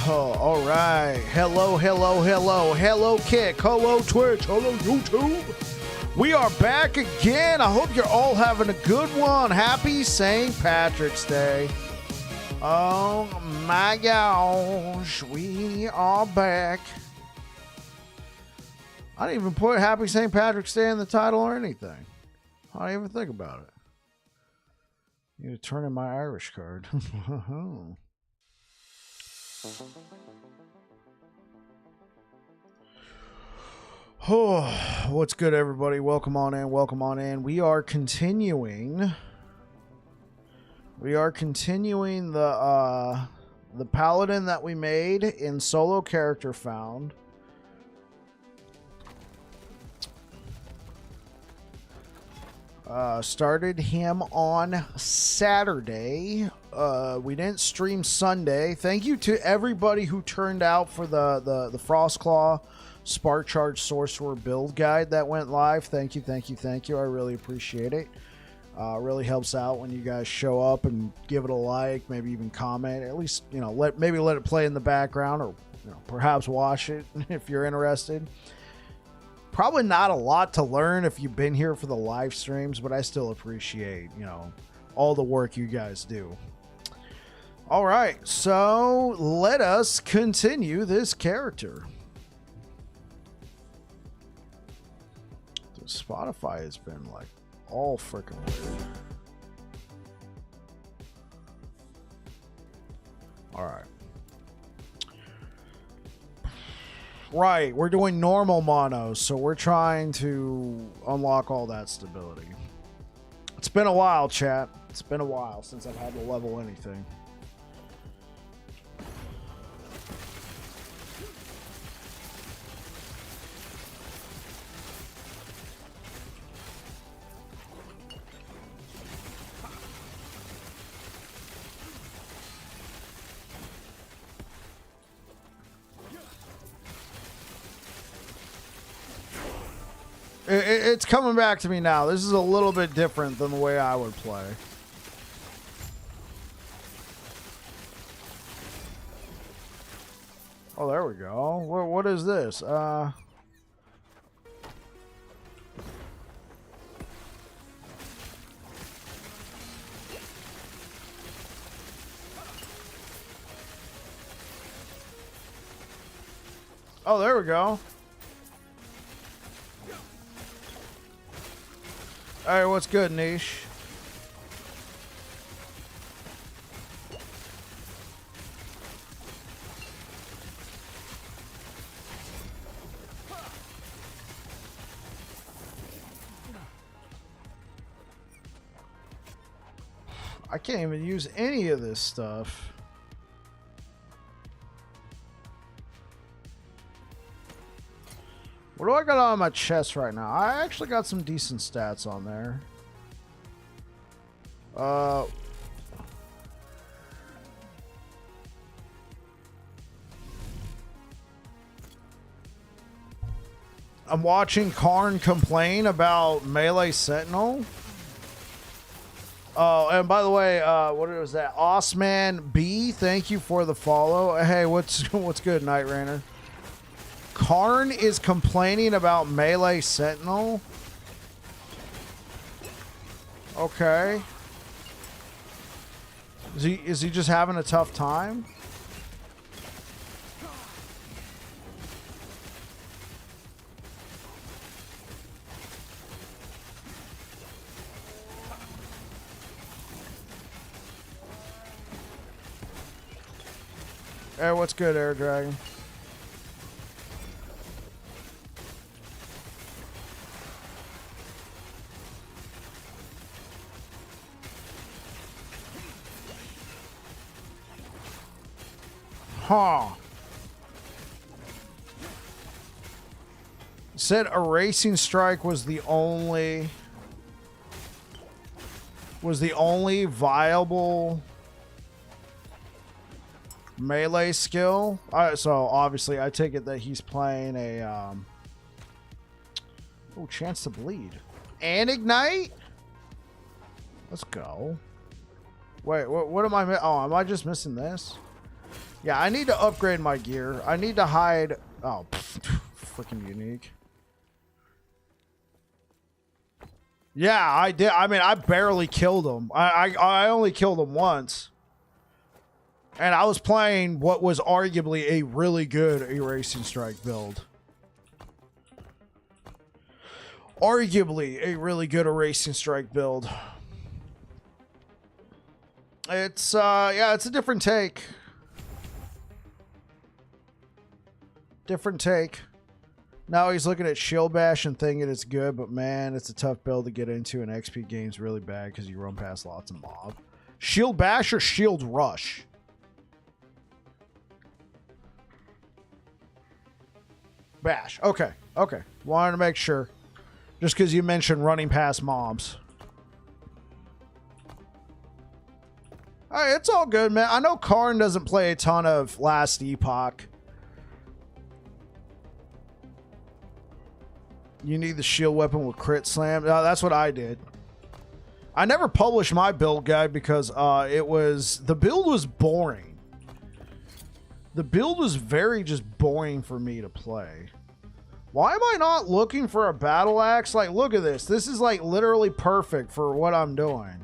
Oh, all right. Hello, hello, hello. Hello, Kick. Hello, Twitch. Hello, YouTube. We are back again. I hope you're all having a good one. Happy St. Patrick's Day. Oh, my gosh. We are back. I didn't even put Happy St. Patrick's Day in the title or anything. I didn't even think about it. I need to turn in my Irish card. Oh, what's good, everybody? Welcome on in. Welcome on in. We are continuing. The Paladin that we made in solo character found. Started him on Saturday. We didn't stream Sunday. Thank you to everybody who turned out for the Frostclaw Spark Charge Sorcerer build guide that went live. Thank you. I really appreciate it. Really helps out when you guys show up and give it a like, maybe even comment. At least, you know, let it play in the background, or perhaps watch it if you're interested. Probably not a lot to learn if you've been here for the live streams, but I still appreciate, all the work you guys do. All right, so let us continue this character. Spotify has been like all freaking weird. All right. Right, we're doing normal monos, so we're trying to unlock all that stability. It's been a while, chat. It's been a while since I've had to level anything. It's coming back to me now. This is a little bit different than the way I would play. Oh, there we go. What is this? Oh, there we go. All right, what's good, Niche? I can't even use any of this stuff. What do I got on my chest right now? I actually got some decent stats on there. I'm watching Karn complain about Melee Sentinel. Oh, and by the way, what was that? Osman B, thank you for the follow. Hey, what's good, Night Rainer? Karn is complaining about Melee Sentinel. Okay. Is he just having a tough time? Hey, what's good, Air Dragon? Huh. Said Erasing Strike was the only viable melee skill. So obviously I take it that he's playing a chance to bleed and ignite. Let's go. Wait, what am I? Oh, am I just missing this? Yeah, I need to upgrade my gear. I need to hide... Oh, freaking unique. Yeah, I did. I mean, I barely killed him. I only killed him once. And I was playing what was arguably a really good Erasing Strike build. Arguably a really good Erasing Strike build. It's, yeah, it's a different take. Different take. Now he's looking at Shield Bash and thinking it's good, but man, it's a tough build to get into, and XP game's really bad because you run past lots of mob. Shield Bash or Shield Rush? Bash. Okay. Okay. Wanted to make sure. Just because you mentioned running past mobs. Hey, it's all good, man. I know Karn doesn't play a ton of Last Epoch. You need the shield weapon with crit slam. No, that's what I did. I never published my build guide because the build was boring. The build was very just boring for me to play. Why am I not looking for a battle axe? Like, look at this. This is like literally perfect for what I'm doing.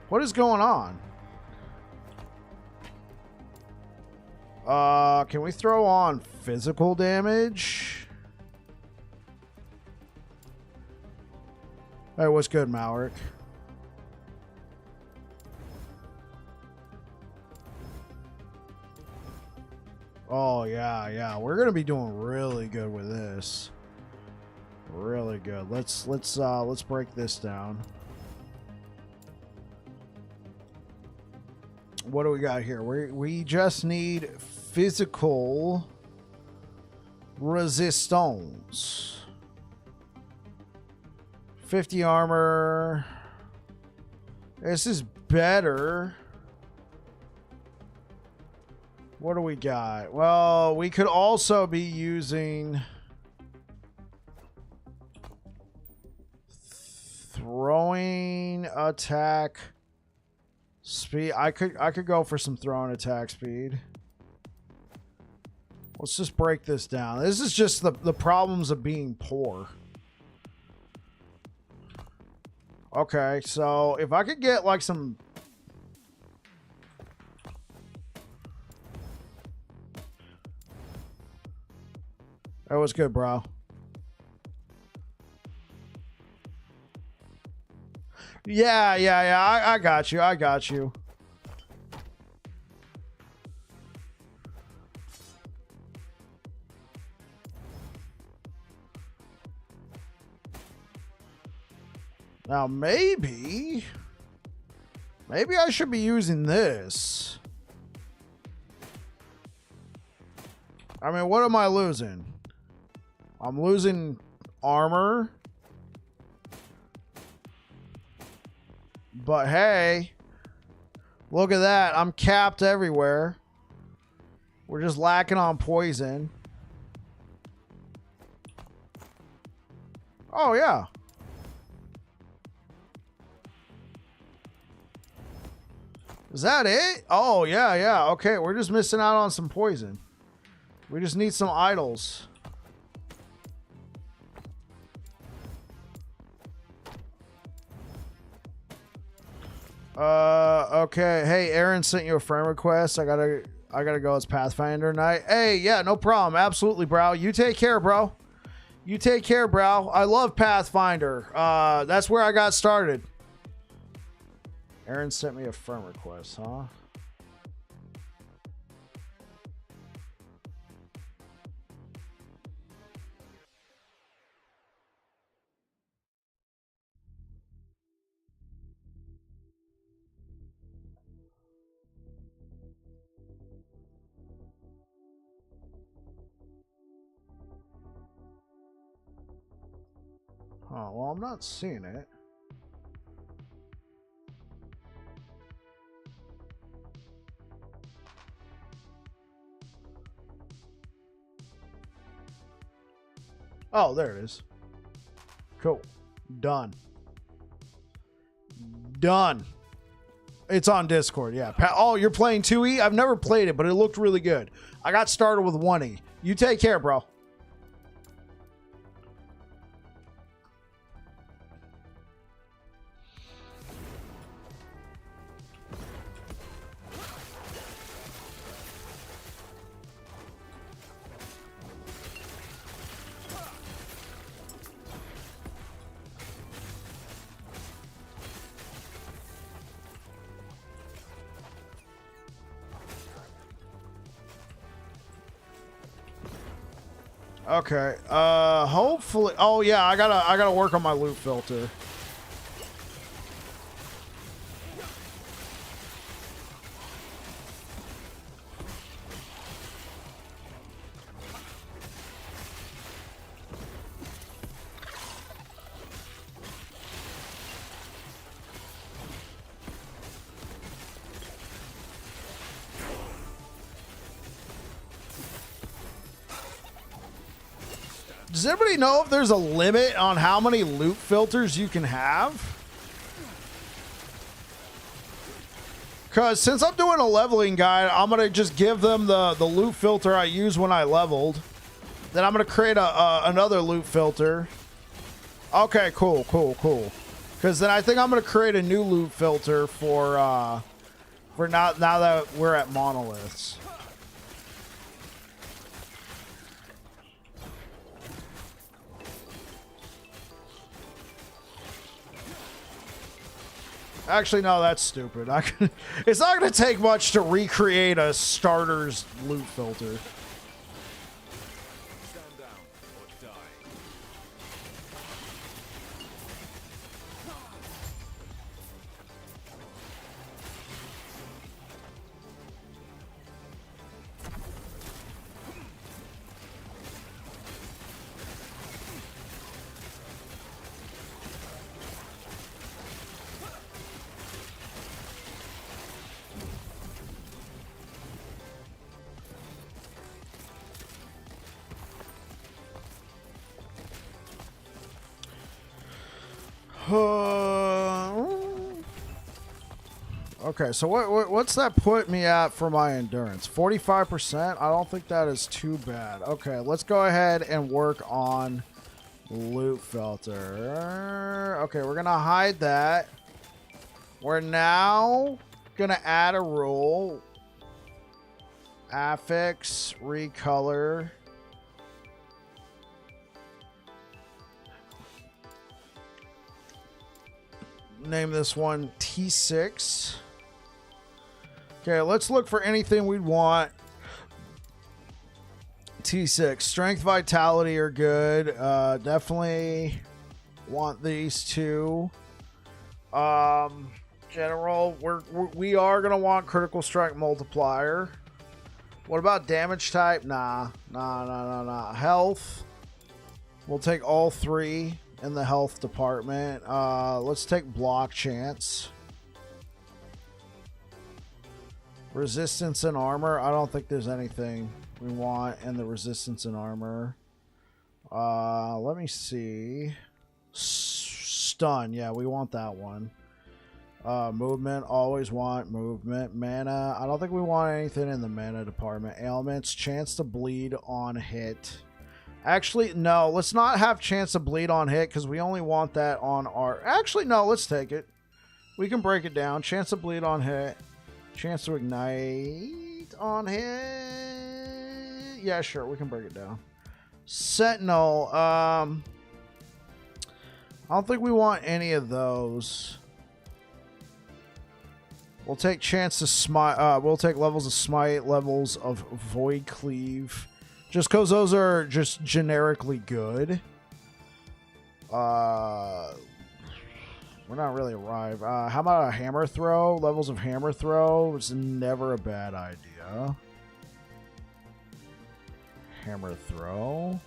What is going on? Can we throw on physical damage? Hey, what's good, Maverick? Oh, yeah, yeah. We're going to be doing really good with this. Really good. Let's break this down. What do we got here? We just need physical resistance. 50 armor. This is better. What do we got? Well, we could also be using throwing attack speed. I could go for some throwing attack speed. Let's just break this down. This is just the problems of being poor. Okay, so if I could get like some... That was good, bro. Yeah. I got you. I got you. Now, maybe I should be using this. I mean, what am I losing? I'm losing armor. But hey, look at that. I'm capped everywhere. We're just lacking on poison. Oh, yeah. Is that it? Oh, yeah. Okay, we're just missing out on some poison. We just need some idols. Okay. Hey, Aaron sent you a friend request. I gotta go as Pathfinder tonight. Hey, yeah, no problem. Absolutely, bro. You take care, bro. You take care, bro. I love Pathfinder. That's where I got started. Aaron sent me a friend request, huh? Oh, well, I'm not seeing it. Oh, there it is. Cool. Done. Done. It's on Discord, yeah. Oh, you're playing 2E? I've never played it, but it looked really good. I got started with 1E. You take care, bro. Okay. Hopefully. Oh yeah, I gotta work on my loot filter. Does anybody know if there's a limit on how many loot filters you can have? Because since I'm doing a leveling guide, I'm going to just give them the loot filter I used when I leveled. Then I'm going to create another loot filter. Okay, cool. Because then I think I'm going to create a new loot filter for now that we're at monoliths. Actually, no, that's stupid. It's not going to take much to recreate a starter's loot filter. Stand down or die. Okay, so what's that put me at for my endurance? 45%? I don't think that is too bad. Okay, let's go ahead and work on loot filter. Okay, we're gonna hide that. We're now gonna add a rule. Affix, recolor. Name this one T6. Okay, let's look for anything we'd want. T6. Strength, vitality are good. Definitely want these two. General, we are going to want critical strike multiplier. What about damage type? Nah. Health. We'll take all three in the health department. Let's take block chance. Resistance and armor. I don't think there's anything we want in the resistance and armor. Let me see. Stun. Yeah, we want that one. Movement. Always want movement. Mana. I don't think we want anything in the mana department. Ailments. Chance to bleed on hit. Actually, no. Let's not have chance to bleed on hit because we only want that on our... Actually, no. Let's take it. We can break it down. Chance to bleed on hit. Chance to ignite on hit. Yeah, sure. We can break it down. Sentinel. I don't think we want any of those. We'll take chance to smite. We'll take levels of smite, levels of void cleave. Just because those are just generically good. We're not really arrived. How about a hammer throw? Levels of hammer throw is never a bad idea. Hammer throw.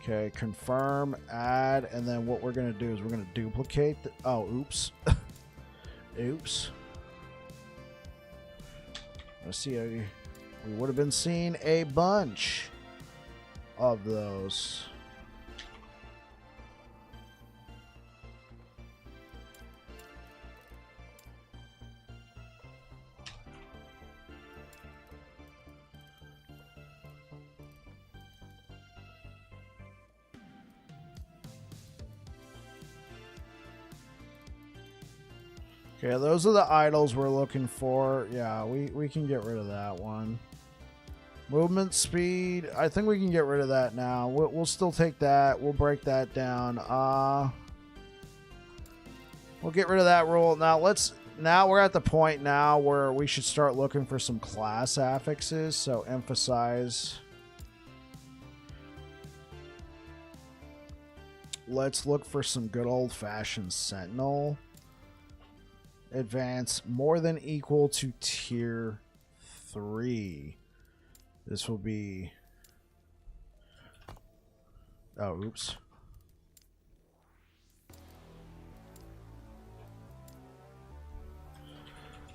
Okay, confirm, add, and then what we're going to do is we're going to duplicate. Oh, oops. Oops. Let's see. We would have been seeing a bunch of those. Okay, those are the idols we're looking for. Yeah, we can get rid of that one. Movement speed. I think we can get rid of that now. We'll still take that. We'll break that down. We'll get rid of that rule. Now we're at the point now where we should start looking for some class affixes. So emphasize. Let's look for some good old-fashioned Sentinel. Advance more than equal to tier 3. This will be... Oh, oops.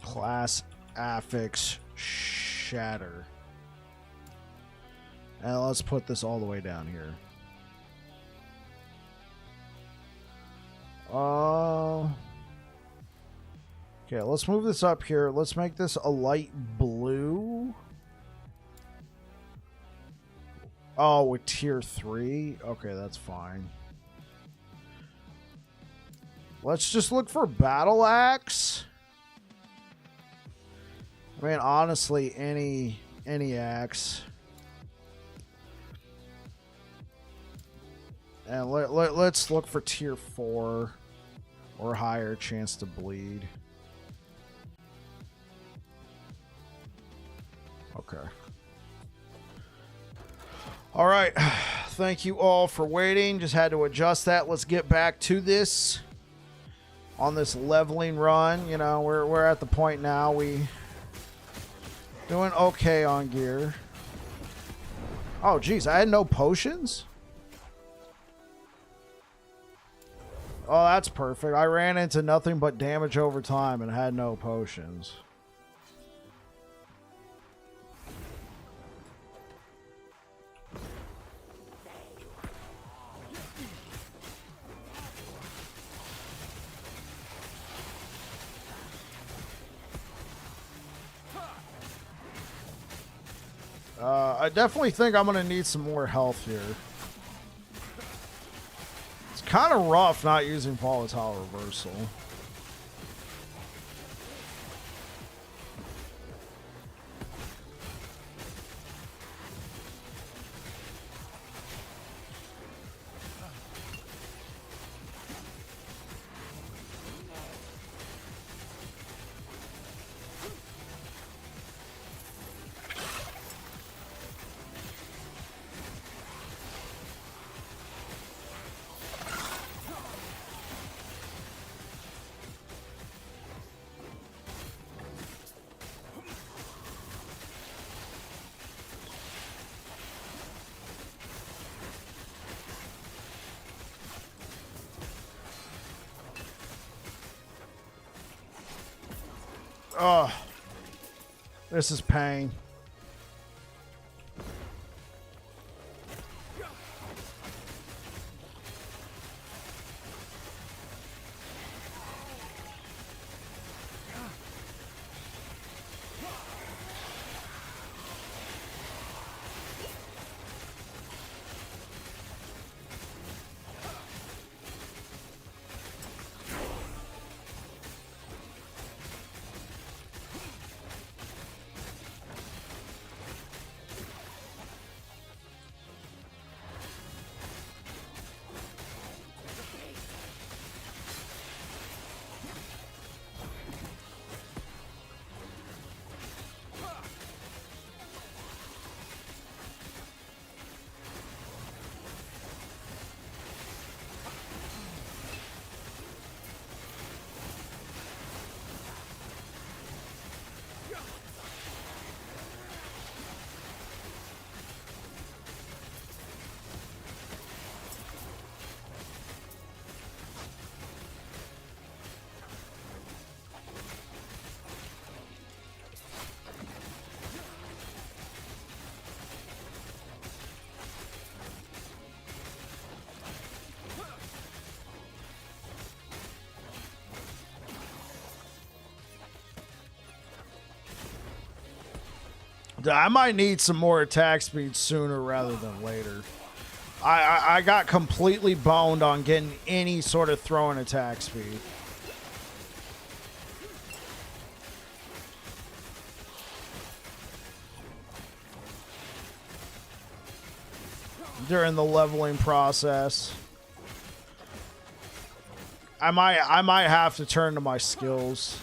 Class affix shatter. And let's put this all the way down here. Okay, let's move this up here. Let's make this a light blue. Oh, with tier 3? Okay, that's fine. Let's just look for battle axe. I mean, honestly, any axe. And let's look for tier 4 or higher chance to bleed. Okay. All right. Thank you all for waiting. Just had to adjust that. Let's get back to this. On this leveling run, you know, we're at the point now we doing okay on gear. Oh, geez, I had no potions? Oh, that's perfect. I ran into nothing but damage over time and had no potions. I definitely think I'm going to need some more health here. It's kind of rough not using volatile reversal. Oh, this is pain. I might need some more attack speed sooner rather than later. I got completely boned on getting any sort of throwing attack speed. during the leveling process. I might have to turn to my skills.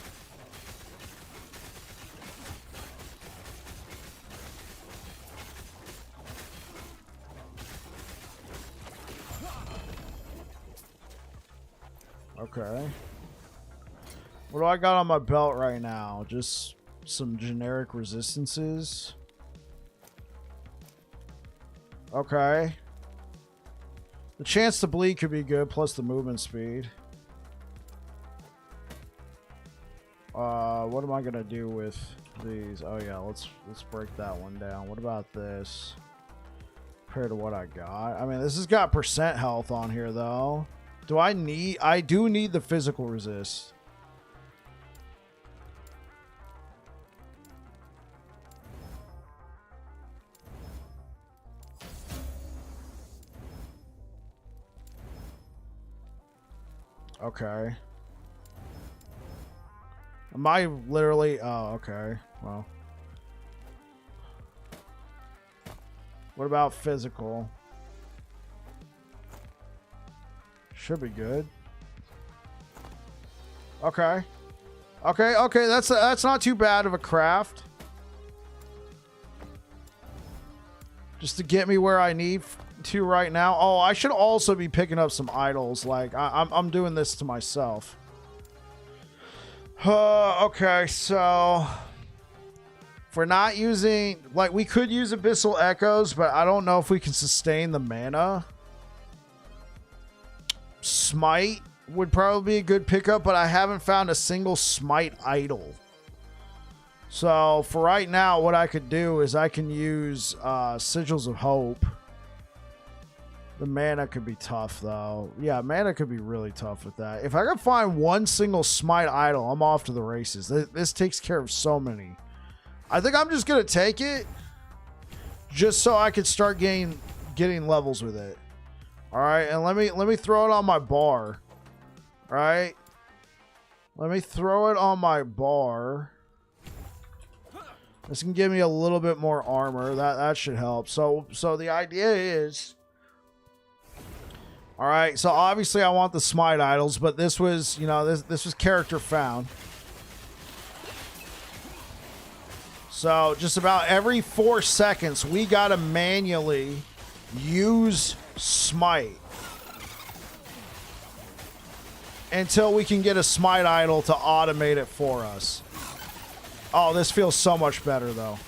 Okay. What do I got on my belt right now? Just some generic resistances. Okay. The chance to bleed could be good, plus the movement speed. What am I gonna do with these? Oh yeah, let's break that one down. What about this? Compared to what I got. I mean, this has got percent health on here though. I do need the physical resist. Okay. Am I literally... Oh, okay. Well. What about physical? Should be good. Okay. Okay, that's not too bad of a craft. Just to get me where I need to right now. Oh, I should also be picking up some idols. Like, I'm doing this to myself. Okay, so... If we're not using... Like, we could use Abyssal Echoes, but I don't know if we can sustain the mana. Smite would probably be a good pickup, but I haven't found a single Smite idol. So, for right now, what I could do is I can use Sigils of Hope. The mana could be tough, though. Yeah, mana could be really tough with that. If I can find one single Smite idol, I'm off to the races. This takes care of so many. I think I'm just going to take it just so I can start getting levels with it. All right, and let me throw it on my bar. All right? Let me throw it on my bar. This can give me a little bit more armor. That should help. So the idea is... All right, so obviously I want the Smite idols, but this was, you know, this was character found. So just about every 4 seconds, we got to manually use Smite until we can get a Smite idol to automate it for us. Oh, this feels so much better, though.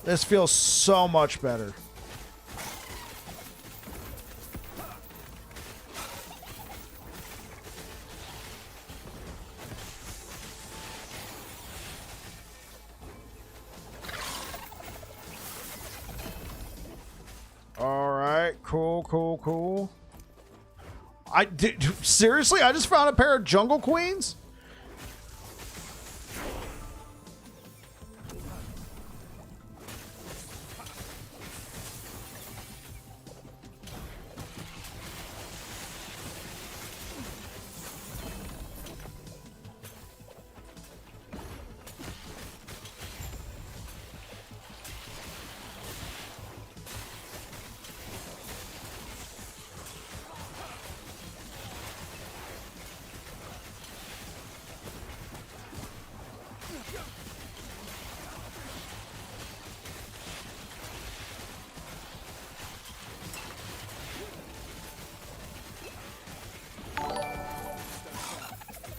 This feels so much better. All right, cool. Seriously, I just found a pair of Jungle Queens?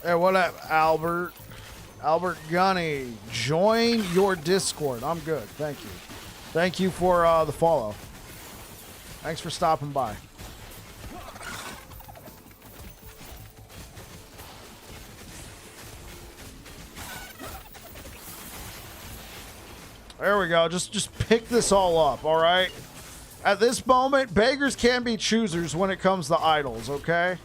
Hey, what up, Albert? Albert Gunny, join your Discord. I'm good, thank you. Thank you for the follow. Thanks for stopping by. There we go. Just pick this all up, all right? At this moment, beggars can be choosers when it comes to idols, okay?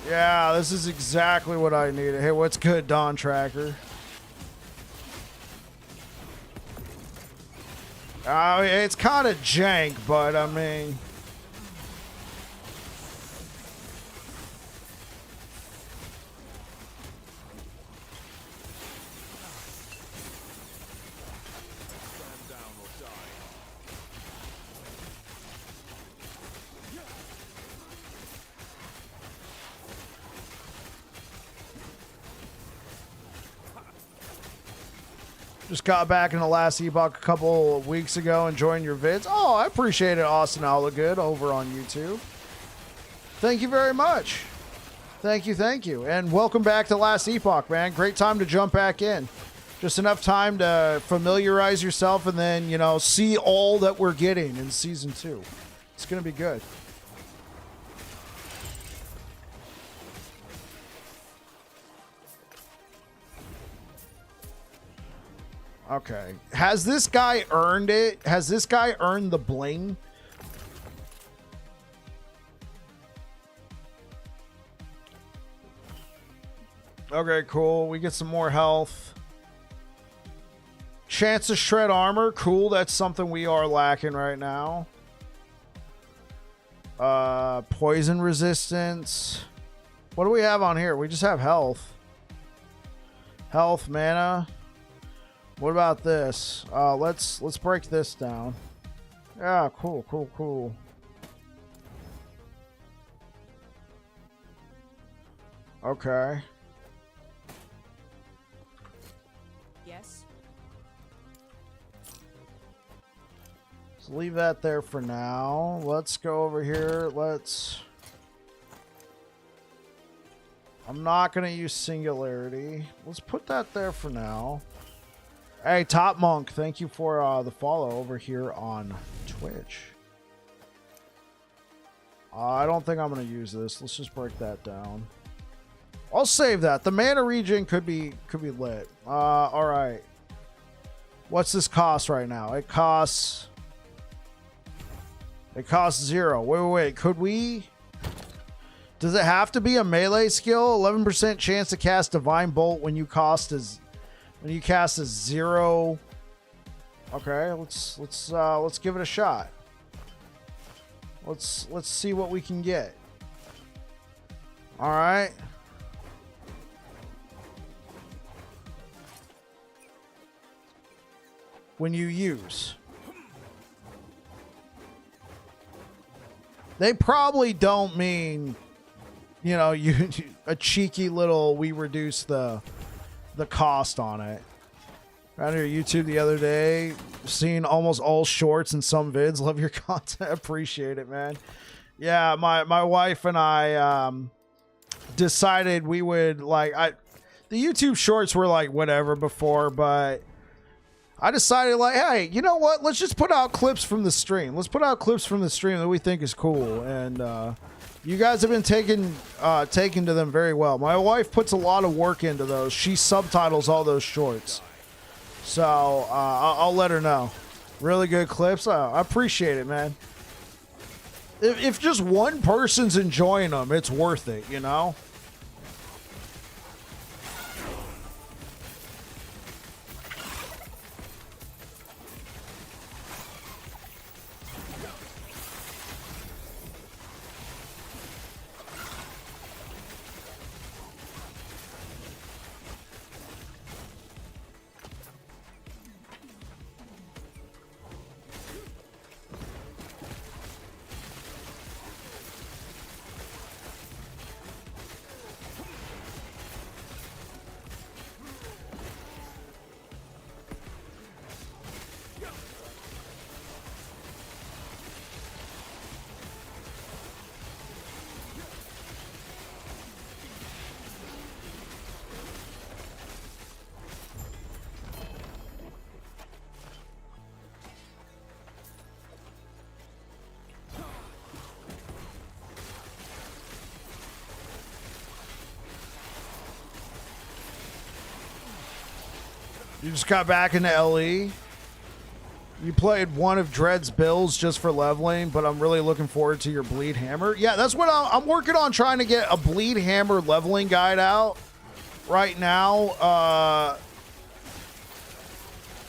Yeah, this is exactly what I needed. Hey, what's good, Dawn Tracker? It's kind of jank, but I mean... Just got back in the last Epoch a couple of weeks ago, enjoying your vids. Oh, I appreciate it, Austin Good over on YouTube. Thank you very much. Thank you, thank you. And welcome back to Last Epoch, man. Great time to jump back in. Just enough time to familiarize yourself and then, you know, see all that we're getting in Season 2. It's going to be good. Okay. Has this guy earned it? Has this guy earned the bling? Okay, cool. We get some more health. Chance to shred armor. Cool. That's something we are lacking right now. Poison resistance. What do we have on here? We just have health. Health, mana. What about this? Let's break this down. Yeah, cool, cool, cool. Okay. Yes. Let's leave that there for now. Let's go over here. I'm not going to use Singularity. Let's put that there for now. Hey, Top Monk, thank you for the follow over here on Twitch. I don't think I'm going to use this. Let's just break that down. I'll save that. The mana regen could be lit. All right. What's this cost right now? It costs 0. Wait. Could we? Does it have to be a melee skill? 11% chance to cast Divine Bolt when you cast as 0. Okay, let's give it a shot. Let's see what we can get. All right. When you use. They probably don't mean, you know, you a cheeky little we reduce the cost on it. Around your YouTube the other day, seeing almost all shorts and some vids. Love your content. Appreciate it, man. Yeah, my wife and I decided we would the YouTube shorts were like whatever before, but I decided like, hey, you know what? Let's just put out clips from the stream. Let's put out clips from the stream that we think is cool. And you guys have been taking to them very well. My wife puts a lot of work into those. She subtitles all those shorts. So I'll let her know. Really good clips. I appreciate it, man. If just one person's enjoying them, it's worth it, you know? You just got back into LE. You played one of Dread's builds just for leveling, but I'm really looking forward to your Bleed Hammer. Yeah, that's what I'm working on, trying to get a Bleed Hammer leveling guide out right now.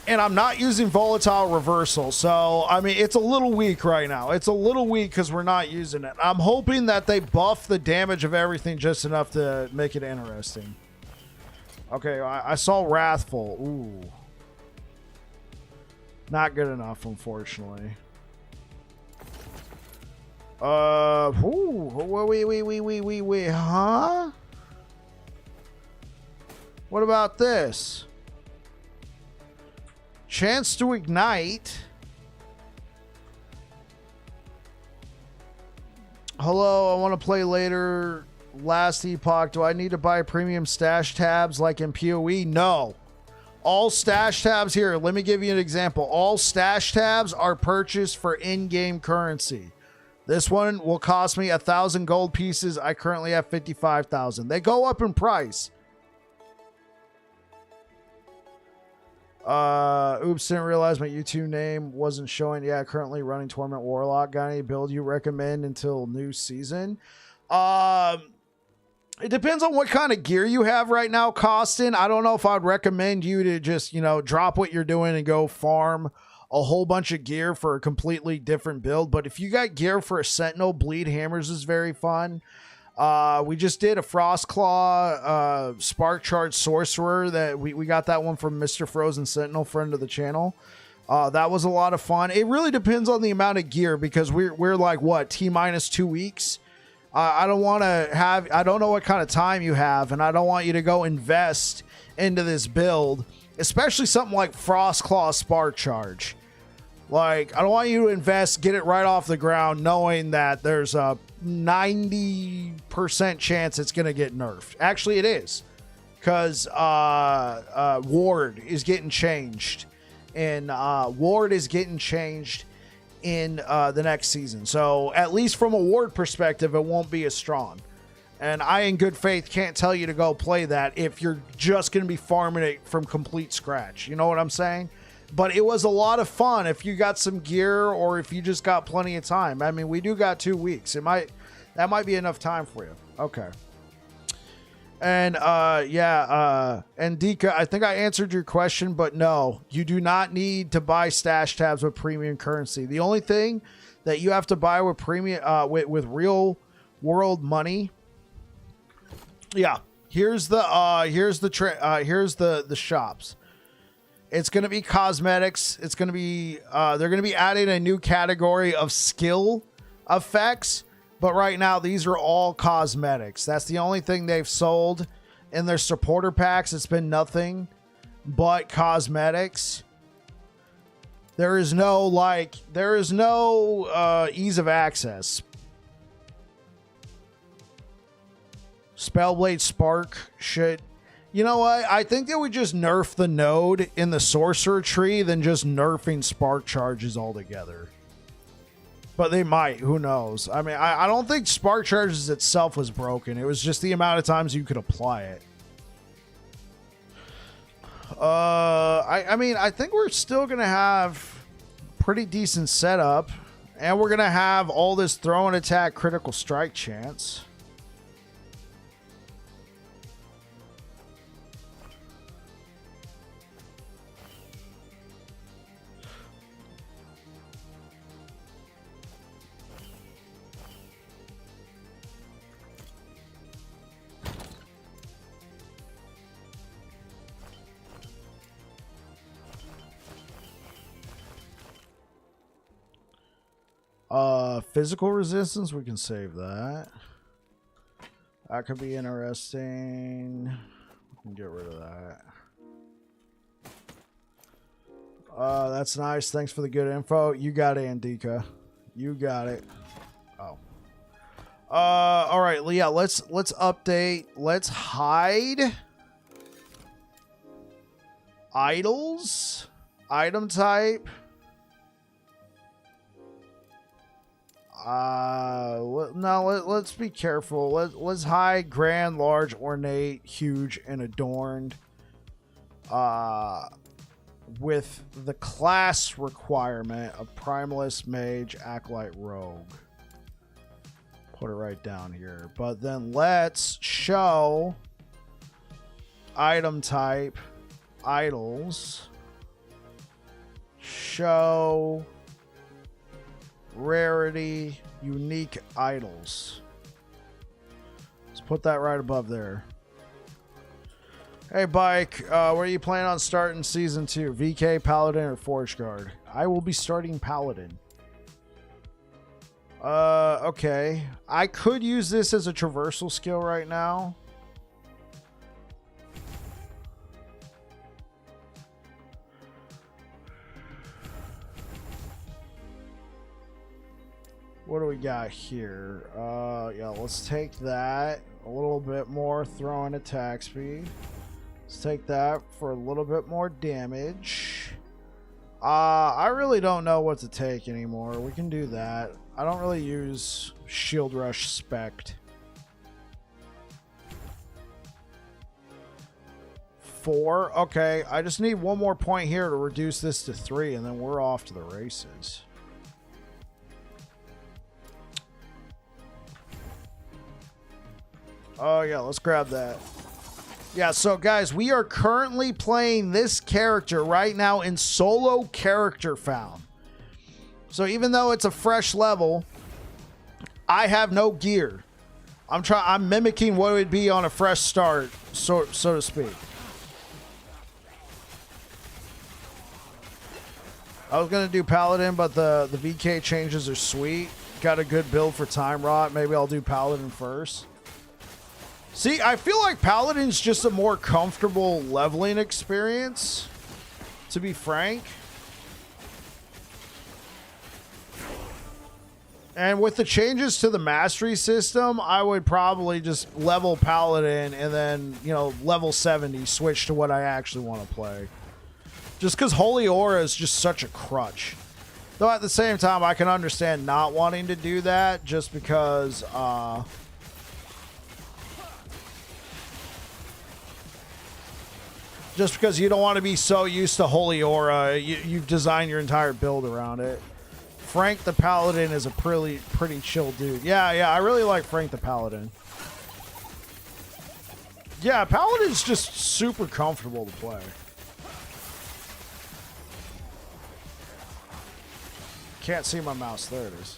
And I'm not using Volatile Reversal, so, I mean, it's a little weak right now. It's a little weak because we're not using it. I'm hoping that they buff the damage of everything just enough to make it interesting. Okay, I saw Wrathful. Ooh. Not good enough, unfortunately. Wait, huh? What about this? Chance to ignite. Hello, I want to play later. Last Epoch. Do I need to buy premium stash tabs like in PoE? No. All stash tabs here, let me give you an example. All stash tabs are purchased for in-game currency. This one will cost me 1,000 gold pieces. I currently have 55,000. They go up in price. Oops, didn't realize my YouTube name wasn't showing. Yeah, currently running Torment Warlock. Got any build you recommend until new season? It depends on what kind of gear you have right now, Costin. I don't know if I'd recommend you to just, drop what you're doing and go farm a whole bunch of gear for a completely different build. But if you got gear for a Sentinel, Bleed Hammers is very fun. We just did a Frostclaw Spark Charge Sorcerer that we got that one from Mr. Frozen Sentinel, friend of the channel. That was a lot of fun. It really depends on the amount of gear because we're like, what, T-minus 2 weeks? I don't want to have, I don't know what kind of time you have, and I don't want you to go invest into this build, especially something like Frostclaw Spark Charge. Like, I don't want you to invest, get it right off the ground, knowing that there's a 90% chance it's going to get nerfed. Actually, it is, because Ward is getting changed, and Ward is getting changed in the next season. So at least from a Ward perspective, it won't be as strong. And I, in good faith, can't tell you to go play that if you're just going to be farming it from complete scratch. You know what I'm saying? But it was a lot of fun if you got some gear or if you just got plenty of time. I mean, we do got 2 weeks. That might be enough time for you. Okay. And and Dika, I think I answered your question, but no, you do not need to buy stash tabs with premium currency. The only thing that you have to buy with premium with real world money. Yeah, here's the shops. It's going to be cosmetics. It's going to be they're going to be adding a new category of skill effects. But right now, these are all cosmetics. That's the only thing they've sold in their supporter packs. It's been nothing but cosmetics. There is no ease of access. Spellblade Spark should, you know what? I think they would just nerf the node in the sorcerer tree than just nerfing spark charges altogether. But they might. Who knows? I mean, I don't think Spark Charges itself was broken. It was just the amount of times you could apply it. I mean, I think we're still going to have pretty decent setup. And we're going to have all this throw and attack critical strike chance. Physical resistance, we can save that. That could be interesting. We can get rid of that. That's nice. Thanks for the good info. You got it, Andika. You got it. Oh. All right, yeah, let's update. Let's hide idols. Item type. Let's be careful. Let's hide grand, large, ornate, huge, and adorned. With the class requirement of Primalist, Mage, Acolyte, Rogue. Put it right down here. But then let's show item type, idols. Show rarity, unique idols. Let's put that right above there. Hey, Bike, where are you planning on starting Season 2? VK, Paladin, or Forge Guard? I will be starting Paladin. Okay. I could use this as a traversal skill right now. what do we got here? Yeah, let's take that. A little bit more throwing attack speed. Let's take that for a little bit more damage. I really don't know what to take anymore. We can do that. I don't really use Shield Rush Spect. 4. Okay, I just need one more point here to reduce this to 3, and then we're off to the races. Oh yeah, let's grab that. Yeah, so guys, we are currently playing this character right now in solo character found. So even though it's a fresh level, I have no gear. I'm mimicking what it would be on a fresh start, so to speak. I was gonna do Paladin, but the VK changes are sweet. Got a good build for Time Rot. Maybe I'll do Paladin first. See, I feel like Paladin's just a more comfortable leveling experience, to be frank. And with the changes to the mastery system, I would probably just level Paladin and then, you know, level 70, switch to what I actually want to play. Just because Holy Aura is just such a crutch. Though at the same time, I can understand not wanting to do that just because, you don't want to be so used to Holy Aura, you've designed your entire build around it. Frank the Paladin is a pretty chill dude. Yeah, I really like Frank the Paladin. Yeah, Paladin's just super comfortable to play. Can't see my mouse. There it is.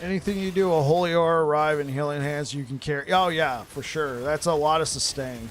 Anything you do, a Holy Aura, arrive, and Healing Hands, you can carry. Oh, yeah, for sure. That's a lot of sustain.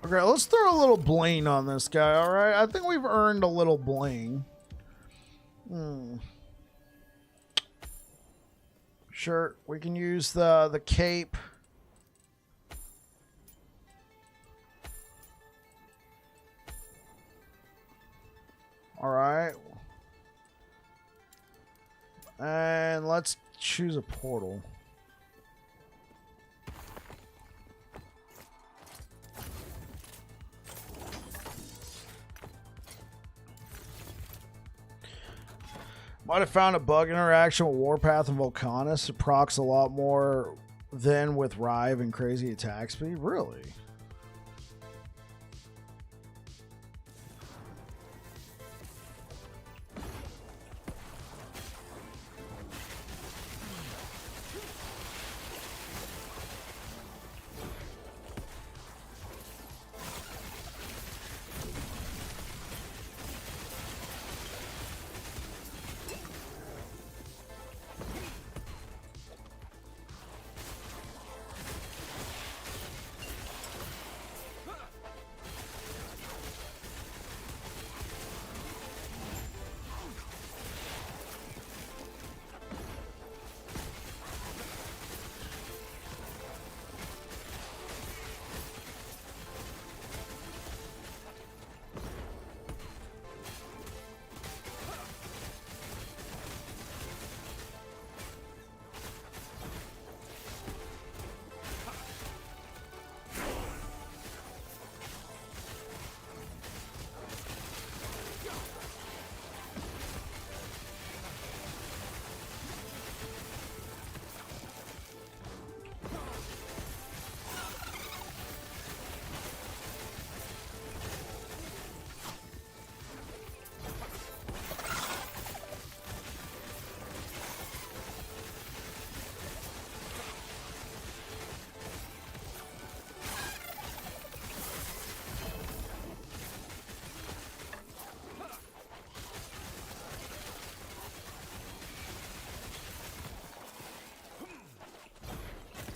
Okay, let's throw a little bling on this guy, alright? I think we've earned a little bling. Sure, we can use the cape. Alright. And let's choose a portal. Might have found a bug interaction with Warpath and Volcanus. It procs a lot more than with Rive and crazy attack speed. Really?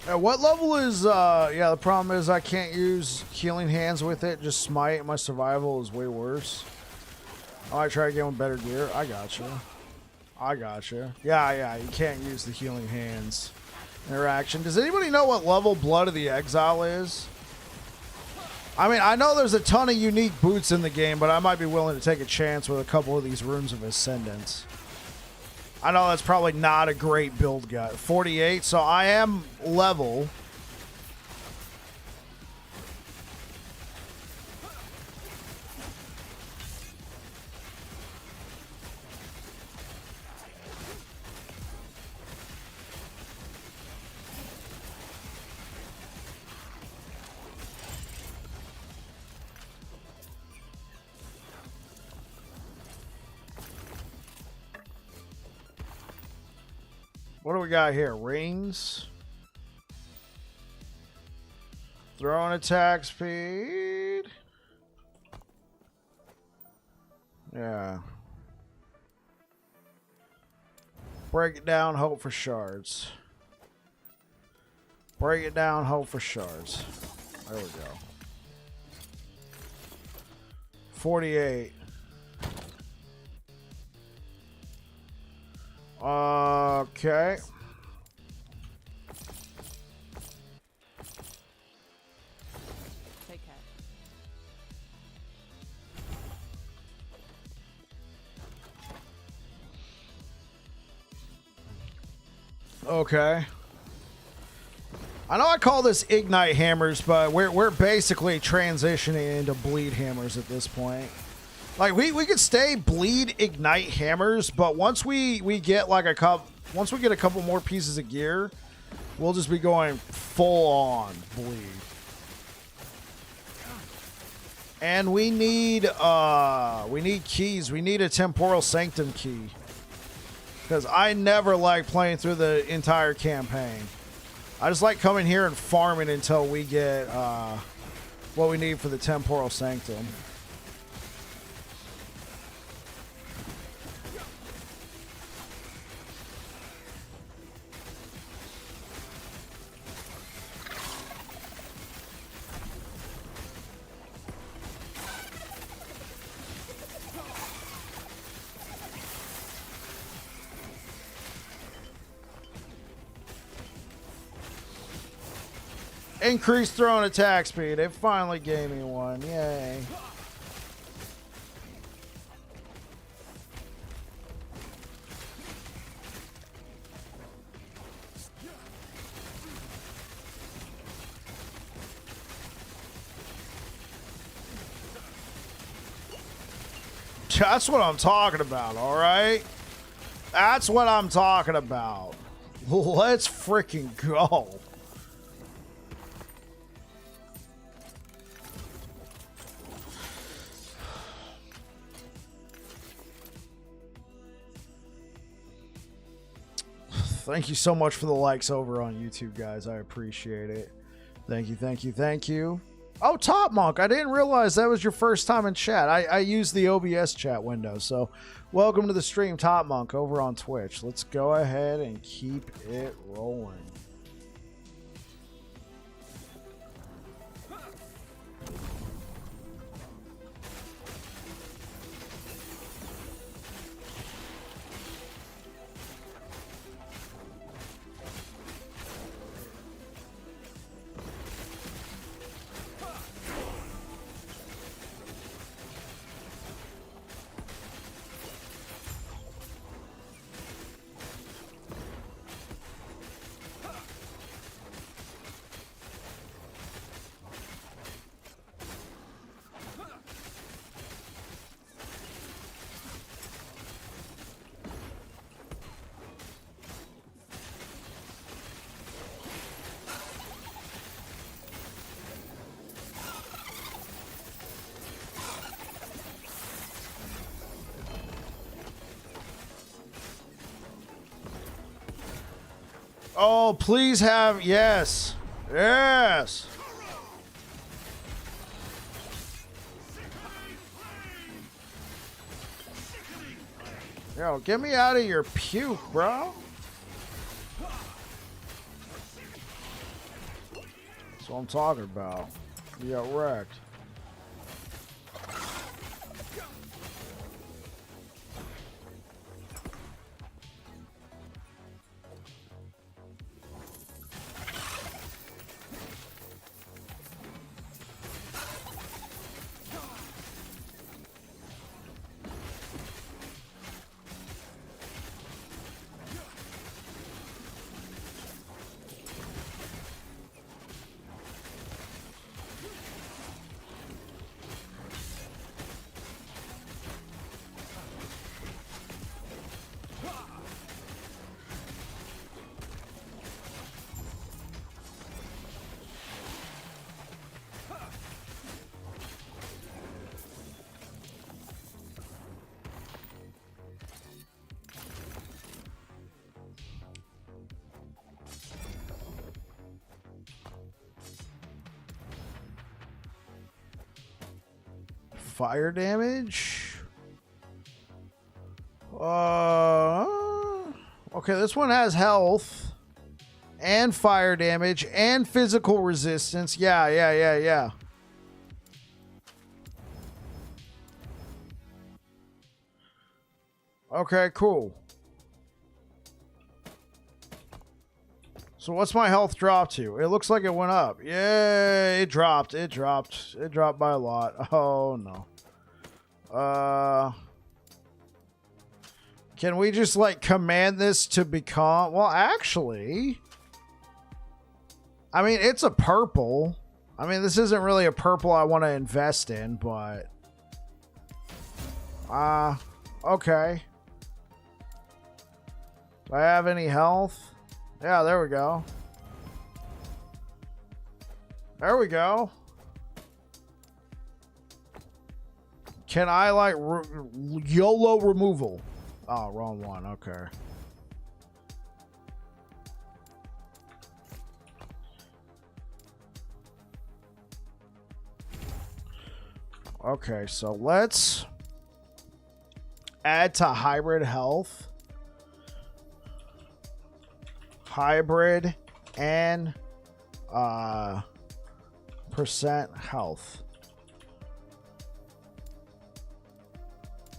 At what level is, yeah, the problem is I can't use healing hands with it, just smite. My survival is way worse. I might try again with better gear. I gotcha. I gotcha. Yeah, you can't use the healing hands interaction. Does anybody know what level Blood of the Exile is? I mean, I know there's a ton of unique boots in the game, but I might be willing to take a chance with a couple of these Runes of Ascendance. I know that's probably not a great build guide. 48, so I am level. What do we got here? Rings. Throwing attack speed. Yeah. Break it down, hope for shards. Break it down, hope for shards. There we go. 48. Okay. Take care. Okay. I know I call this Ignite Hammers, but we're basically transitioning into Bleed Hammers at this point. Like we could stay Bleed Ignite Hammers, but once we get like once we get a couple more pieces of gear, we'll just be going full on Bleed. And we need keys. We need a Temporal Sanctum key. Because I never like playing through the entire campaign. I just like coming here and farming until we get what we need for the Temporal Sanctum. Increased throwing attack speed. It finally gave me one. Yay. That's what I'm talking about, all right? That's what I'm talking about. Let's freaking go. Thank you so much for the likes over on YouTube, guys. I appreciate it. Thank you, thank you, thank you. Oh, Top Monk, I didn't realize that was your first time in chat. I use the OBS chat window, so welcome to the stream, Top Monk, over on Twitch. Let's go ahead and keep it rolling. Oh, please have, yes. Yes. Yo, get me out of your puke, bro. That's what I'm talking about. You got wrecked. Fire damage. Okay, this one has health and fire damage and physical resistance. Yeah. Okay, cool. So what's my health drop to? It looks like it went up. Yeah, it dropped. It dropped by a lot. Oh no. Can we just like command this to become, well, actually, I mean, it's a purple. I mean, this isn't really a purple I want to invest in, but okay. Do I have any health? Yeah, there we go. There we go. Can I like YOLO removal? Oh, wrong one. Okay. Okay, so let's add to hybrid health. Hybrid and percent health.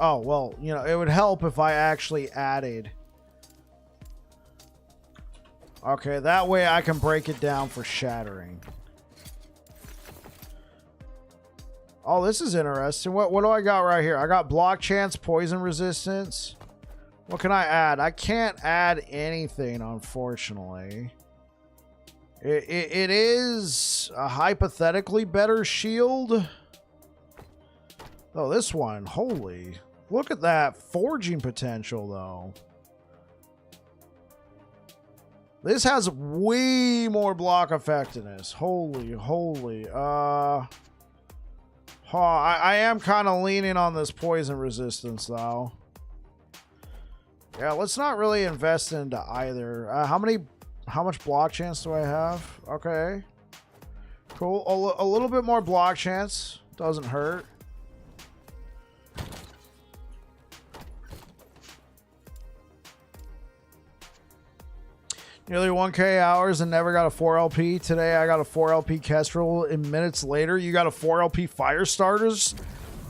Oh, well, you know, it would help if I actually added. Okay, that way I can break it down for shattering. Oh, this is interesting. What do I got right here? I got block chance, poison resistance. What can I add? I can't add anything, unfortunately. It is a hypothetically better shield. Oh, this one. Holy. Look at that forging potential, though. This has way more block effectiveness. Holy. I am kind of leaning on this poison resistance, though. Yeah, let's not really invest into either. How much block chance do I have? Okay. Cool. A little bit more block chance. Doesn't hurt. Nearly 1K hours and never got a 4LP. Today I got a 4LP Kestrel, and minutes later you got a 4LP Fire Starters.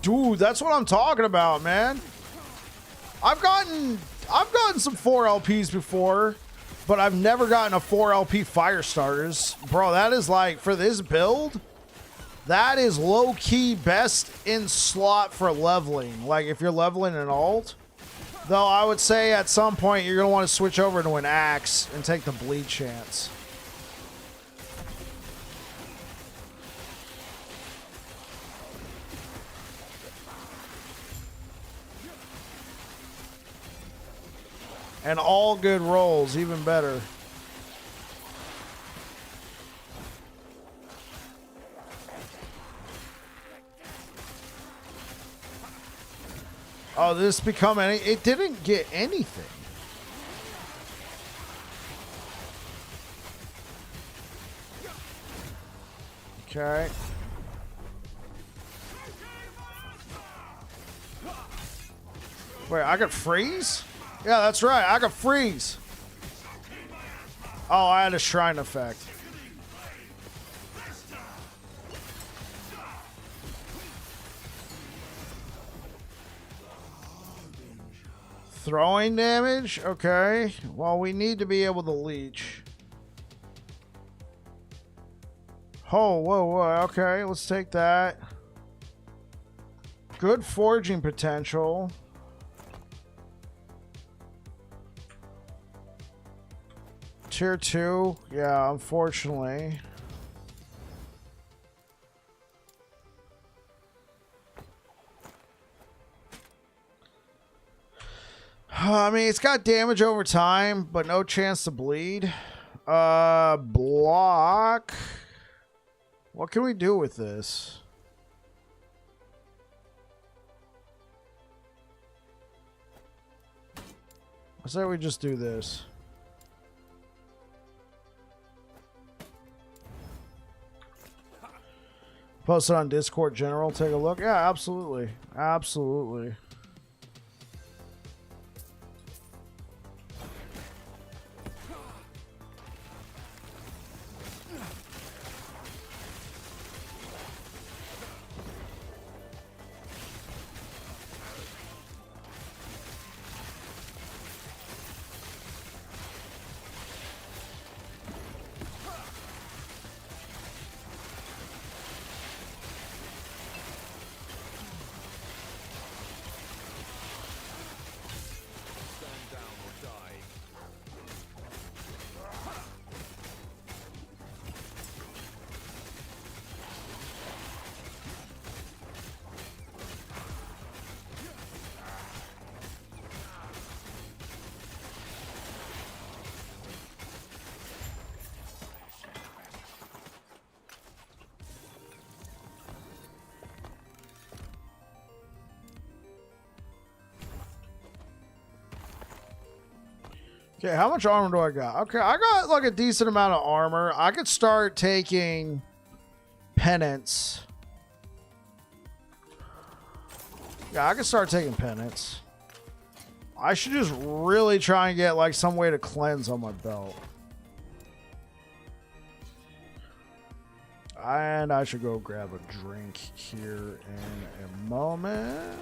Dude, that's what I'm talking about, man. I've gotten some 4LPs before, but I've never gotten a 4LP Fire Starters. Bro, that is like, for this build, that is low-key best in slot for leveling. Like, if you're leveling an alt. Though I would say at some point you're going to want to switch over to an axe and take the bleed chance. And all good rolls, even better. Oh, this become any? It didn't get anything. Okay. Wait, I could freeze? Yeah, that's right. I could freeze. Oh, I had a shrine effect. Throwing damage? Okay. Well, we need to be able to leech. Oh, whoa, whoa. Okay, let's take that. Good forging potential. Tier 2. Yeah, unfortunately. I mean, it's got damage over time, but no chance to bleed. Block. What can we do with this? I say we just do this. Post it on Discord General. Take a look. Yeah, absolutely. Absolutely. Okay, how much armor do I got? Okay, I got like a decent amount of armor. I could start taking penance. Yeah, I could start taking penance. I should just really try and get like some way to cleanse on my belt. And I should go grab a drink here in a moment.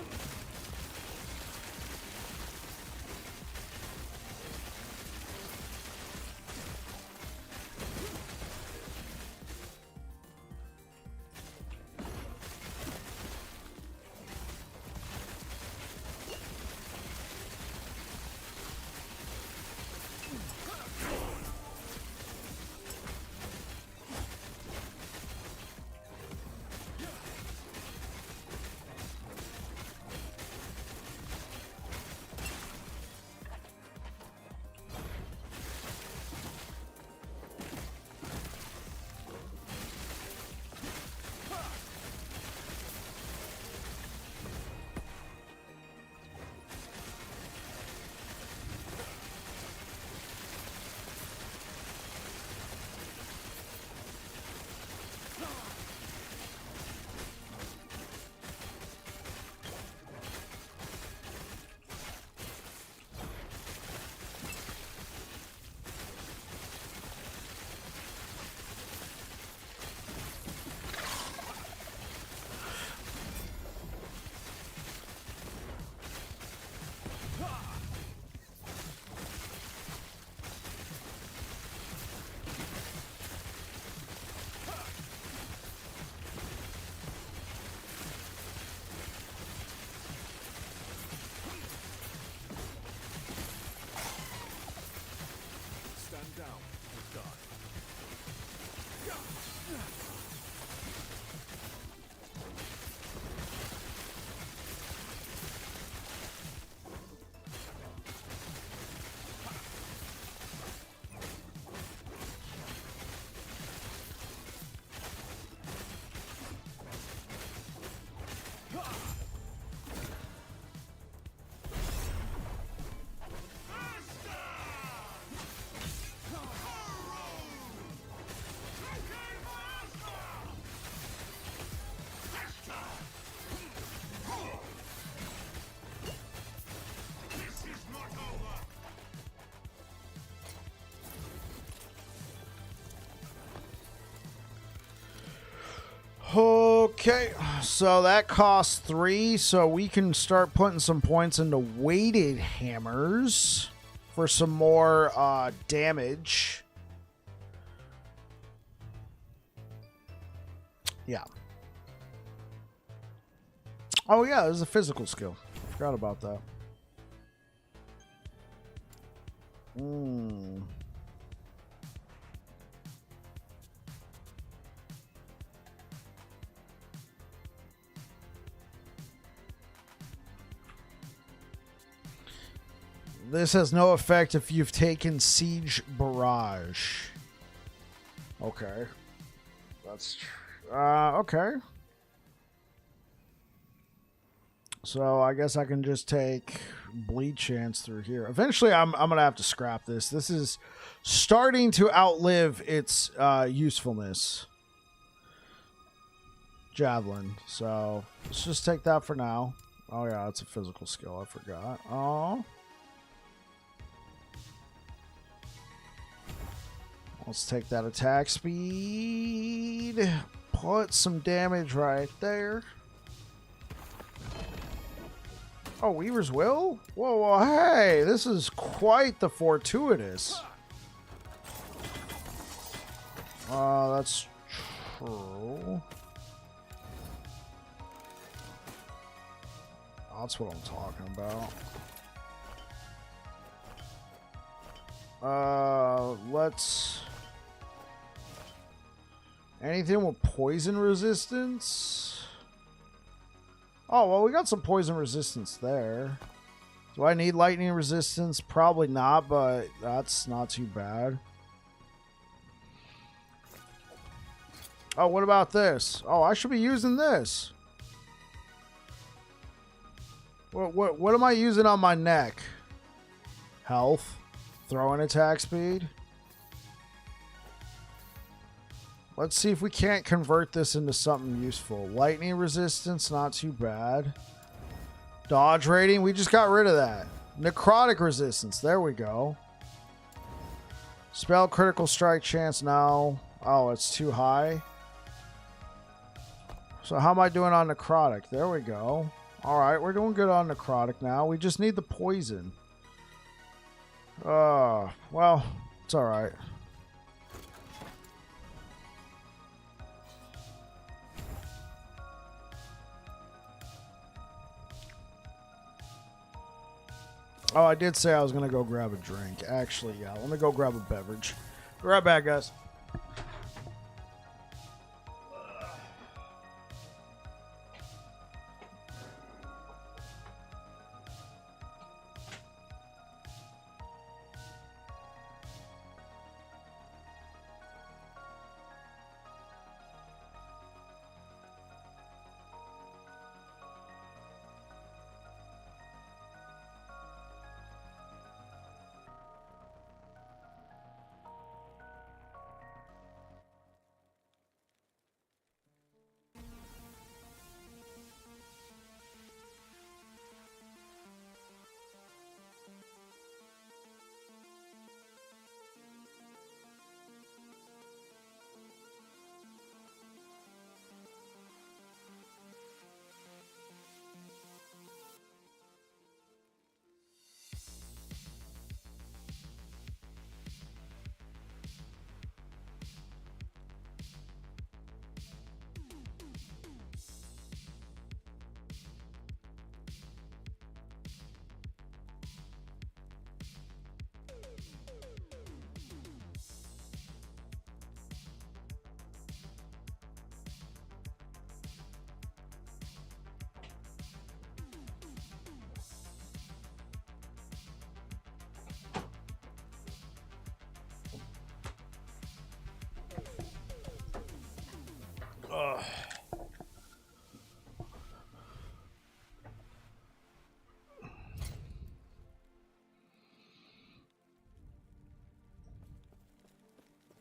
Okay, so that costs 3, so we can start putting some points into weighted hammers for some more damage. Yeah. Oh yeah, there's a physical skill. Forgot about that. This has no effect if you've taken Siege Barrage. Okay. That's... okay. So I guess I can just take Bleed Chance through here. Eventually, I'm going to have to scrap this. This is starting to outlive its usefulness. Javelin. So let's just take that for now. Oh, yeah, it's a physical skill. I forgot. Oh. Let's take that attack speed. Put some damage right there. Oh, Weaver's Will? Whoa, whoa, hey, this is quite the fortuitous. That's true. That's what I'm talking about. Let's... Anything with poison resistance? Oh, well, we got some poison resistance there. Do I need lightning resistance? Probably not, but that's not too bad. Oh, what about this? Oh, I should be using this. What am I using on my neck? Health. Throwing attack speed. Let's see if we can't convert this into something useful. Lightning resistance, not too bad. Dodge rating, we just got rid of that. Necrotic resistance, there we go. Spell critical strike chance, no. Oh, it's too high. So how am I doing on necrotic? There we go. Alright, we're doing good on necrotic now. We just need the poison. Well, it's alright. Oh, I did say I was going to go grab a drink. Actually, yeah. Let me go grab a beverage. Be right back, guys.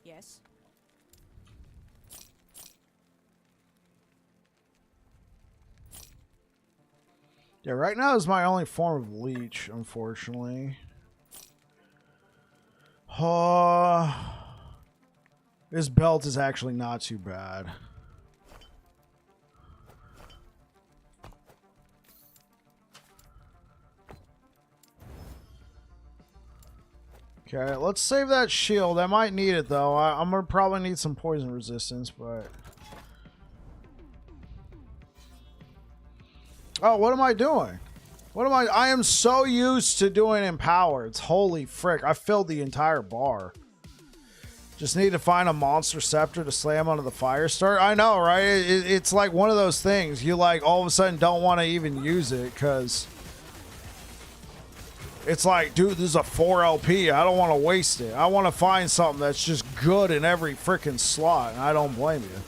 Yes. Yeah, right now is my only form of leech, unfortunately. This belt is actually not too bad. Okay, let's save that shield. I might need it though. I'm gonna probably need some poison resistance, but oh, what am I doing? What am I am so used to doing empowered. Holy frick, I filled the entire bar. Just need to find a monster scepter to slam onto the fire start. I know, right? It's like one of those things. You like all of a sudden don't want to even use it because it's like, dude, this is a 4 LP. I don't want to waste it. I want to find something that's just good in every freaking slot, and I don't blame you.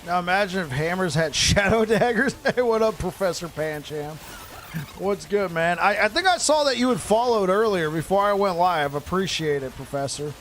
Now imagine if hammers had shadow daggers. Hey, what up, Professor Pancham? What's good, man? I think I saw that you had followed earlier before I went live. Appreciate it, Professor.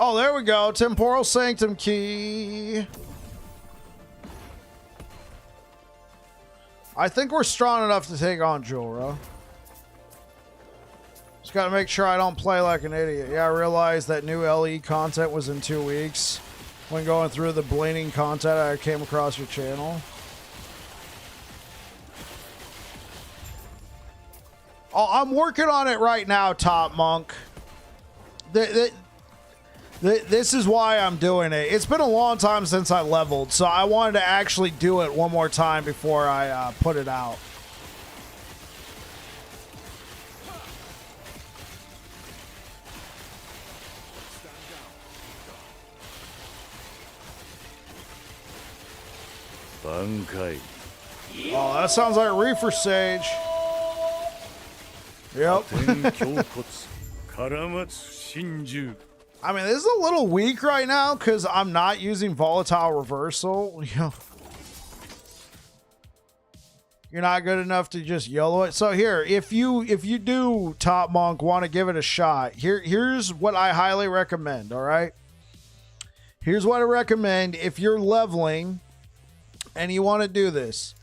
Oh, there we go. Temporal Sanctum Key. I think we're strong enough to take on Jorah. Just got to make sure I don't play like an idiot. Yeah, I realized that new LE content was in 2 weeks. When going through the bleeding content, I came across your channel. Oh, I'm working on it right now, Top Monk. This is why I'm doing it. It's been a long time since I leveled, so I wanted to actually do it one more time before I put it out. Oh, that sounds like Reefer Sage. Yep. I mean, this is a little weak right now because I'm not using volatile reversal. You know, you're not good enough to just YOLO it. So here, if you do, Top Monk, want to give it a shot, here's what I highly recommend. All right, here's what I recommend if you're leveling and you want to do this.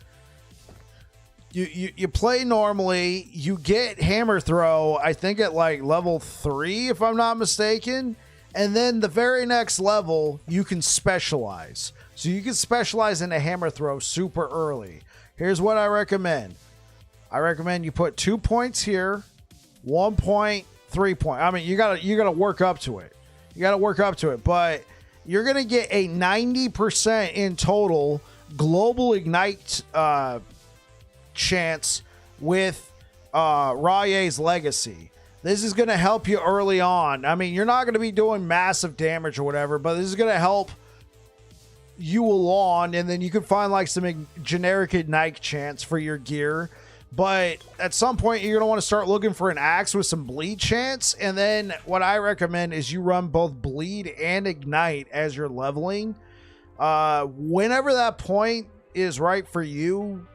You play normally. You get hammer throw, I think at like level 3, if I'm not mistaken. And then the very next level, you can specialize. So you can specialize in a hammer throw super early. Here's what I recommend. I recommend you put 2 points here, 1 point, 3 point. I mean, you gotta work up to it. You gotta work up to it. But you're gonna get a 90% in total global ignite chance with Raye's Legacy. This is going to help you early on. I mean, you're not going to be doing massive damage or whatever, but this is going to help you along, and then you can find like some generic ignite chance for your gear. But at some point, you're going to want to start looking for an axe with some bleed chance, and then what I recommend is you run both bleed and ignite as you're leveling. Whenever that point is right for you,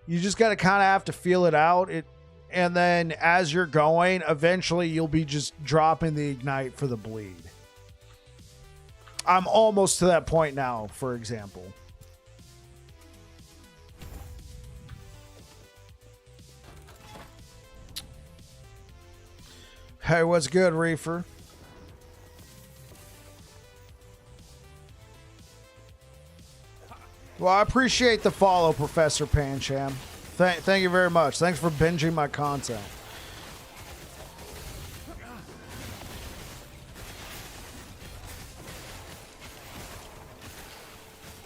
you just got to kind of have to feel it out. And then as you're going, eventually you'll be just dropping the ignite for the bleed. I'm almost to that point now, for example. Hey, what's good, Reefer? Well, I appreciate the follow, Professor Pancham. Thank you very much. Thanks for binging my content.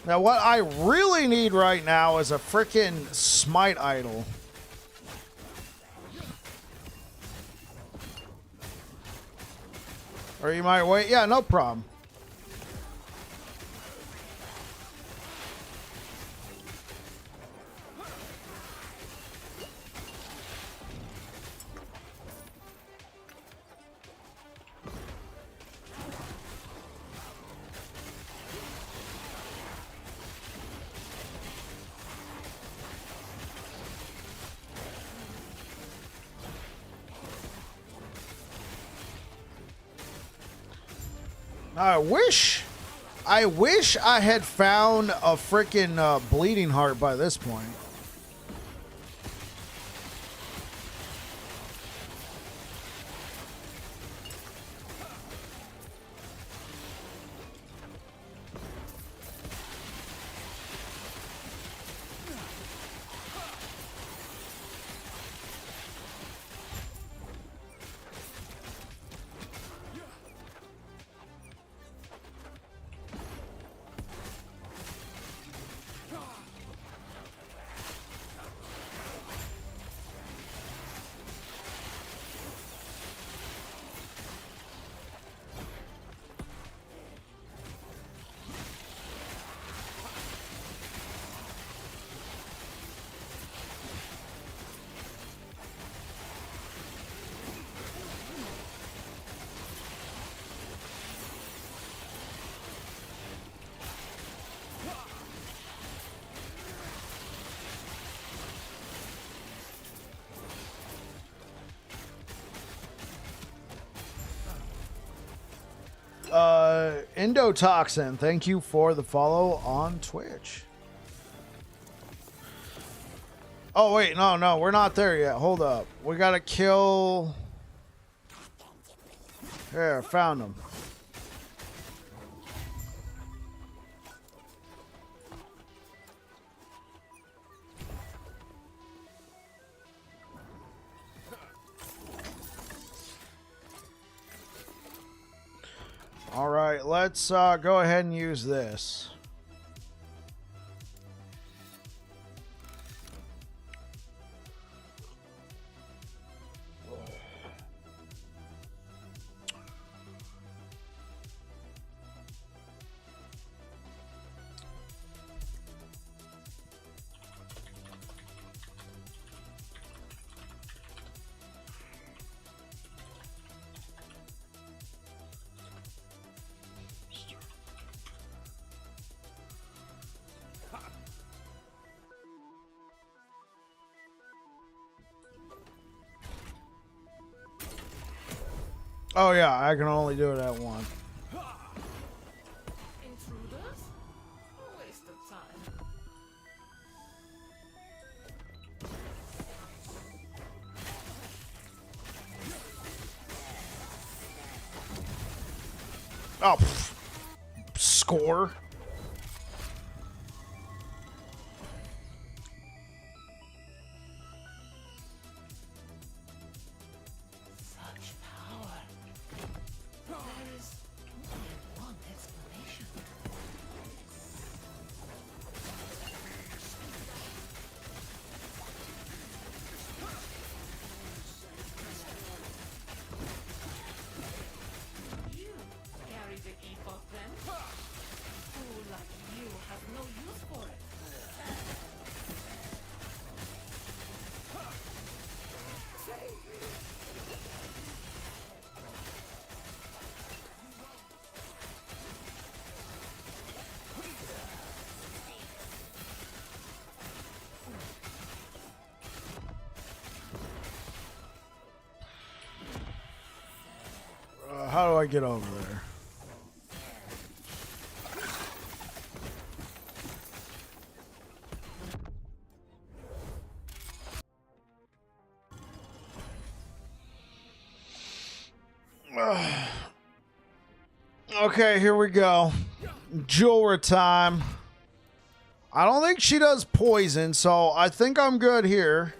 Now, what I really need right now is a freaking smite idol. Or you might wait. Yeah, no problem. I wish I had found a freaking bleeding heart by this point. Endotoxin, thank you for the follow on Twitch. Oh, wait, no, we're not there yet. Hold up. We gotta kill... There, found him. All right, let's go ahead and use this. Oh yeah, I can only do it at one. Intruders? Waste of time. Oh, pff. Score. Such power. There is only one explanation. You carry the Epoch then? Fool like you has no use for it. How do I get over there? Okay, here we go. Jewelry time. I don't think she does poison, so I think I'm good here.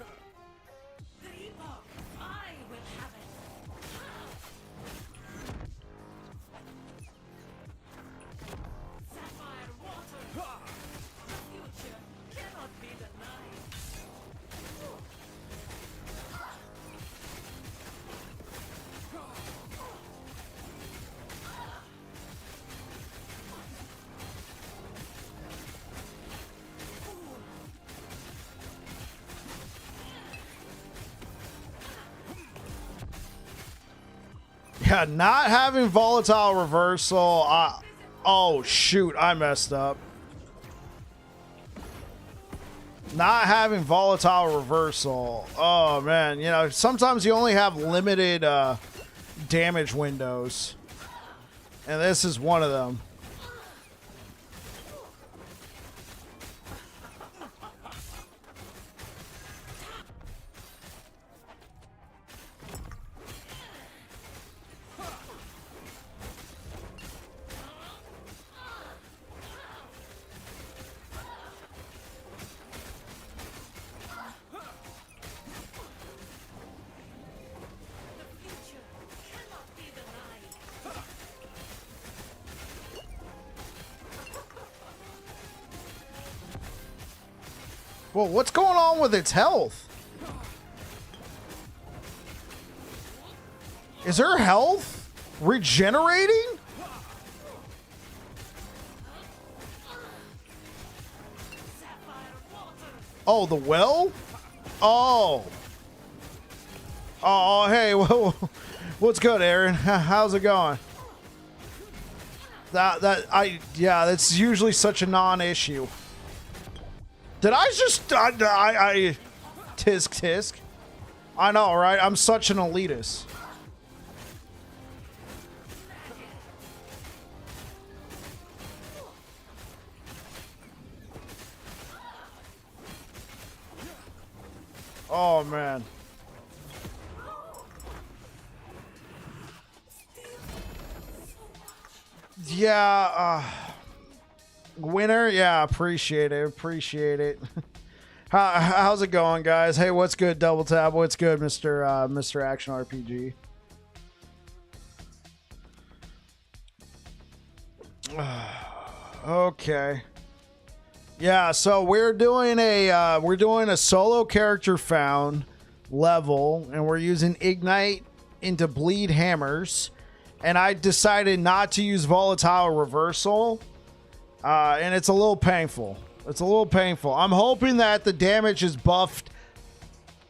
The Epoch, I will have it. Sapphire water. The future cannot be denied. Yeah, not having volatile reversal. Oh, shoot. I messed up. Not having volatile reversal. Oh, man. You know, sometimes you only have limited damage windows. And this is one of them. The future cannot be denied. Well, what's going on with its health? Is her health regenerating? Sapphire water. Oh, the well? Oh. Oh, hey, what's good, Aaron? How's it going? Yeah, that's usually such a non-issue. Did I just, tisk tisk? I know, right? I'm such an elitist. Oh, man. Yeah, winner? Yeah, appreciate it. Appreciate it. How's it going, guys? Hey, what's good, Double Tap? What's good, Mr. Action RPG? Okay. Yeah, so we're doing a solo character found level, and we're using Ignite into bleed hammers. And I decided not to use volatile reversal, and it's a little painful. It's a little painful. I'm hoping that the damage is buffed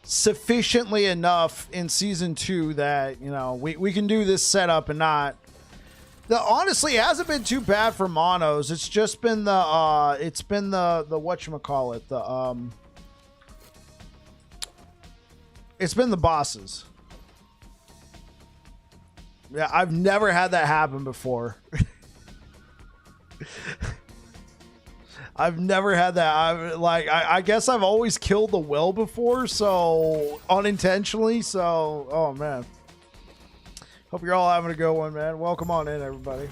sufficiently enough in season 2 that, you know, we can do this setup and not. Honestly, it hasn't been too bad for monos. It's just been the whatchamacallit, it's been the bosses. Yeah, I've never had that happen before. I've never had that. I guess I've always killed the well before, so unintentionally. So, oh man. Hope you're all having a good one, man. Welcome on in, everybody.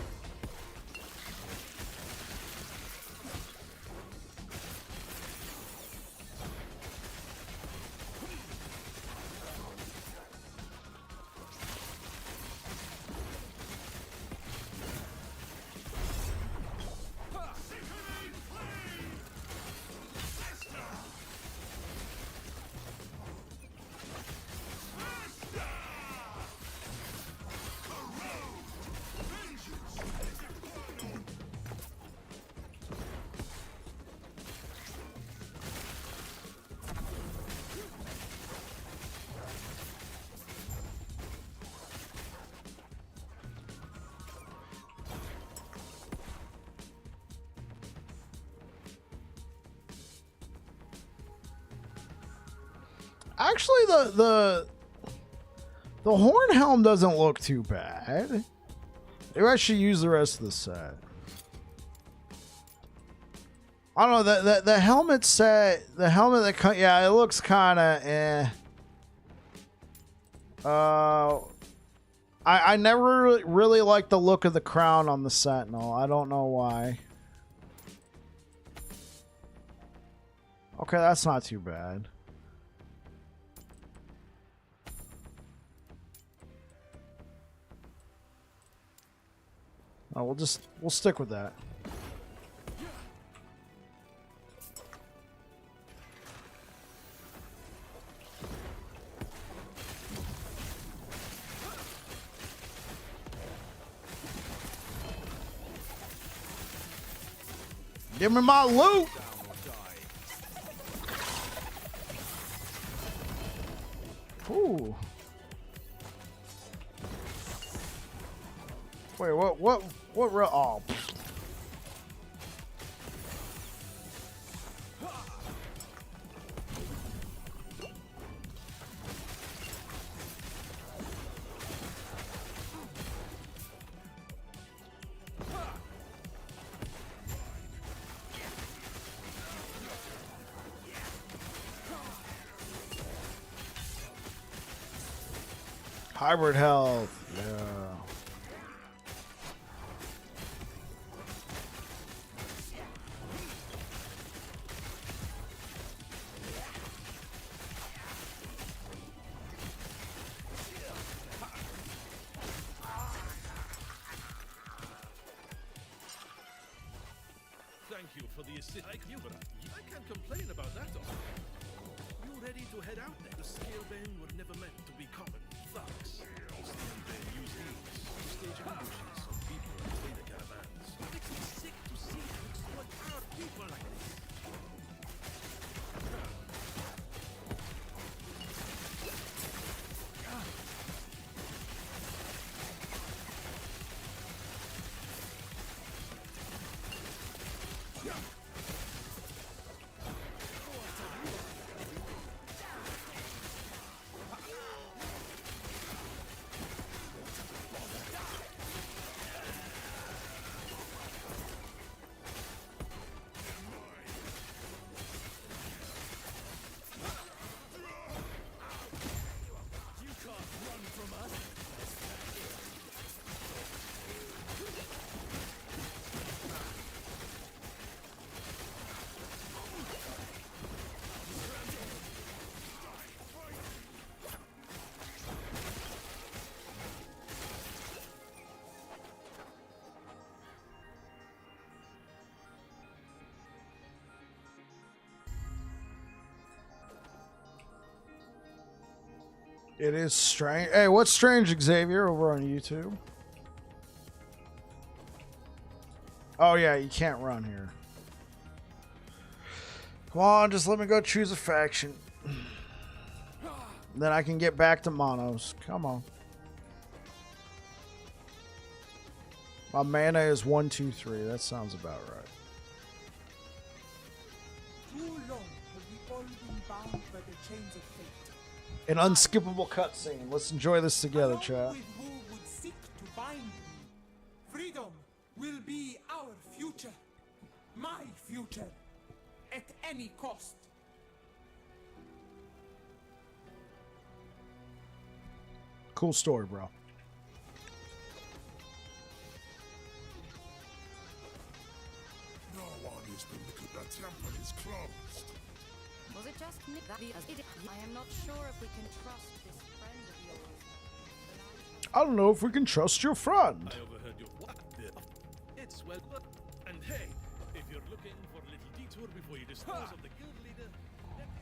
Actually, the horn helm doesn't look too bad. Maybe I should use the rest of the set. I don't know, the helmet set, the helmet that, yeah, it looks kind of eh. I never really liked the look of the crown on the Sentinel. I don't know why. Okay, that's not too bad. Oh, we'll stick with that. Give me my loot! Ooh. Wait, what real? Oh. Hybrid health. Yeah. Thank you for the assist. I can't complain about that. You ready to head out there? The Scalebane were never meant to be common thugs. Scalebane use these to stage ambushes on people and trader caravans. It makes me sick to see them exploit our people like this. It is strange. Hey, what's strange, Xavier, over on YouTube? Oh, yeah, you can't run here. Come on, just let me go choose a faction. Then I can get back to monos. Come on. My mana is 1, 2, 3. That sounds about right. Too long have we all been bound by the chains of fate. An unskippable cutscene. Let's enjoy this together, Along chat. with who would seek to bind me, freedom will be our future. My future. At any cost. Cool story, bro. No one is to look at the temple is closed. Was it just me? I am not sure if we can trust this friend of yours. I don't know if we can trust your friend. I overheard your what? It's well. And hey, if you're looking for a little detour before you dispose of the guild leader, let me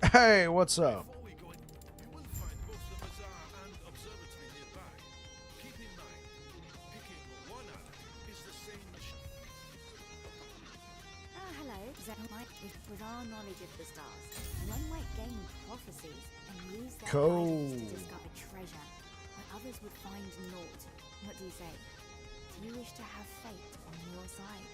know. Hey, what's up? Before we go in, you will find both the bazaar and observatory nearby. Keep in mind, picking one ally is the same machine. Hello. With our knowledge of the stars, one might gain prophecies and use their guidance to discover treasure, but others would find naught. What do you say? Do you wish to have fate on your side?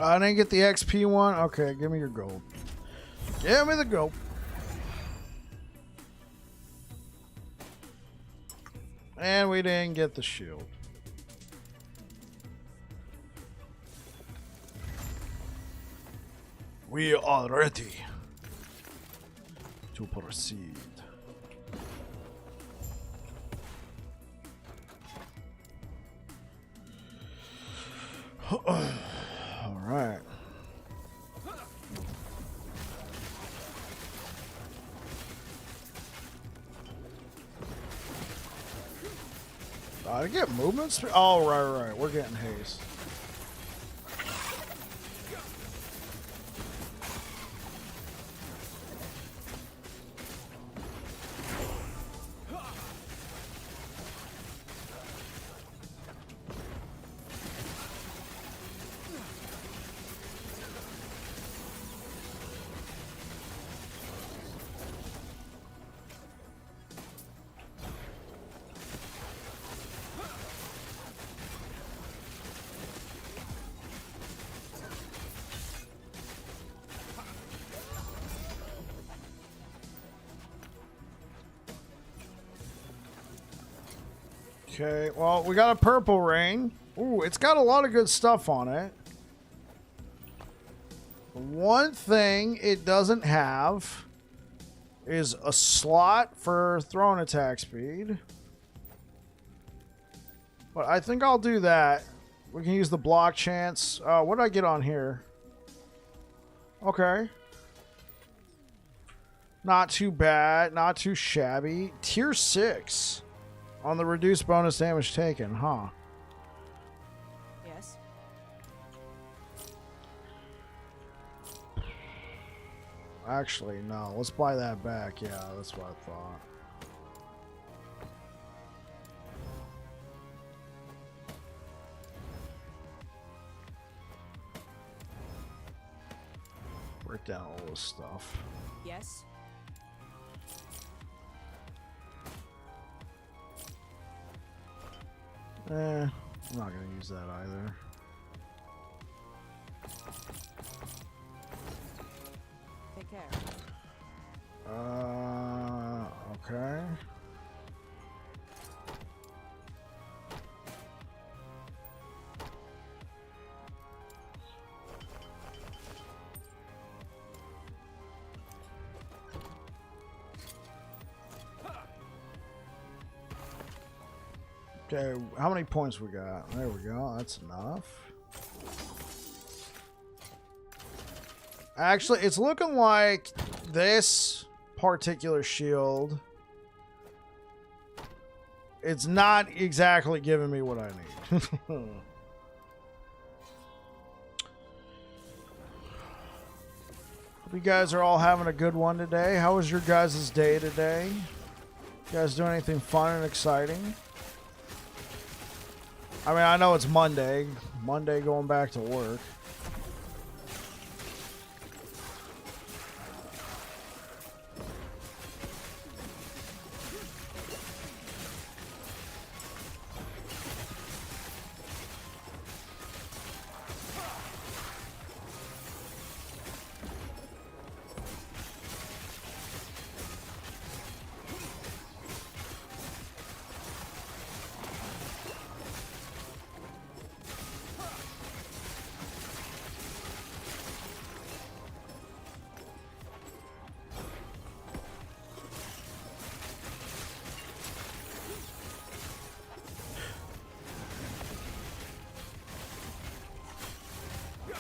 I didn't get the XP one. Okay, give me your gold. Give me the gold. And we didn't get the shield. We are ready to proceed. All right. I get movement speed. Oh, right. We're getting haste. Okay, well, we got a purple rain. Ooh, it's got a lot of good stuff on it. One thing it doesn't have is a slot for throwing attack speed. But I think I'll do that. We can use the block chance. What did I get on here? Okay. Not too bad. Not too shabby. Tier 6. On the reduced bonus damage taken, huh? Yes. Actually, no. Let's buy that back. Yeah, that's what I thought. Break down all this stuff. Yes. I'm not gonna use that either. Take care. Okay. Okay, how many points we got? There we go. That's enough. Actually, it's looking like this particular shield, it's not exactly giving me what I need. Hope you guys are all having a good one today. How was your guys' day today? You guys doing anything fun and exciting? I mean, I know it's Monday. Monday going back to work.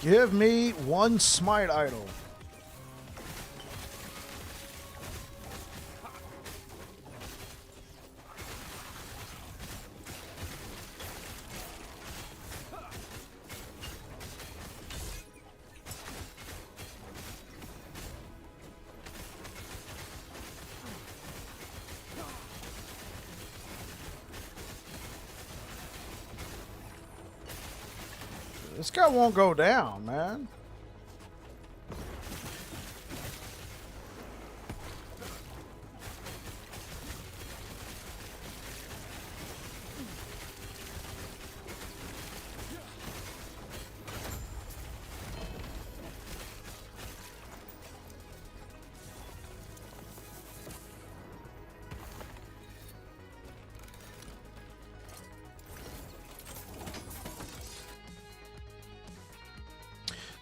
Give me one smite idol. This guy won't go down, man.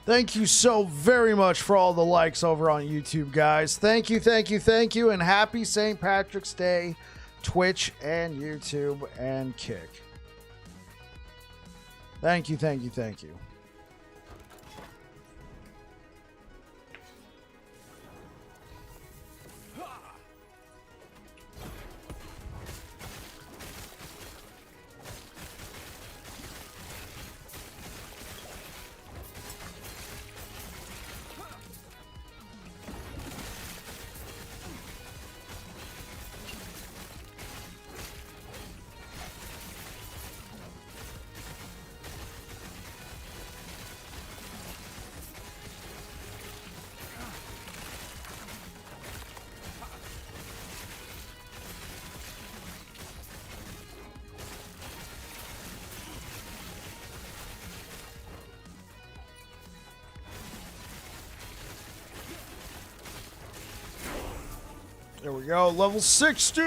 Thank you so very much for all the likes over on YouTube, guys. Thank you, thank you, thank you, and happy St. Patrick's Day, Twitch and YouTube and Kick. Thank you, thank you, thank you. There we go, level 60.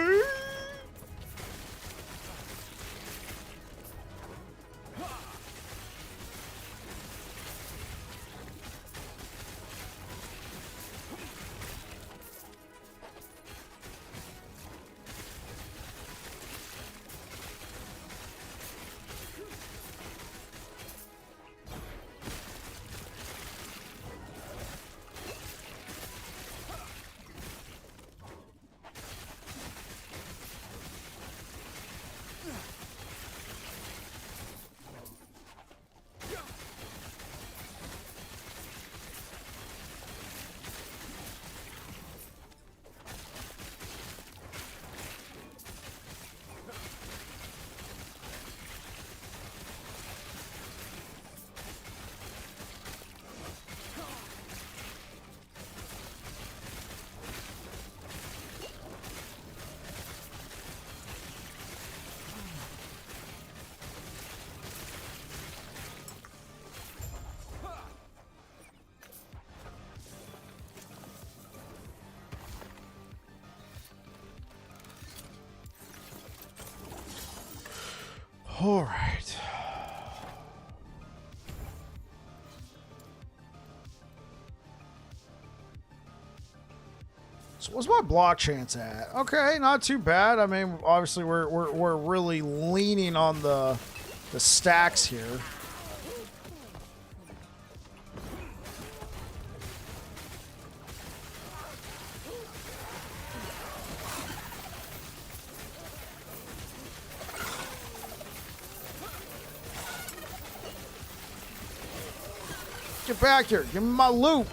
All right. So what's my block chance at? Okay, not too bad. I mean, obviously we're really leaning on the stacks here. Get back here. Give me my loot.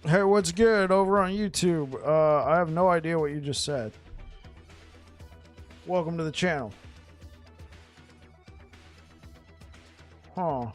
Hey, what's good over on YouTube? I have no idea what you just said. Welcome to the channel. Huh.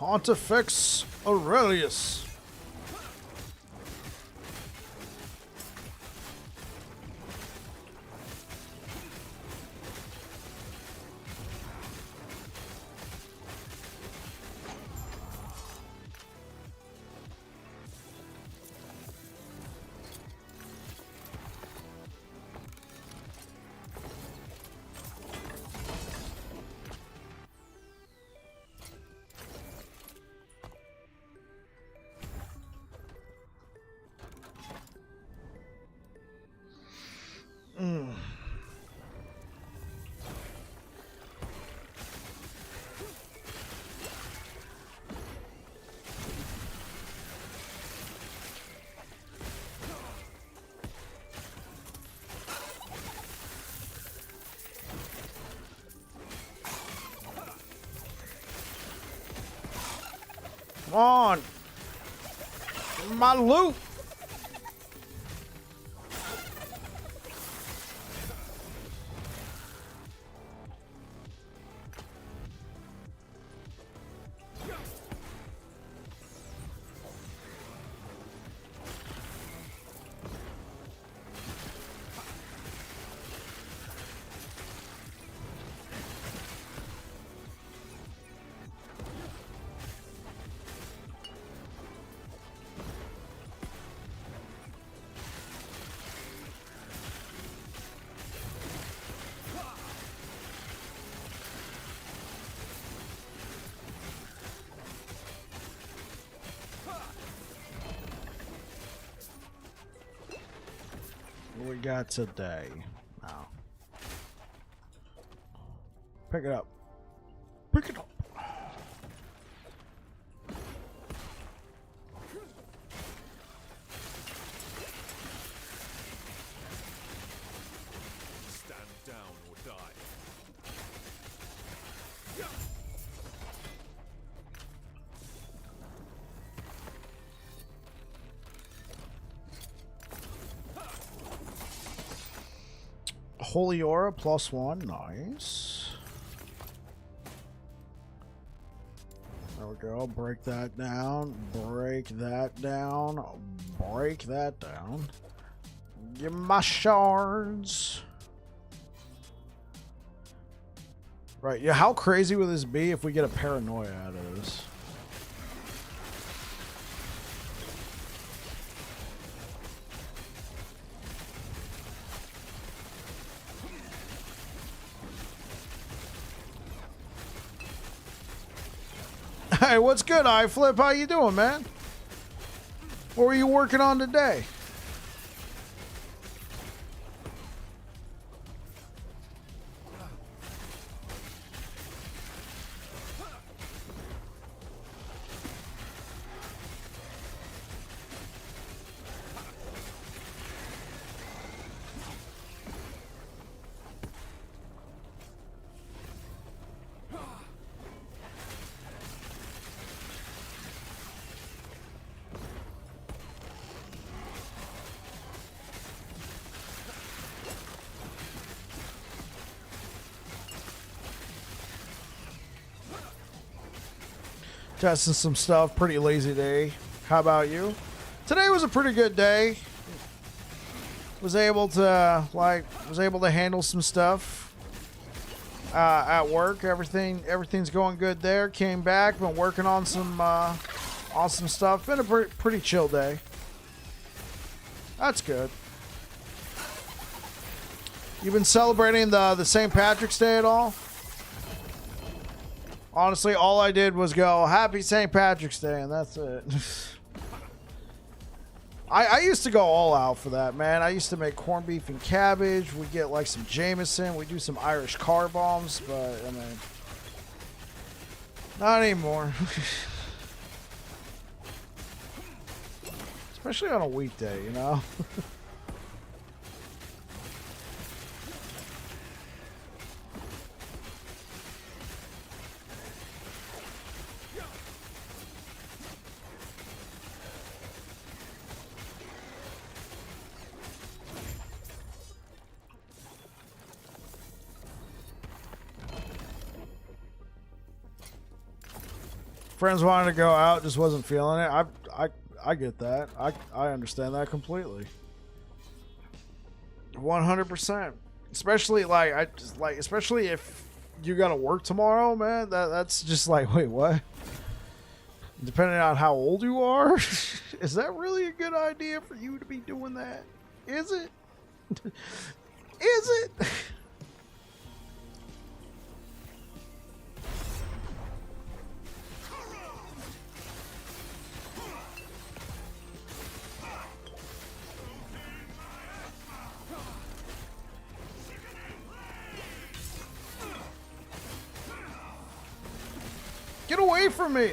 Pontifex Aurelius. Come on. My loot. What we got today? Now, pick it up. Pick it up. Stand down or die. Holy Aura +1, nice. There we go. Break that down. Break that down. Break that down. Give me my shards. Right, yeah, how crazy would this be if we get a paranoia out of this? Hey, what's good, iFlip? How you doing, man? What were you working on today? Testing some stuff. Pretty lazy day. How about you? Today was a pretty good day. Was able to handle some stuff at work. Everything's going good there. Came back. Been working on some stuff. Been a pretty chill day. That's good. You been celebrating the St. Patrick's Day at all? Honestly, all I did was go, Happy St. Patrick's Day, and that's it. I used to go all out for that, man. I used to make corned beef and cabbage. We get like some Jameson. We do some Irish car bombs, but I mean, not anymore. Especially on a weekday, you know? Friends wanted to go out, just wasn't feeling it. I get that. I understand that completely. 100%. Especially especially if you got to work tomorrow, man. That's just like, wait, what? Depending on how old you are, is that really a good idea for you to be doing that? Is it? Is it? Get away from me!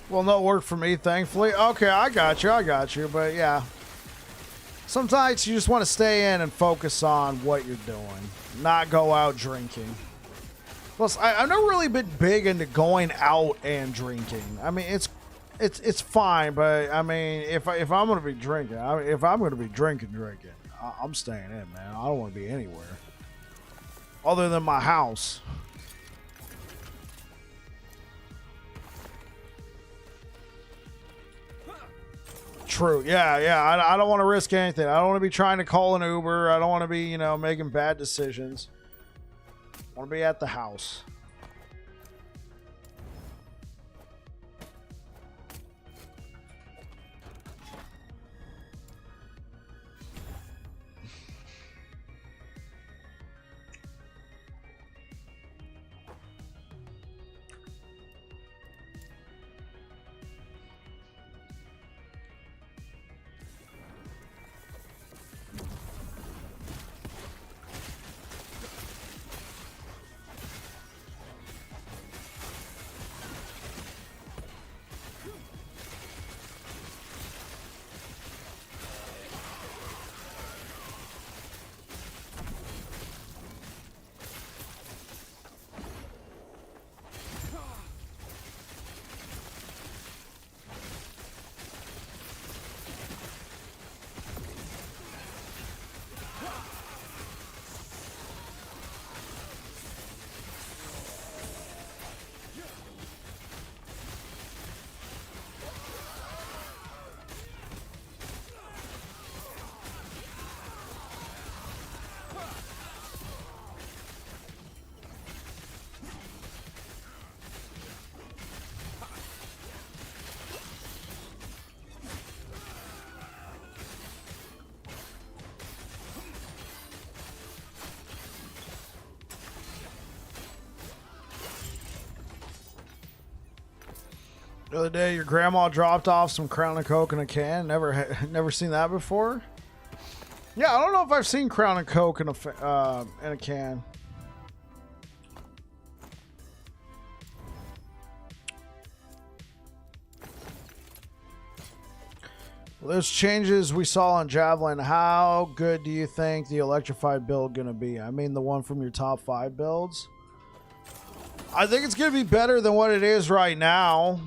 Well, no work for me, thankfully. Okay, I got you. But yeah, sometimes you just want to stay in and focus on what you're doing, not go out drinking. Plus, I've never really been big into going out and drinking. I mean, it's fine, but I mean, if I'm gonna be drinking, if I'm gonna be drinking, I'm staying in, man. I don't want to be anywhere other than my house. True. Yeah. I don't want to risk anything. I don't want to be trying to call an Uber. I don't want to be, making bad decisions. I want to be at the house. The other day, your grandma dropped off some Crown and Coke in a can. Never seen that before. Yeah, I don't know if I've seen Crown and Coke in a can. Well, those changes we saw on Javelin, how good do you think the electrified build gonna be? I mean, the one from your top 5 builds. I think it's gonna be better than what it is right now.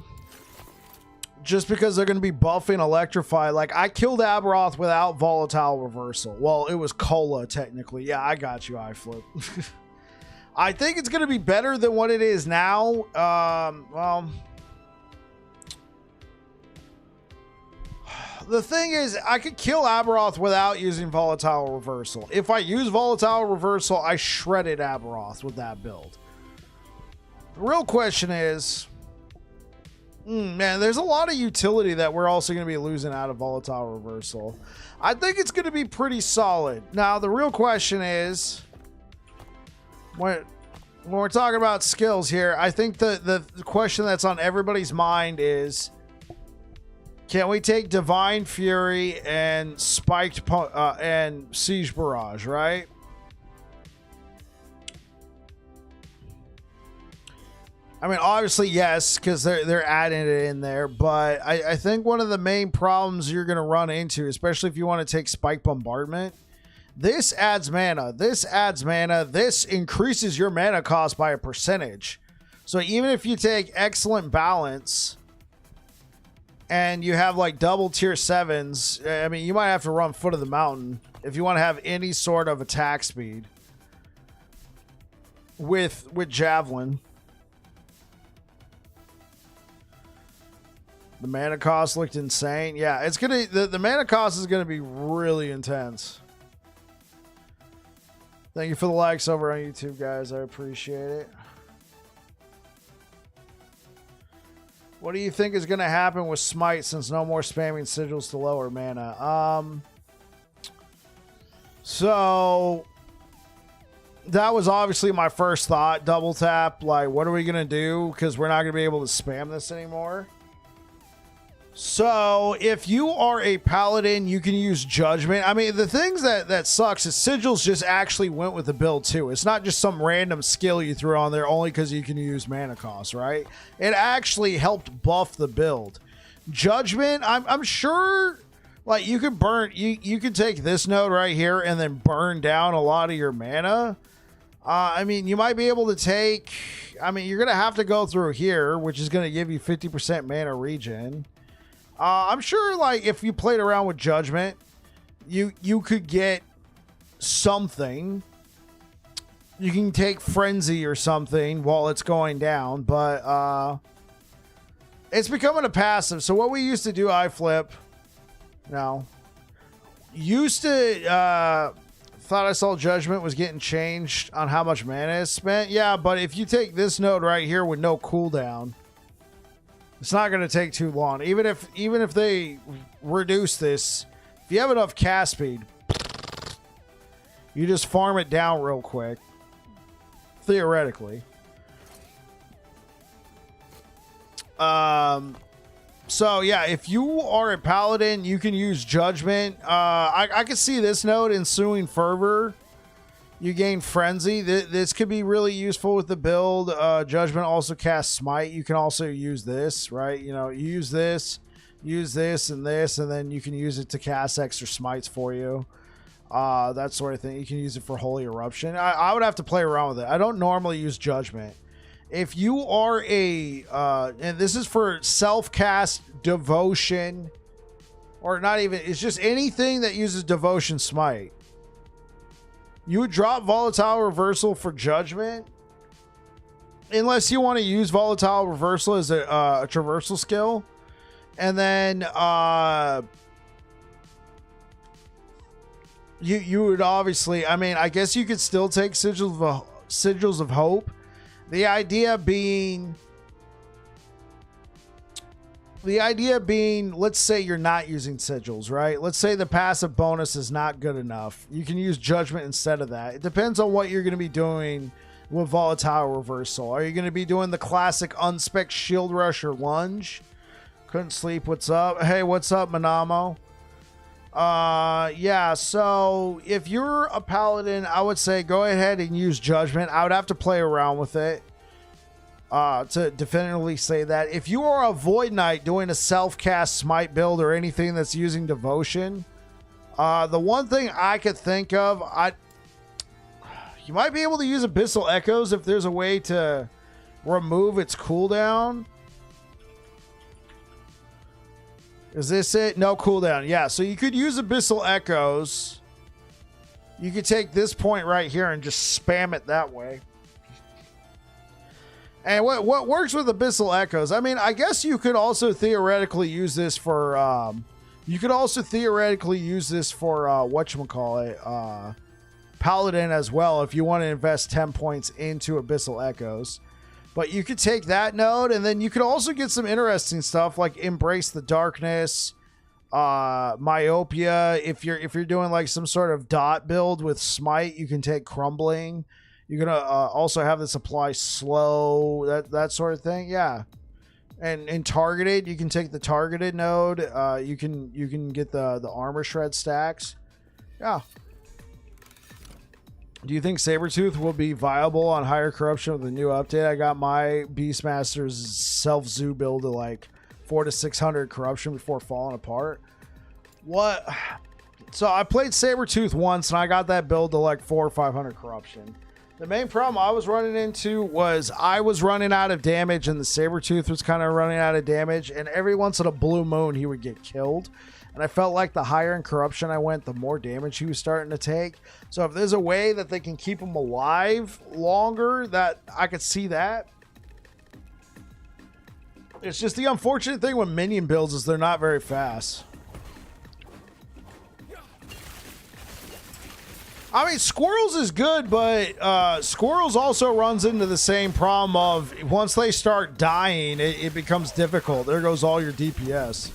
Just because they're going to be buffing Electrify. Like, I killed Aberoth without Volatile Reversal. Well, it was Cola, technically. Yeah, I got you, iFlip. I think it's going to be better than what it is now. Well, the thing is, I could kill Aberoth without using Volatile Reversal. If I use Volatile Reversal, I shredded Aberoth with that build. The real question is... man, there's a lot of utility that we're also going to be losing out of Volatile Reversal. I think it's going to be pretty solid. Now, the real question is, when we're talking about skills here, I think the question that's on everybody's mind is, can we take Divine Fury and and Siege Barrage, right? I mean, obviously, yes, because they're adding it in there. But I think one of the main problems you're going to run into, especially if you want to take Spike Bombardment, this adds mana. This adds mana. This increases your mana cost by a percentage. So even if you take Excellent Balance and you have like double tier 7s, I mean, you might have to run Foot of the Mountain if you want to have any sort of attack speed with Javelin. The mana cost looked insane. Yeah, it's gonna the mana cost is gonna be really intense. Thank you for the likes over on YouTube, guys. I appreciate it. What do you think is gonna happen with Smite since no more spamming sigils to lower mana? So that was obviously my first thought. Double tap. Like, what are we gonna do? Because we're not gonna be able to spam this anymore. So if you are a Paladin, you can use Judgment. I mean, the things that sucks is Sigils just actually went with the build too. It's not just some random skill you threw on there only because you can use mana cost, right? It actually helped buff the build. Judgment, I'm sure, like, you could burn, you could take this node right here and then burn down a lot of your mana. I mean, you might be able to take, I mean, you're going to have to go through here, which is going to give you 50% mana regen. I'm sure, like, if you played around with Judgment, you could get something. You can take Frenzy or something while it's going down, but it's becoming a passive. So what we used to do, iFlip, used to thought I saw Judgment was getting changed on how much mana is spent. Yeah, but if you take this node right here with no cooldown, it's not going to take too long. Even if they reduce this, if you have enough cast speed, you just farm it down real quick. Theoretically. So yeah, if you are a Paladin, you can use Judgment. I could see this node, Ensuing Fervor. You gain Frenzy. This could be really useful with the build. Judgment also casts Smite. You can also use this, right? You know, use this, and then you can use it to cast extra Smites for you. That sort of thing. You can use it for Holy Eruption. I would have to play around with it. I don't normally use Judgment. If you are a, and this is for self-cast Devotion, or not even, it's just anything that uses Devotion Smite. You would drop Volatile Reversal for Judgment, unless you want to use Volatile Reversal as a traversal skill. And then you would obviously, I mean, I guess you could still take Sigils of Hope. The idea being, let's say you're not using sigils, right? Let's say the passive bonus is not good enough. You can use Judgment instead of that. It depends on what you're going to be doing with Volatile Reversal. Are you going to be doing the classic unspec Shield Rush or Lunge? Couldn't sleep. What's up? Hey, what's up, Manamo? Yeah, so if you're a Paladin, I would say go ahead and use Judgment. I would have to play around with it to definitively say that. If you are a Void Knight doing a self-cast Smite build or anything that's using Devotion, the one thing I could think of, you might be able to use Abyssal Echoes if there's a way to remove its cooldown. Is this it? No cooldown. Yeah, so you could use Abyssal Echoes. You could take this point right here and just spam it that way. And what works with Abyssal Echoes? I mean, I guess you could also theoretically use this for whatchamacallit, Paladin as well, if you want to invest 10 points into Abyssal Echoes. But you could take that node, and then you could also get some interesting stuff like Embrace the Darkness, Myopia. If you're doing like some sort of dot build with Smite, you can take Crumbling. You're gonna also have this apply slow, that sort of thing. Yeah. And in targeted, you can take the targeted node. You can get the armor shred stacks. Yeah. Do you think Sabretooth will be viable on higher corruption with the new update? I got my Beastmaster's self-zoo build to like 400 to 600 corruption before falling apart. What? So I played Sabretooth once and I got that build to like 400 or 500 corruption. The main problem I was running into was I was running out of damage and the Sabretooth was kind of running out of damage, and every once in a blue moon he would get killed. And I felt like the higher in corruption I went, the more damage he was starting to take. So if there's a way that they can keep him alive longer, that I could see that. It's just the unfortunate thing with minion builds is they're not very fast. I mean, Squirrels is good, but Squirrels also runs into the same problem of once they start dying, it becomes difficult. There goes all your DPS.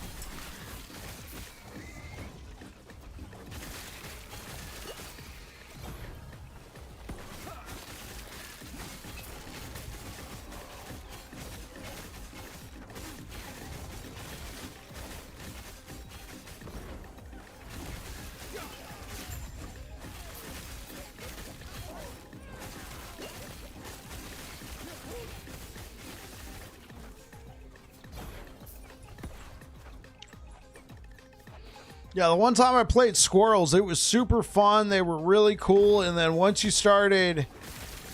Yeah, the one time I played Squirrels, it was super fun. They were really cool. And then once you started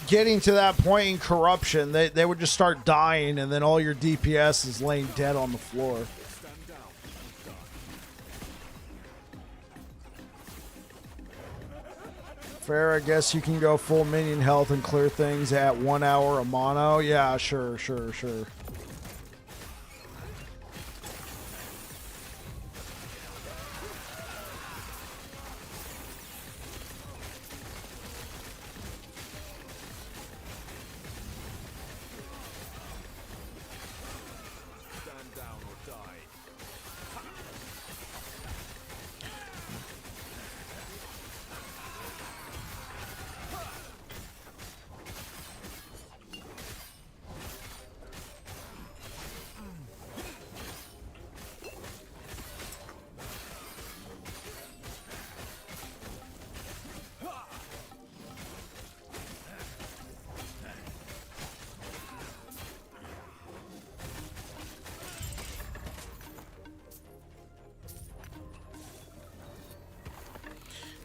getting to that point in corruption, they would just start dying. And then all your DPS is laying dead on the floor. Fair, I guess you can go full minion health and clear things at 1 hour a mono. Yeah, sure.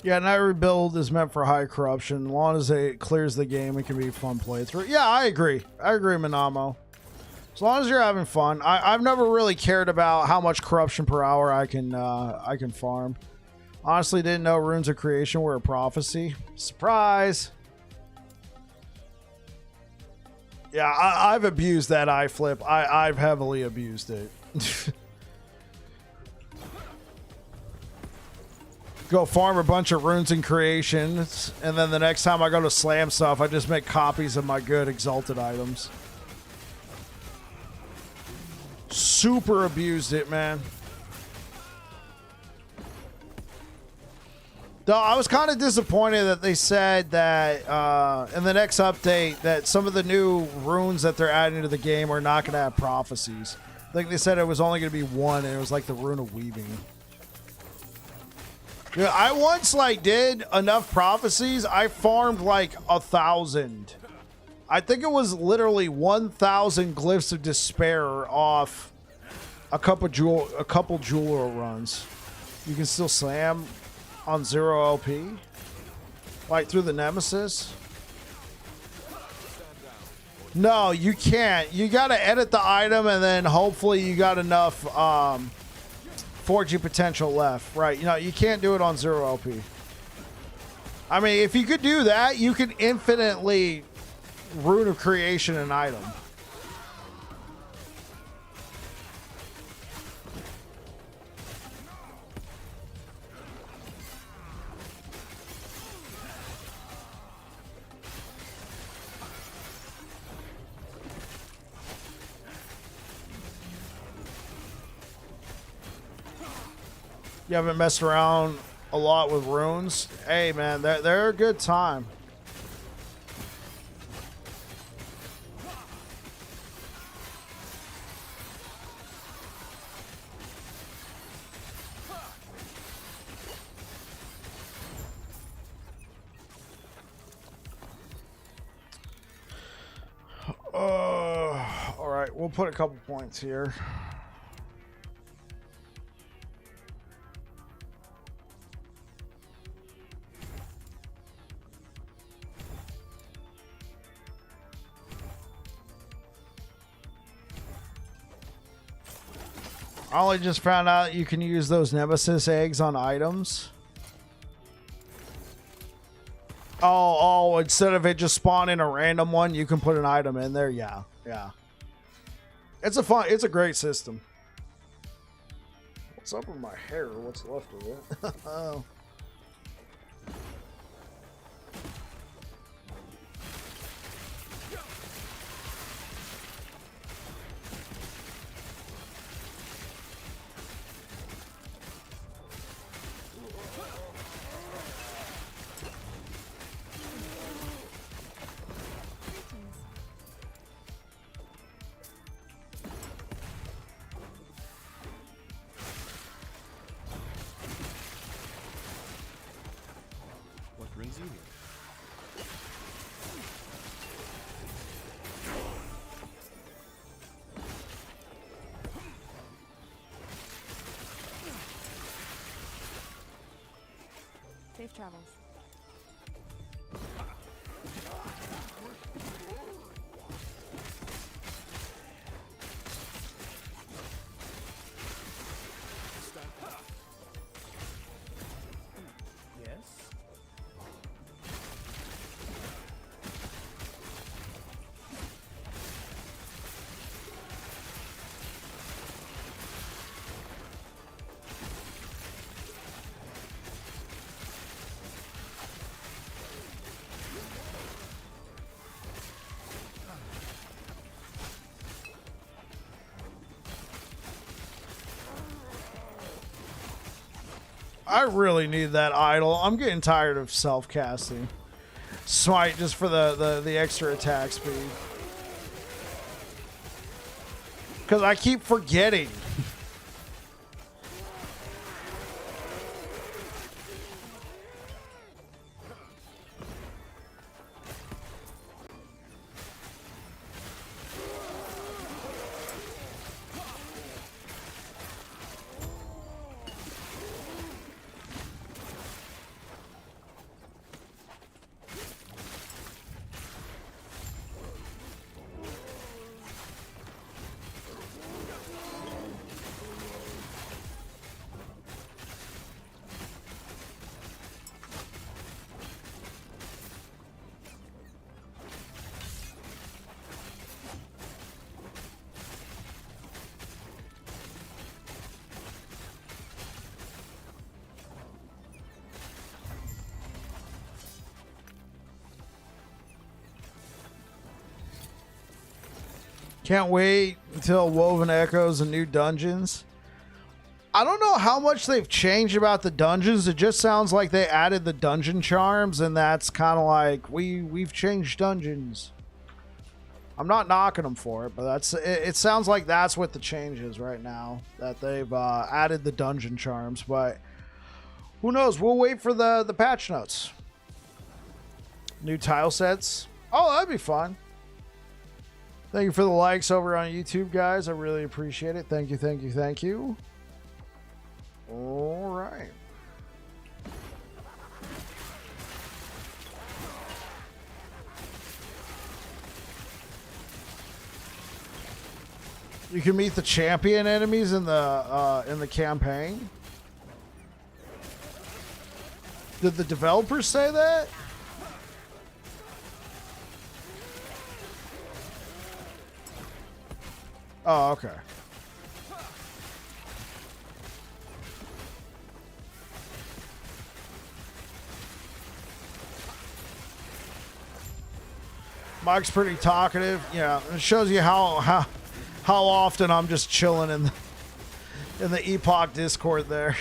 Yeah, Night Rebuild is meant for high corruption. As long as it clears the game, it can be a fun playthrough. Yeah, I agree, Manamo. As long as you're having fun. I've never really cared about how much corruption per hour I can farm. Honestly, didn't know Runes of Creation were a prophecy. Surprise! Yeah, I've abused that eye flip. I've heavily abused it. Go farm a bunch of runes and creations, and then the next time I go to slam stuff, I just make copies of my good exalted items. Super abused it, man. Though I was kind of disappointed that they said that in the next update that some of the new runes that they're adding to the game are not going to have prophecies. I think they said it was only going to be one, and it was like the Rune of Weaving. Yeah, I once did enough prophecies. I farmed 1,000. I think it was literally 1,000 glyphs of despair off a couple jeweler runs. You can still slam on 0 LP, through the Nemesis. No, you can't. You got to edit the item, and then hopefully you got enough forging potential left, right? You can't do it on 0 LP. I mean, if you could do that, you could infinitely Rune of Creation an item. You haven't messed around a lot with runes? Hey, man, they're a good time. We'll put a couple points here. I only just found out you can use those Nemesis eggs on items. Oh, instead of it just spawning a random one, you can put an item in there. Yeah. It's a great system. What's up with my hair? What's left of it? Oh. What brings you here? Safe travels. Yes? I really need that idol. I'm getting tired of self-casting. Smite just for the extra attack speed. Because I keep forgetting. Can't wait until Woven Echoes and new dungeons. I don't know how much they've changed about the dungeons. It just sounds like they added the dungeon charms, and that's kind of like we've changed dungeons. I'm not knocking them for it, but it sounds like that's what the change is right now, that they've added the dungeon charms. But who knows? We'll wait for the patch notes. New tile sets. Oh, that'd be fun. Thank you for the likes over on YouTube, guys. I really appreciate it. Thank you, thank you, thank you. All right. You can meet the champion enemies in the campaign. Did the developers say that? Oh, okay. Mike's pretty talkative. Yeah, it shows you how often I'm just chilling in the Epoch Discord there.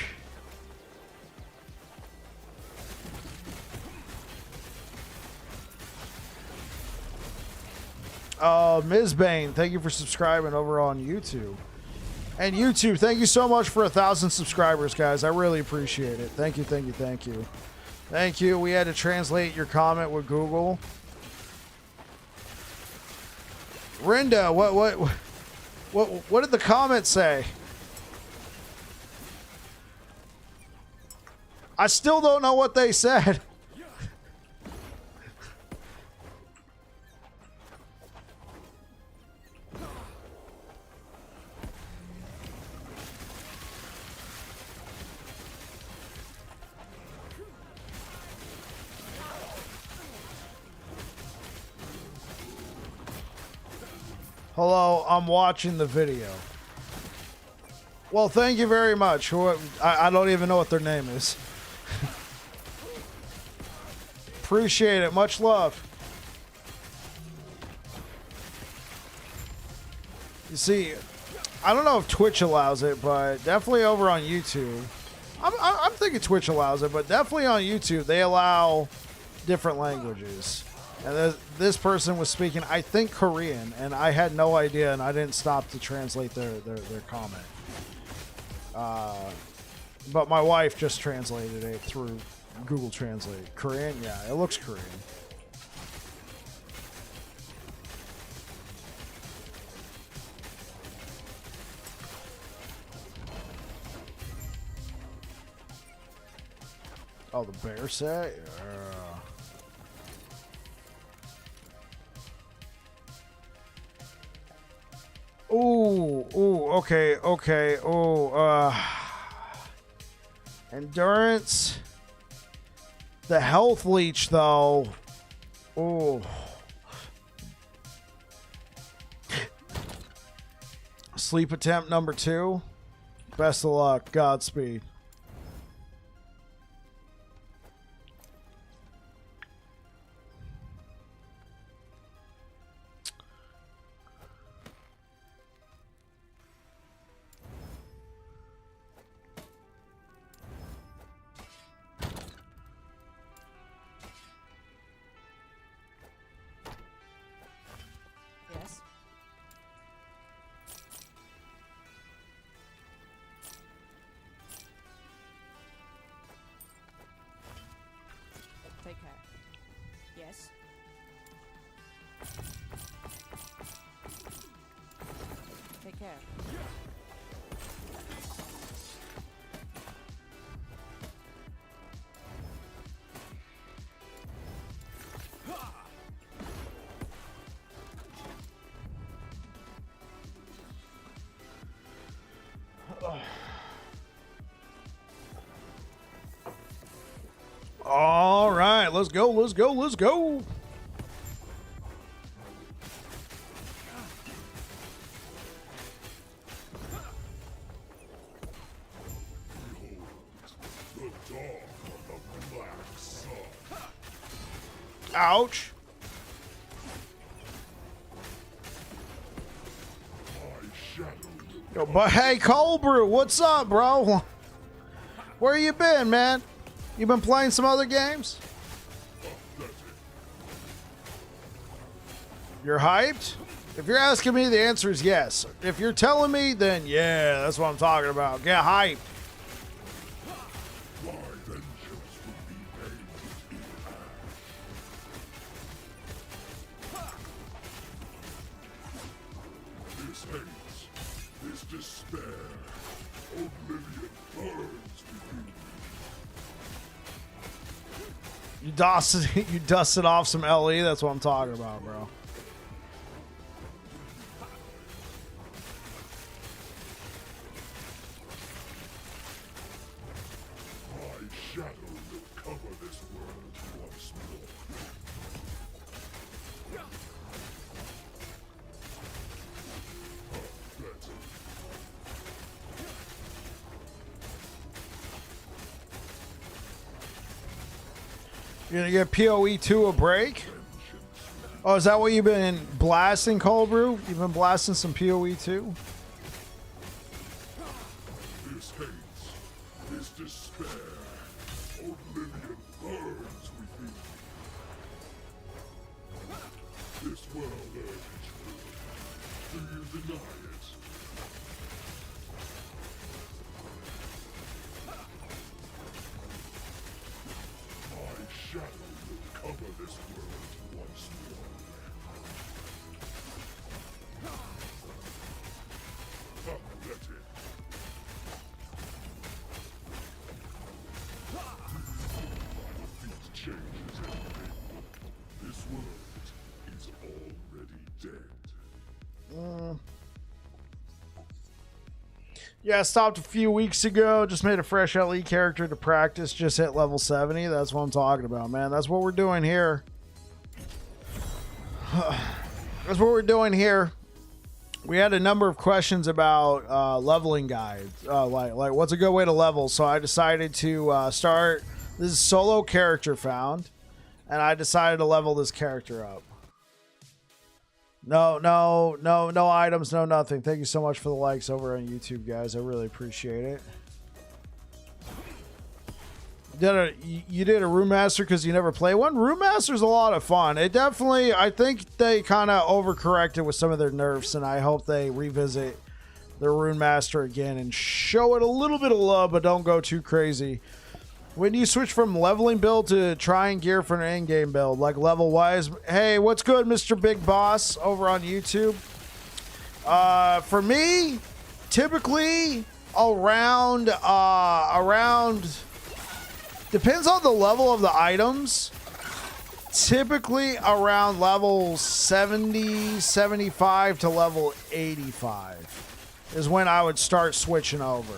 Ms. Bain, thank you for subscribing over on YouTube. And YouTube, thank you so much for 1,000 subscribers, guys. I really appreciate it. Thank you, thank you, thank you. Thank you. We had to translate your comment with Google. Rinda, What did the comment say? I still don't know what they said. Hello, I'm watching the video. Well, thank you very much. I don't even know what their name is. Appreciate it. Much love. You see, I don't know if Twitch allows it, but definitely over on YouTube. I'm thinking Twitch allows it, but definitely on YouTube, they allow different languages. And this person was speaking, I think, Korean, and I had no idea, and I didn't stop to translate their comment. But my wife just translated it through Google Translate. Korean? Yeah, it looks Korean. Oh, the bear set? Yeah. Ooh, okay, endurance. The health leech, though. Ooh. Sleep attempt number 2. Best of luck. Godspeed. Yes. Take care. Yes. Take care. All right, let's go. The dawn of the black sun. Ouch. My shadow will Yo, but hey, Cold Brew, what's up, bro? Where you been, man? You been playing some other games? You're hyped? If you're asking me, the answer is yes. If you're telling me, then yeah, that's what I'm talking about. Get hyped. my vengeance will be paid. This hate, this despair, oblivion burns within me. You dusted off some LE. That's what I'm talking about, bro. My shadow will cover this world once more. Pathetic. You're gonna give PoE 2 a break? Oh, is that what you've been blasting, Cold Brew? You've been blasting some PoE 2? This hate, this despair, oblivion burns within me. This world urges you. Do you deny it? My shadow will cover this world once more. Yeah, I stopped a few weeks ago. Just made a fresh LE character to practice. Just hit level 70. That's what I'm talking about, man. That's what we're doing here. That's what we're doing here. We had a number of questions about leveling guides, like what's a good way to level. So I decided to start. This is solo character found, and I decided to level this character up. No items, no nothing. Thank you so much for the likes over on YouTube, guys. I really appreciate it. You did a Room Master because you never play one? Room Master's a lot of fun. It definitely, I think they kind of overcorrected with some of their nerfs, and I hope they revisit their Rune Master again and show it a little bit of love, but don't go too crazy. When do you switch from leveling build to trying gear for an in-game build, like level wise? Hey, what's good, Mr. Big Boss over on YouTube? For me, typically around depends on the level of the items. Typically around level 70, 75 to level 85 is when I would start switching over.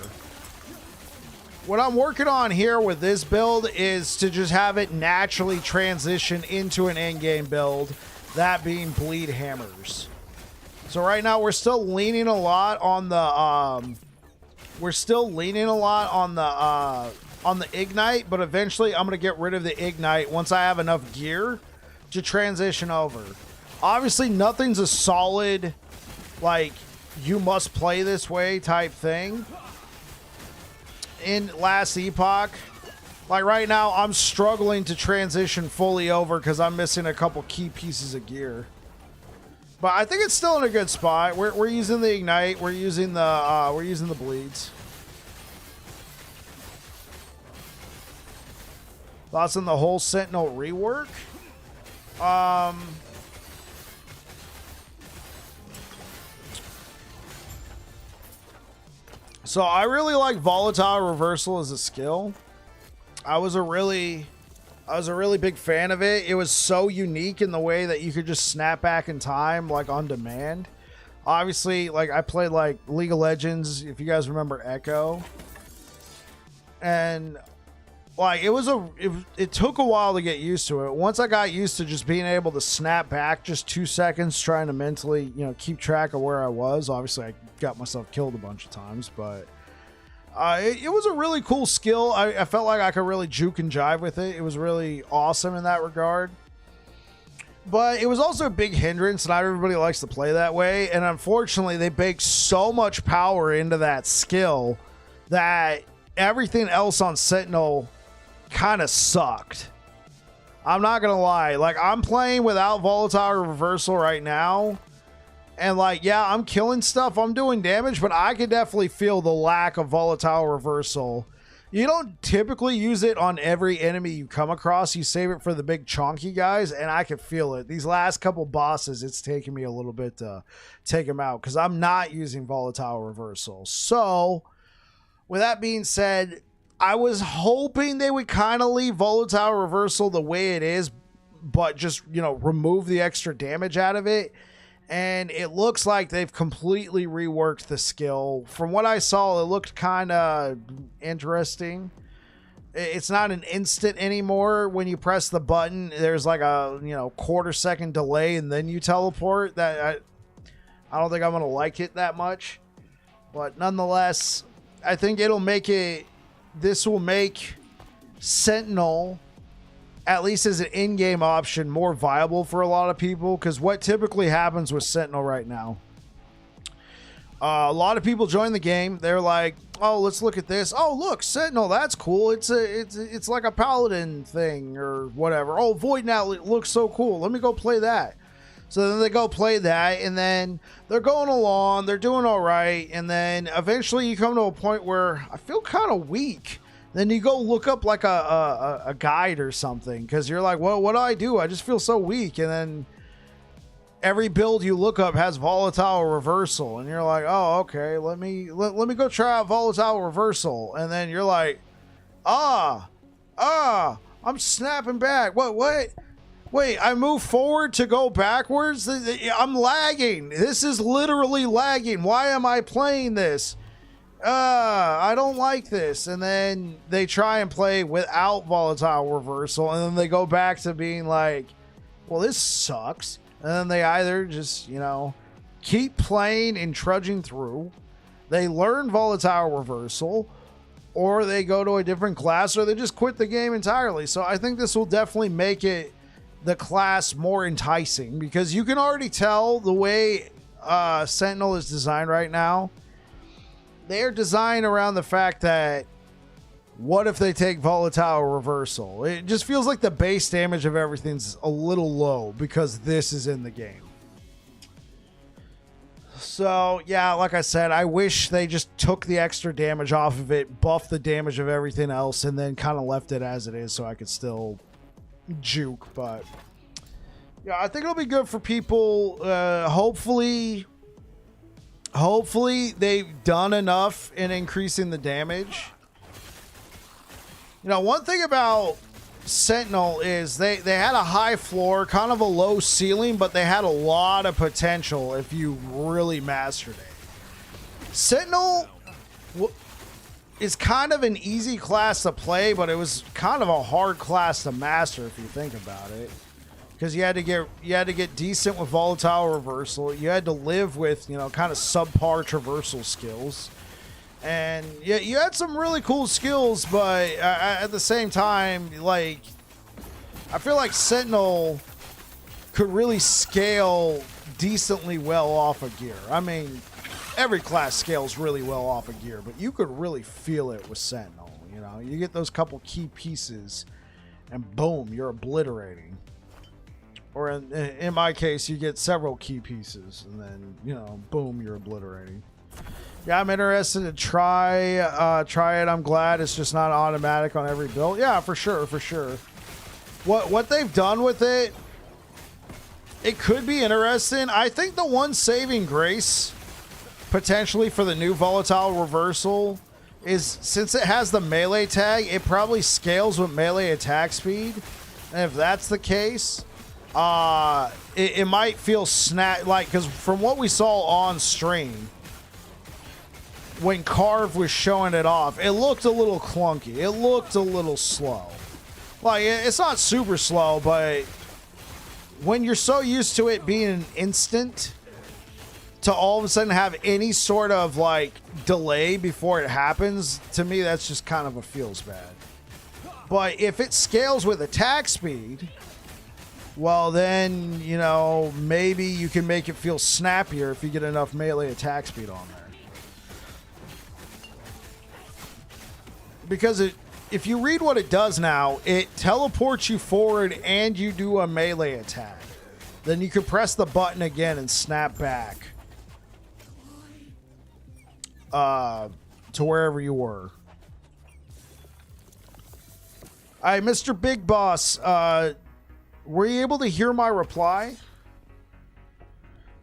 What I'm working on here with this build is to just have it naturally transition into an end-game build, that being bleed hammers. So right now we're still leaning a lot on the ignite, but eventually I'm going to get rid of the ignite once I have enough gear to transition over. Obviously nothing's a solid, like, you must play this way type thing. In last Epoch, like right now, I'm struggling to transition fully over because I'm missing a couple key pieces of gear. But I think it's still in a good spot. We're using the ignite. We're using the bleeds. Thoughts on the whole Sentinel rework? So I really like volatile reversal as a skill. I was a really big fan of it. It was so unique in the way that you could just snap back in time, like on demand. Obviously, like I played like League of Legends, if you guys remember Echo. And like it took a while to get used to it. Once I got used to just being able to snap back just 2 seconds, trying to mentally, keep track of where I was. Obviously, I got myself killed a bunch of times, but it was a really cool skill. I felt like I could really juke and jive with it. It was really awesome in that regard. But it was also a big hindrance. Not everybody likes to play that way. And unfortunately, they baked so much power into that skill that everything else on Sentinel kind of sucked. I'm not going to lie. Like, I'm playing without volatile reversal right now. And like, yeah, I'm killing stuff, I'm doing damage, but I can definitely feel the lack of volatile reversal. You don't typically use it on every enemy you come across. You save it for the big chonky guys, and I can feel it. These last couple bosses, it's taken me a little bit to take them out because I'm not using volatile reversal. So, with that being said, I was hoping they would kind of leave volatile reversal the way it is, but just, remove the extra damage out of it. And it looks like they've completely reworked the skill. From what I saw, it looked kind of interesting. It's not an instant anymore. When you press the button, there's like a, quarter-second delay and then you teleport. That I don't think I'm going to like it that much. But nonetheless, I think this will make Sentinel, at least as an in-game option, more viable for a lot of people. Because what typically happens with Sentinel right now, a lot of people join the game. They're like, oh, let's look at this. Oh, look, Sentinel, that's cool. It's like a Paladin thing or whatever. Oh, Void now looks so cool. Let me go play that. So then they go play that, and then they're going along. They're doing all right. And then eventually you come to a point where I feel kind of weak. Then you go look up like a guide or something because you're like, well, what do I do? I just feel so weak. And then every build you look up has volatile reversal, and you're like, oh, okay, let me go try out volatile reversal. And then you're like, I'm snapping back. What? Wait, I move forward to go backwards? I'm lagging. This is literally lagging. Why am I playing this? I don't like this. And then they try and play without volatile reversal. And then they go back to being like, well, this sucks. And then they either just, you know, keep playing and trudging through. They learn volatile reversal, or they go to a different class, or they just quit the game entirely. So I think this will definitely make it the class more enticing, because you can already tell the way Sentinel is designed right now. They're designed around the fact that what if they take volatile reversal? It just feels like the base damage of everything's a little low because this is in the game. So, yeah, like I said, I wish they just took the extra damage off of it, buffed the damage of everything else, and then kind of left it as it is so I could still juke. But, yeah, I think it'll be good for people. Hopefully they've done enough in increasing the damage. You know, one thing about Sentinel is they had a high floor, kind of a low ceiling, but they had a lot of potential if you really mastered it. Sentinel is kind of an easy class to play, but it was kind of a hard class to master if you think about it, because you had to get decent with volatile reversal. You had to live with, you know, kind of subpar traversal skills. And yeah, you had some really cool skills, but at the same time, like, I feel like Sentinel could really scale decently well off of gear. I mean, every class scales really well off of gear, but you could really feel it with Sentinel. You know, you get those couple key pieces, and boom, you're obliterating. Or in my case, you get several key pieces, and then, you know, boom, you're obliterating. Yeah, I'm interested to try it. I'm glad it's just not automatic on every build. Yeah, for sure. What they've done with it, it could be interesting. I think the one saving grace potentially for the new volatile reversal is, since it has the melee tag, it probably scales with melee attack speed. And if that's the case, it might feel because from what we saw on stream, when Carve was showing it off, it looked a little clunky. It looked a little slow. Like, it's not super slow, but when you're so used to it being an instant, to all of a sudden have any sort of, like, delay before it happens, to me, that's just kind of a feels bad. But if it scales with attack speed, well, then, you know, maybe you can make it feel snappier if you get enough melee attack speed on there. Because if you read what it does now, it teleports you forward and you do a melee attack. Then you can press the button again and snap back to wherever you were. All right, Mr. Big Boss, were you able to hear my reply?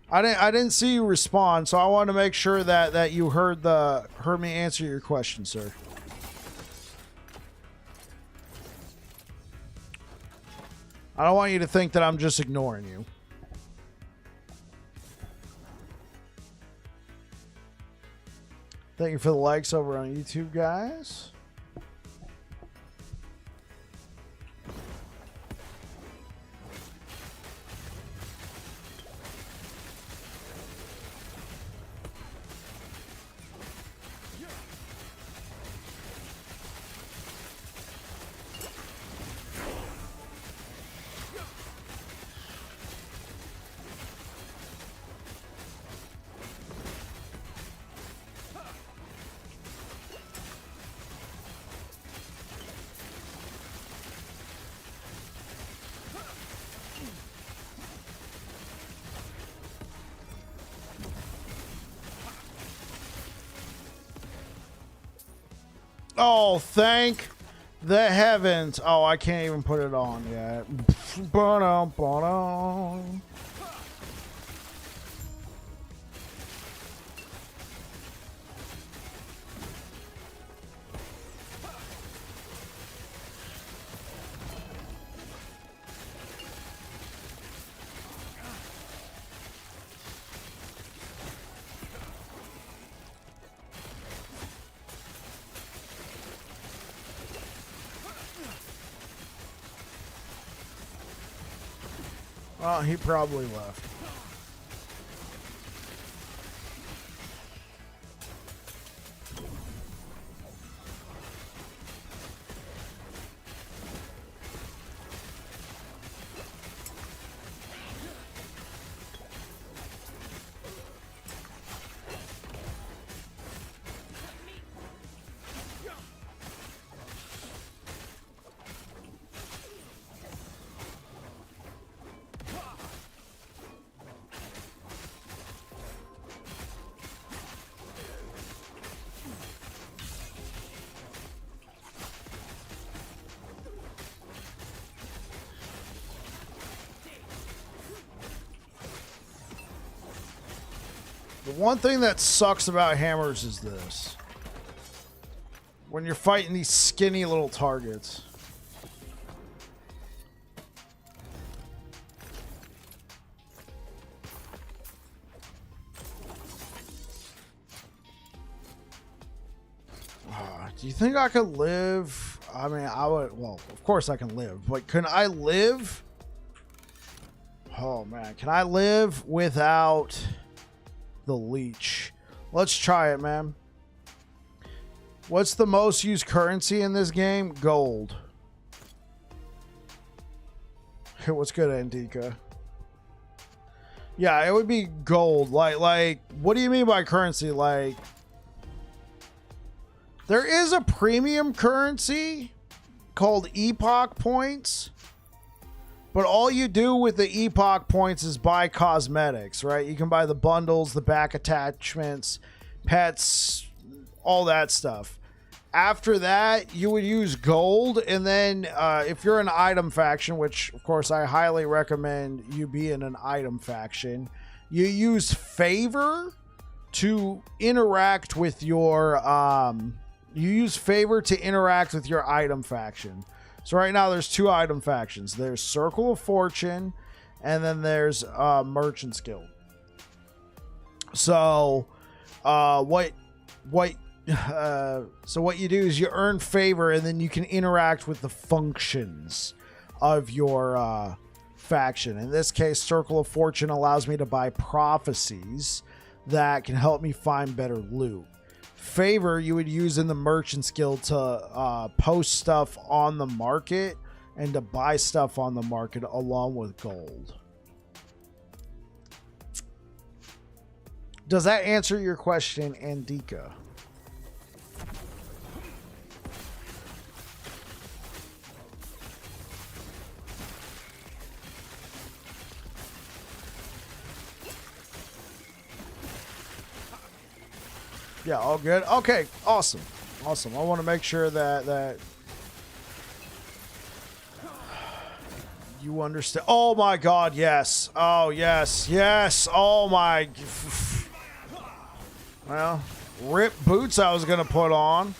I didn't see you respond, so I want to make sure that you heard me answer your question, sir. I don't want you to think that I'm just ignoring you. Thank you for the likes over on YouTube, guys. Oh, thank the heavens. Oh, I can't even put it on yet. Oh, he probably left. The one thing that sucks about hammers is this. When you're fighting these skinny little targets. Do you think I could live? I mean, I would. Well, of course I can live. But can I live? Oh, man. Can I live without the leech? Let's try it, man. What's the most used currency in this game? Gold. What's good, Andika? Yeah, it would be gold. Like, what do you mean by currency? Like, there is a premium currency called Epoch points, but all you do with the Epoch points is buy cosmetics, right? You can buy the bundles, the back attachments, pets, all that stuff. After that, you would use gold, and then if you're an item faction, which of course I highly recommend you be in an item faction, you use favor to interact with your item faction. So right now there's two item factions. There's Circle of Fortune, and then there's Merchant's Guild. So what you do is you earn favor, and then you can interact with the functions of your faction. In this case, Circle of Fortune allows me to buy prophecies that can help me find better loot. Favor you would use in the Merchant's Guild to post stuff on the market and to buy stuff on the market along with gold. Does that answer your question, Andika? Yeah, all good. Okay, awesome. Awesome. I want to make sure that you understand. Oh my god, yes. Oh, yes. Yes. Oh my. Well, rip boots I was going to put on.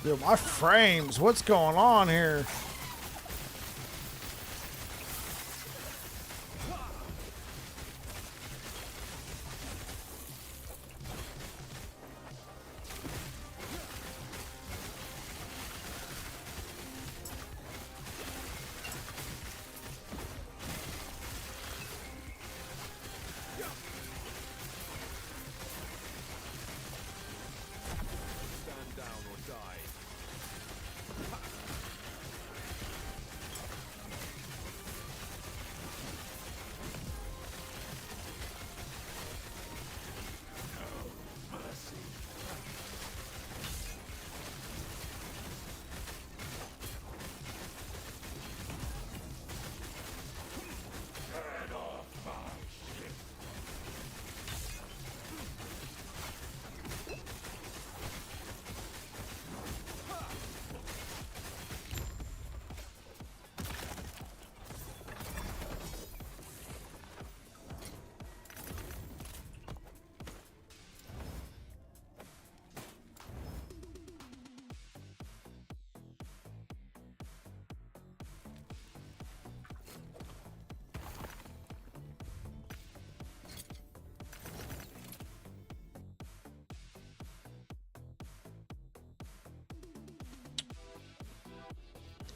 Dude, my frames, what's going on here?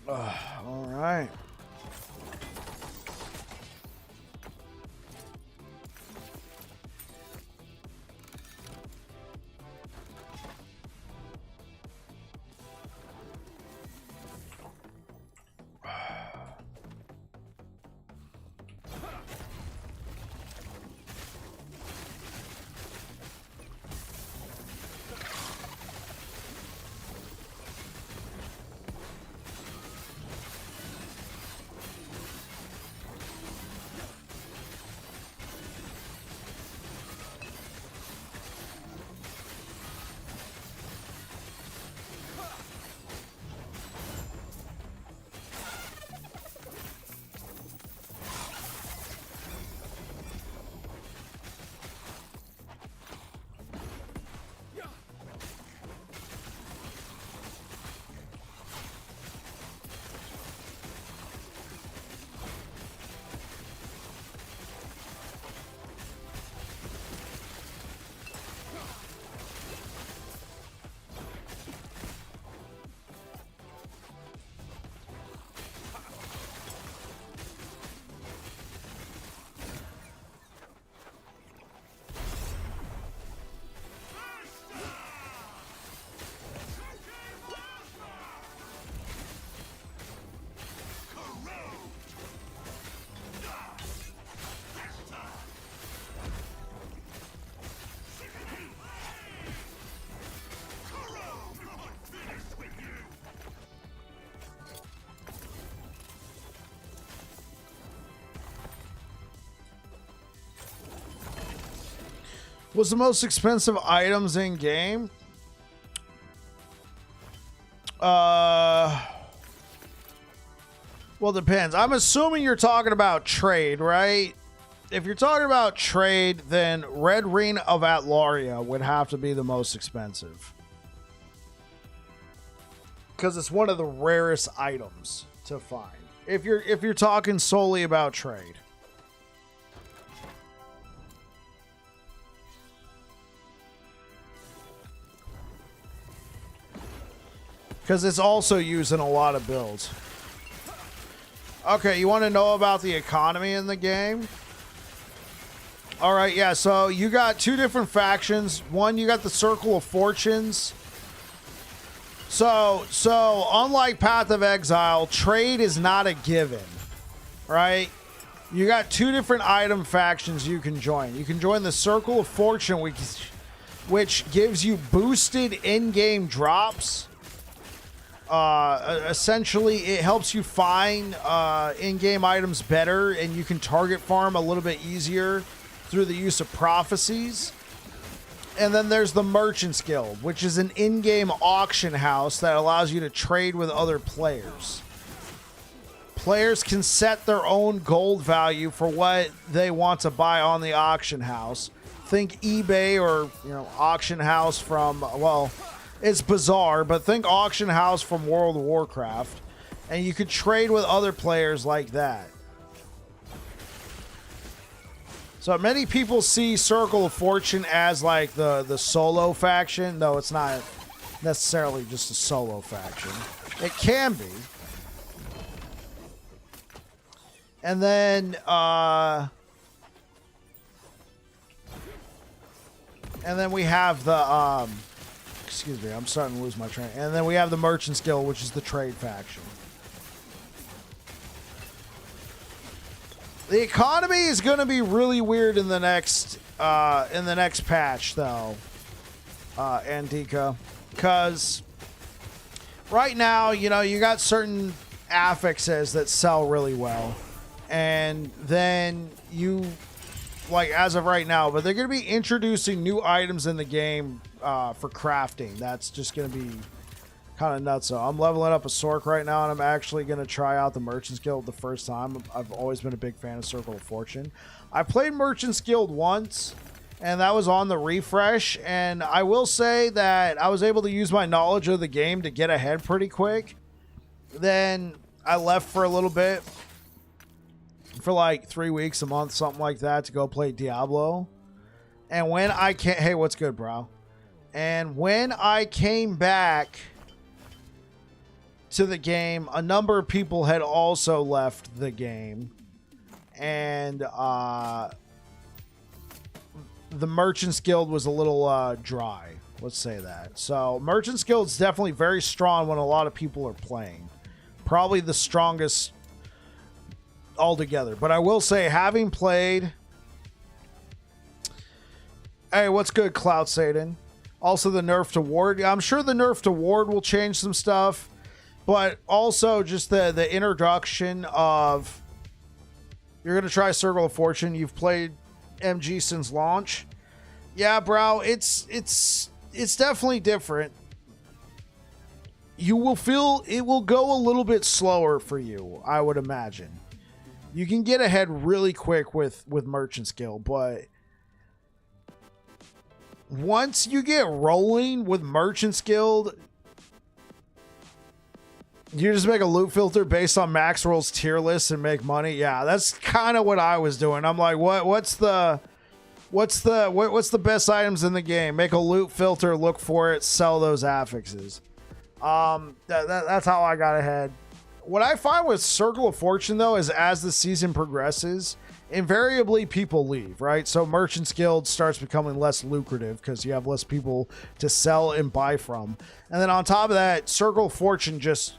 All right. What's the most expensive items in game? Well, it depends. I'm assuming you're talking about trade, right? If you're talking about trade, then Red Ring of Atlaria would have to be the most expensive. Because it's one of the rarest items to find. If you're talking solely about trade. Because it's also used in a lot of builds. Okay, you want to know about the economy in the game? All right, yeah, so you got two different factions. One, you got the Circle of Fortunes. So unlike Path of Exile, trade is not a given, right? You got two different item factions you can join. You can join the Circle of Fortune, which gives you boosted in-game drops. Essentially, it helps you find in-game items better, and you can target farm a little bit easier through the use of prophecies. And then there's the Merchant's Guild, which is an in-game auction house that allows you to trade with other players. Players can set their own gold value for what they want to buy on the auction house. Think eBay or, auction house from, well, it's bizarre, but think auction house from World of Warcraft, and you could trade with other players like that. So many people see Circle of Fortune as like the solo faction. No, it's not necessarily just a solo faction. It can be. And then we have the excuse me, I'm starting to lose my train. And then we have the Merchant's Guild, which is the trade faction. The economy is going to be really weird in the next patch, though, Andika, because right now, you got certain affixes that sell really well, and then as of right now, but they're going to be introducing new items in the game for crafting. That's just going to be kind of nuts. So I'm leveling up a Sork right now, and I'm actually going to try out the Merchant's Guild the first time. I've always been a big fan of Circle of Fortune. I played Merchant's Guild once, and that was on the refresh, and I will say that I was able to use my knowledge of the game to get ahead pretty quick. Then I left for a little bit, for like 3 weeks, a month, something like that, to go play Diablo. And when I came... Hey, what's good, bro? And when I came back to the game. A number of people had also left the game. And the Merchants Guild was a little dry. Let's say that. So Merchants Guild's definitely very strong when a lot of people are playing. Probably the strongest altogether. But I will say, having played... Hey, what's good, Cloud Satan? Also the nerf to ward. I'm sure the nerf to ward will change some stuff. But also just the introduction of... You're going to try Circle of Fortune. You've played MG since launch. Yeah, bro, it's definitely different. You will feel it will go a little bit slower for you, I would imagine. You can get ahead really quick with Merchant's Guild, but once you get rolling with Merchant's Guild, you just make a loot filter based on Maxwell's tier list and make money. Yeah, that's kind of what I was doing. I'm like, what's the best items in the game? Make a loot filter, look for it, sell those affixes. That's how I got ahead. What I find with Circle of Fortune though is as the season progresses, invariably people leave, right? So Merchant's Guild starts becoming less lucrative because you have less people to sell and buy from. And then on top of that, Circle of Fortune just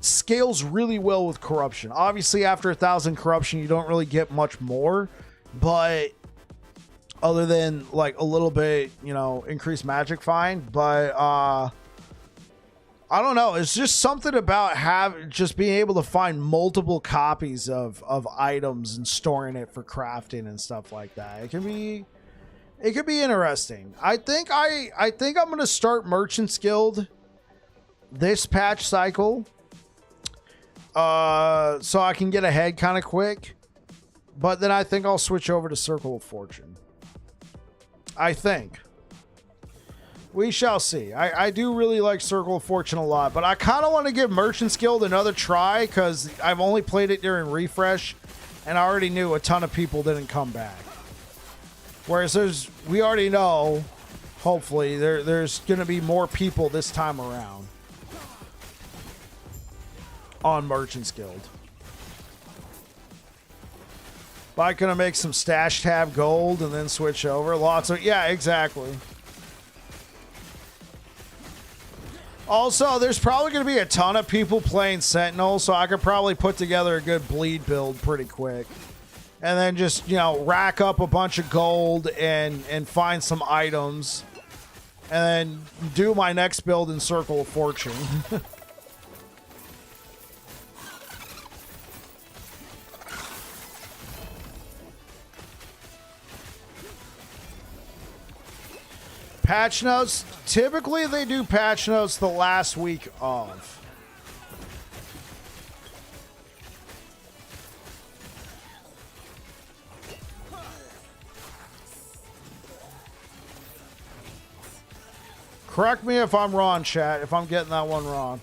scales really well with corruption. Obviously, after 1,000 corruption, you don't really get much more, but other than like a little bit, you know, increased magic fine. But I don't know. It's just something about just being able to find multiple copies of items and storing it for crafting and stuff like that. It can be interesting. I think I'm gonna start Merchant's Guild this patch cycle. So I can get ahead kind of quick. But then I think I'll switch over to Circle of Fortune. I think. We shall see. I do really like Circle of Fortune a lot, but I kind of want to give Merchant's Guild another try because I've only played it during refresh, and I already knew a ton of people didn't come back. Whereas we already know, hopefully, there's going to be more people this time around on Merchant's Guild. But I'm going to make some stash tab gold and then switch over. Lots of... Yeah, exactly. Also, there's probably going to be a ton of people playing Sentinel, so I could probably put together a good bleed build pretty quick. And then just, you know, rack up a bunch of gold and find some items. And then do my next build in Circle of Fortune. Patch notes, typically they do patch notes the last week of. Correct me if I'm wrong, chat, if I'm getting that one wrong.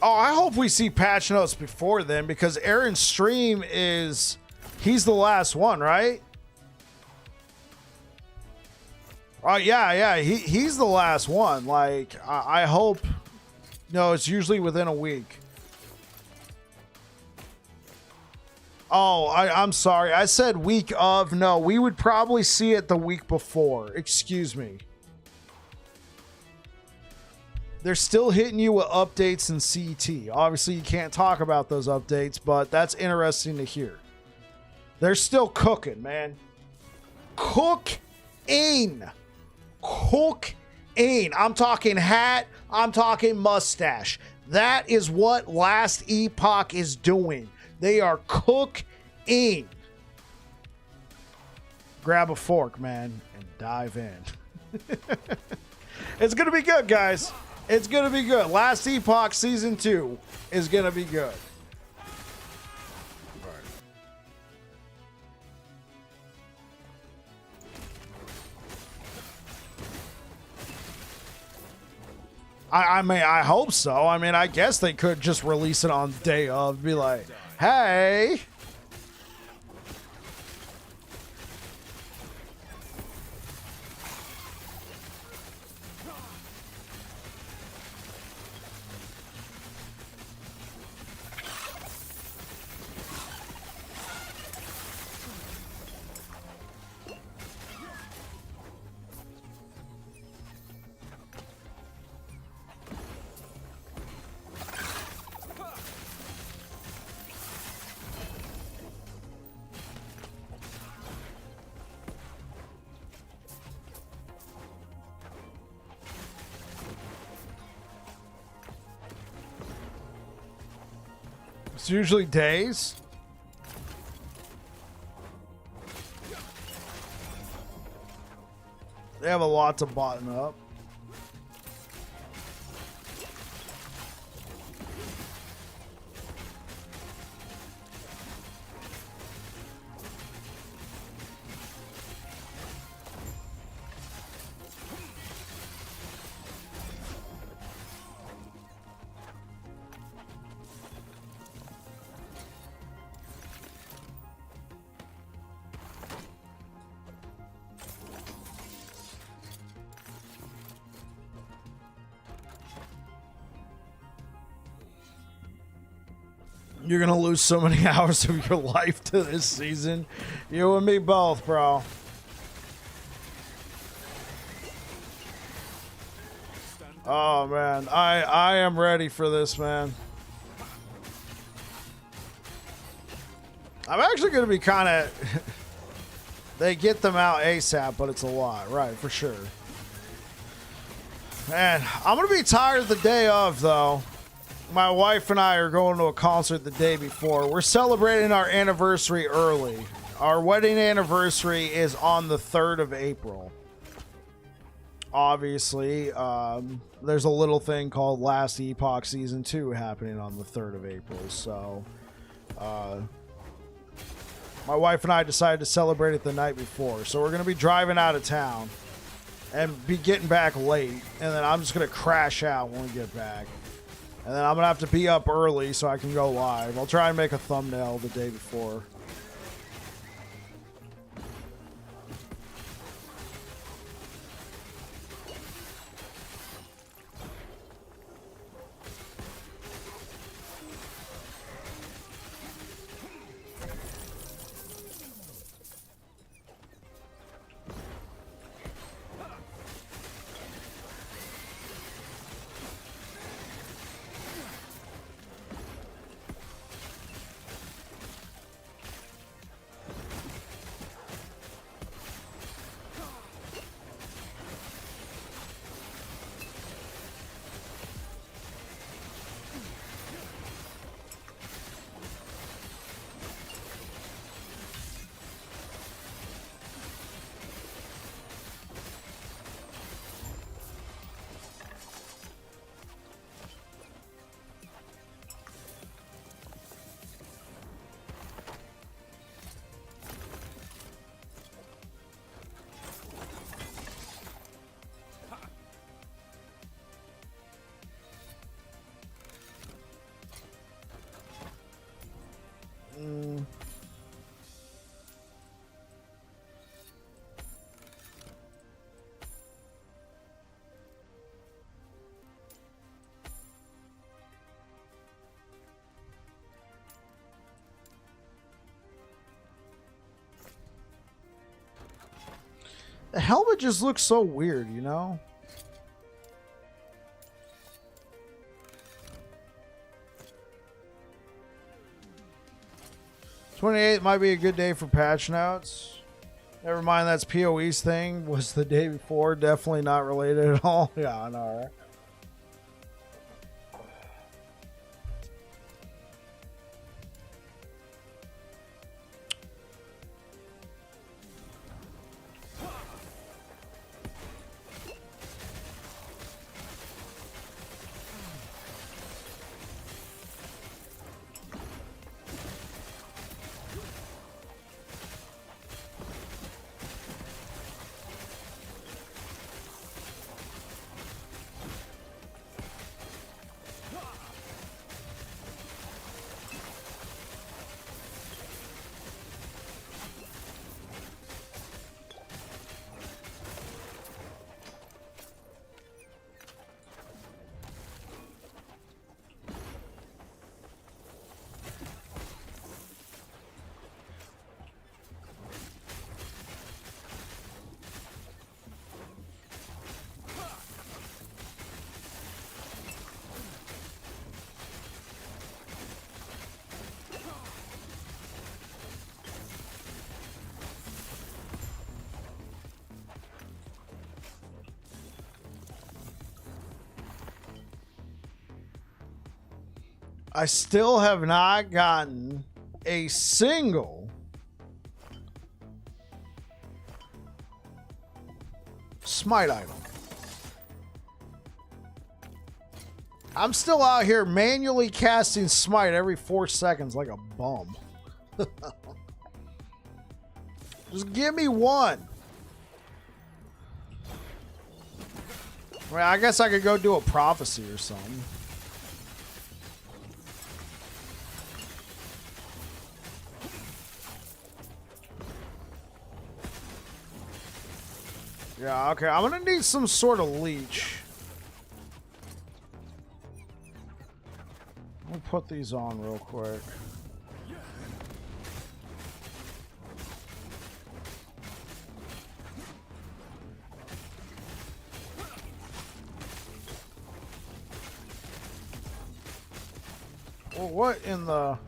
Oh, I hope we see patch notes before then because Aaron's stream he's the last one, right? Oh, yeah, he's the last one. Like, I hope, no, it's usually within a week. Oh, I'm sorry. I said week of. No, we would probably see it the week before. Excuse me. They're still hitting you with updates in CT. Obviously, you can't talk about those updates, but that's interesting to hear. They're still cooking, man. Cooking. I'm talking hat. I'm talking mustache. That is what Last Epoch is doing. They are cooking. Grab a fork, man, and dive in. It's going to be good, guys. It's going to be good. Last Epoch Season 2 is going to be good. I mean, I hope so. I mean, I guess they could just release it on day of, be like, hey. It's usually days. They have a lot to button up. You're gonna lose so many hours of your life to this season. You and me both, bro. Oh man, I am ready for this, man. I'm actually gonna be kind of. They get them out ASAP, but it's a lot, right? For sure. Man, I'm gonna be tired the day of, though. My wife and I are going to a concert the day before. We're celebrating our anniversary early. Our wedding anniversary is on the 3rd of April. Obviously, there's a little thing called Last Epoch Season 2 happening on the 3rd of April. So, my wife and I decided to celebrate it the night before. So we're going to be driving out of town and be getting back late. And then I'm just going to crash out when we get back. And then I'm going to have to be up early so I can go live. I'll try and make a thumbnail the day before. The helmet just looks so weird, you know? '28th might be a good day for patch notes. Never mind, that's PoE's thing. Was the day before. Definitely not related at all. Yeah, I know, right? I still have not gotten a single smite item. I'm still out here manually casting smite every 4 seconds like a bum. Just give me one. Well, I guess I could go do a prophecy or something. Yeah, okay. I'm gonna need some sort of leech. Let me put these on real quick. Well, what in the...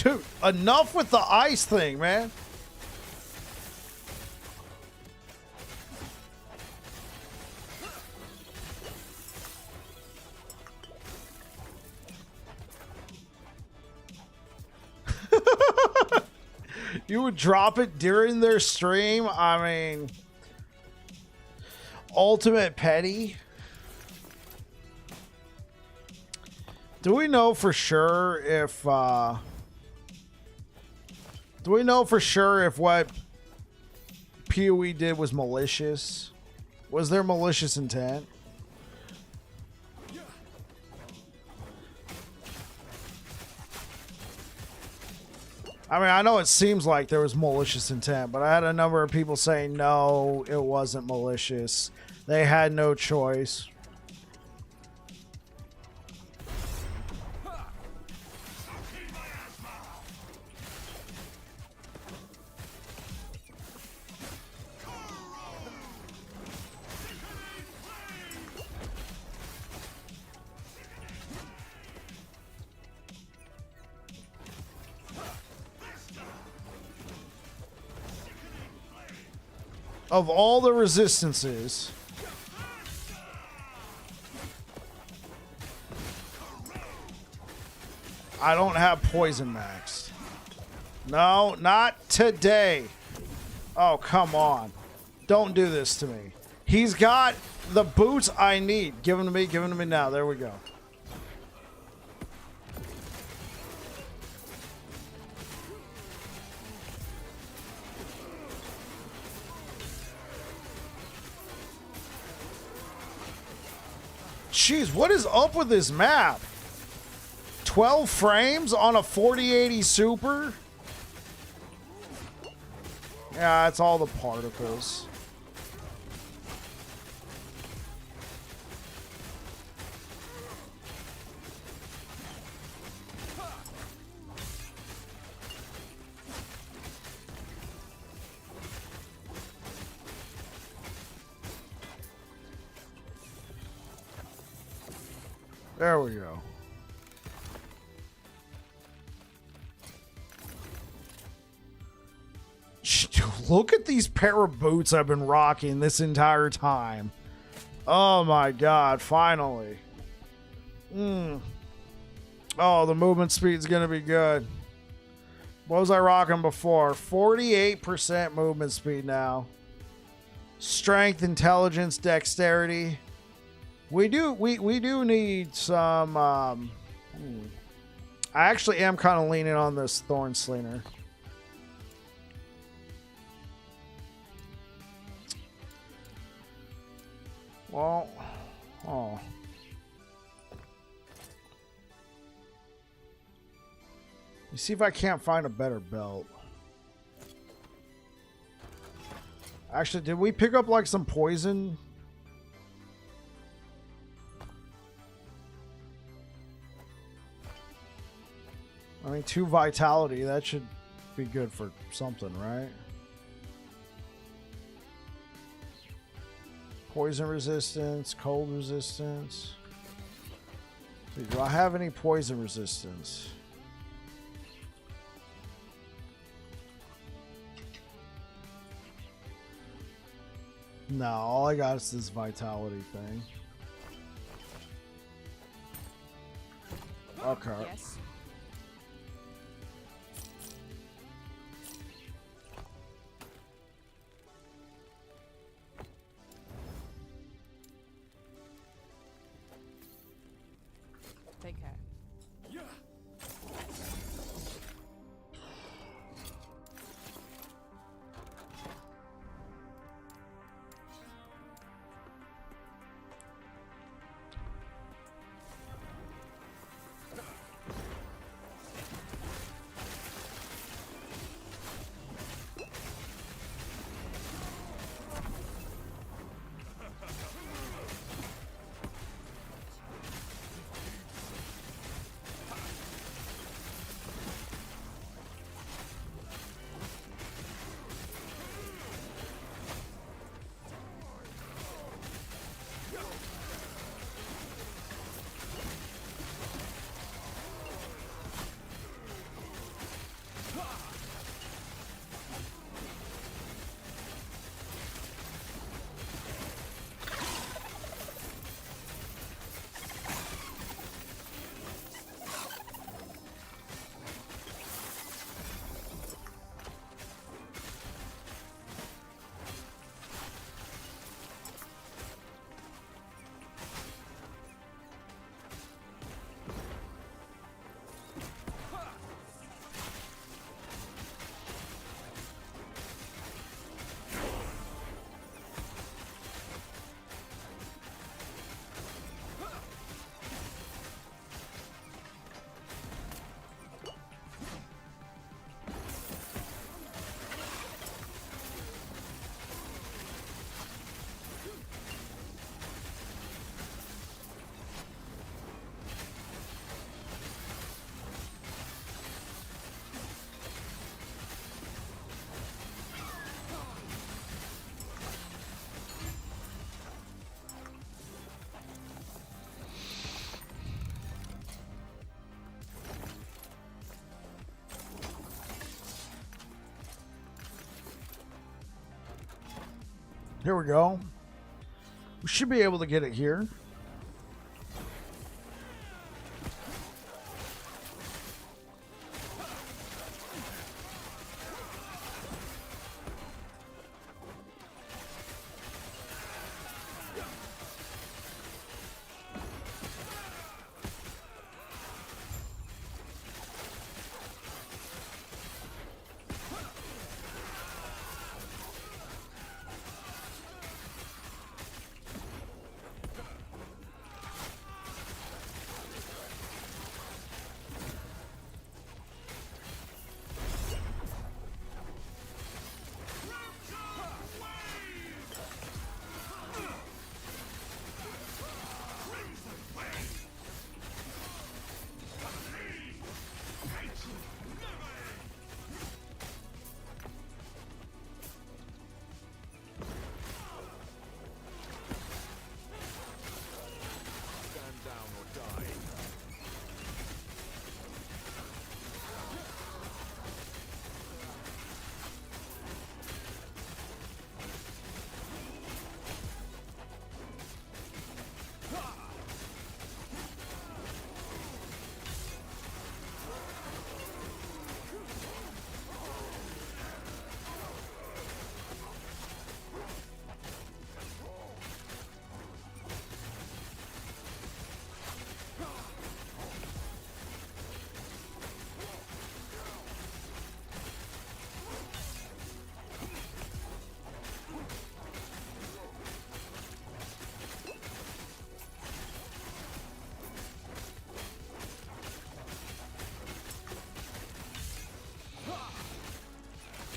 Dude, enough with the ice thing, man. You would drop it during their stream? I mean, ultimate petty. Do we know for sure if what PoE did was malicious? Was there malicious intent? I mean, I know it seems like there was malicious intent, but I had a number of people saying no, it wasn't malicious. They had no choice. Of all the resistances, I don't have poison maxed. No, not today. Oh, come on. Don't do this to me. He's got the boots I need. Give them to me. Give them to me now. There we go. Jeez, what is up with this map? 12 frames on a 4080 Super? Yeah, it's all the particles. There we go. Look at these pair of boots I've been rocking this entire time. Oh my god, finally. Oh, the movement speed's gonna be good. What was I rocking before? 48% movement speed now. Strength, intelligence, dexterity. We do need some I actually am kind of leaning on this Thorn Slinger. Well, oh. Let me see if I can't find a better belt. Actually, did we pick up like some poison? I mean, 2 vitality, that should be good for something, right? Poison resistance, cold resistance. Do I have any poison resistance? No, all I got is this vitality thing. Okay. Yes. Take care. Here we go. We should be able to get it here.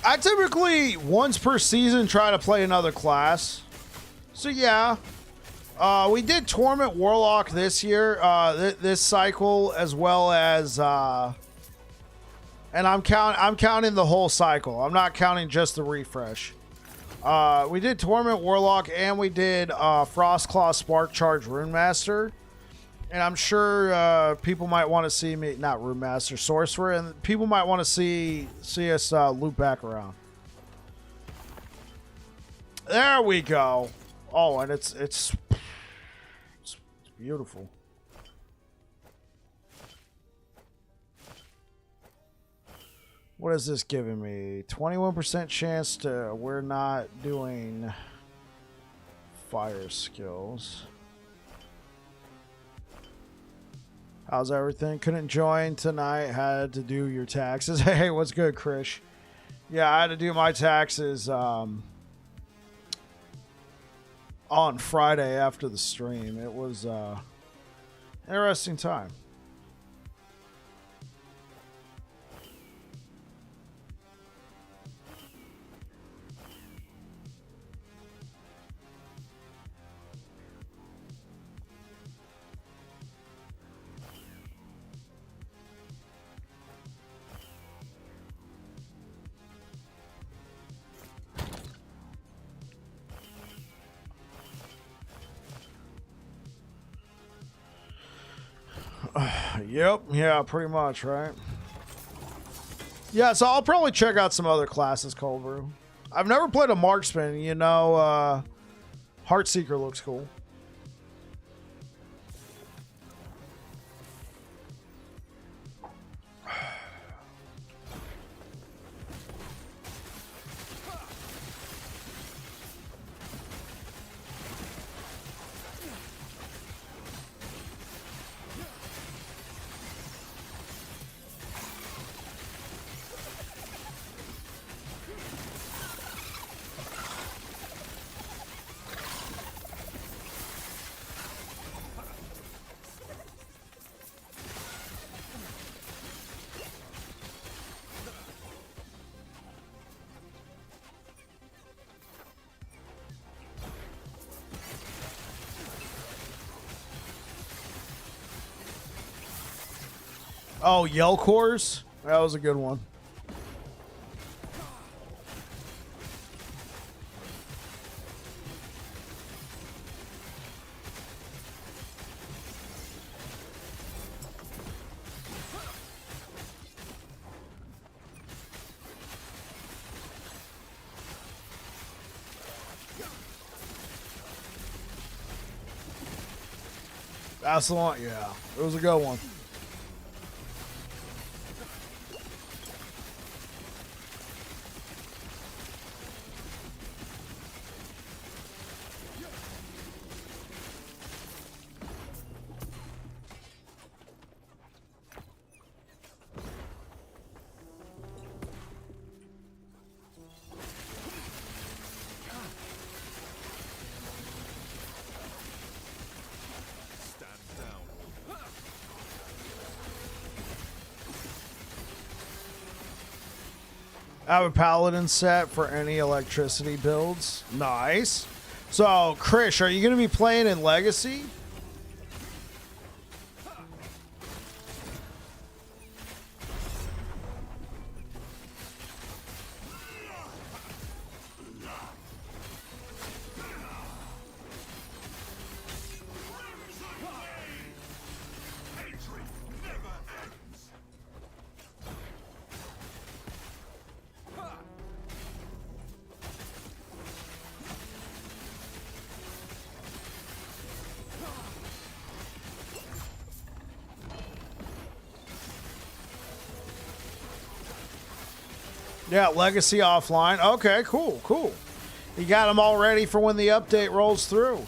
I typically once per season try to play another class. So yeah, we did Torment Warlock this year, this cycle, as well as, and I'm counting the whole cycle. I'm not counting just the refresh. We did Torment Warlock and we did Frostclaw Spark Charge Rune Master. And I'm sure people might want to see me, not Rune Master, Sorcerer, and people might want to see us loop back around. There we go. Oh, and it's beautiful. What is this giving me? 21% chance to... We're not doing fire skills. How's everything? Couldn't join tonight. Had to do your taxes. Hey, what's good, Krish? Yeah, I had to do my taxes on Friday after the stream. It was interesting time. Yep, yeah, pretty much, right? Yeah, so I'll probably check out some other classes, Cold Brew. I've never played a marksman, you know. Heartseeker looks cool. Oh, Yelcors? That was a good one. That's the one, yeah. It was a good one. I have a Paladin set for any electricity builds. Nice. So, Krish, are you going to be playing in Legacy? Yeah, Legacy offline. Okay, cool, cool. You got them all ready for when the update rolls through.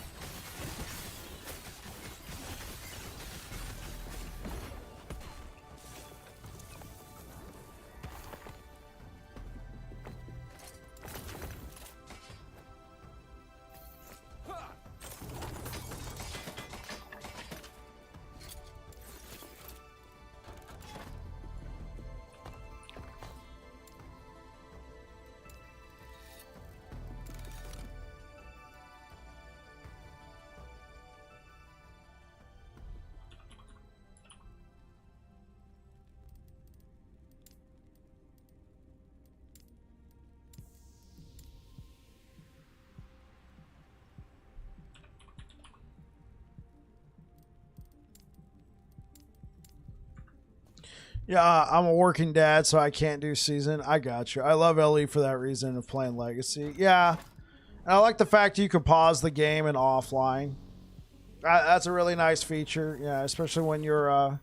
Yeah, I'm a working dad, so I can't do season. I got you. I love LE for that reason of playing Legacy. Yeah. And I like the fact you can pause the game and offline. That's a really nice feature. Yeah, especially when you're a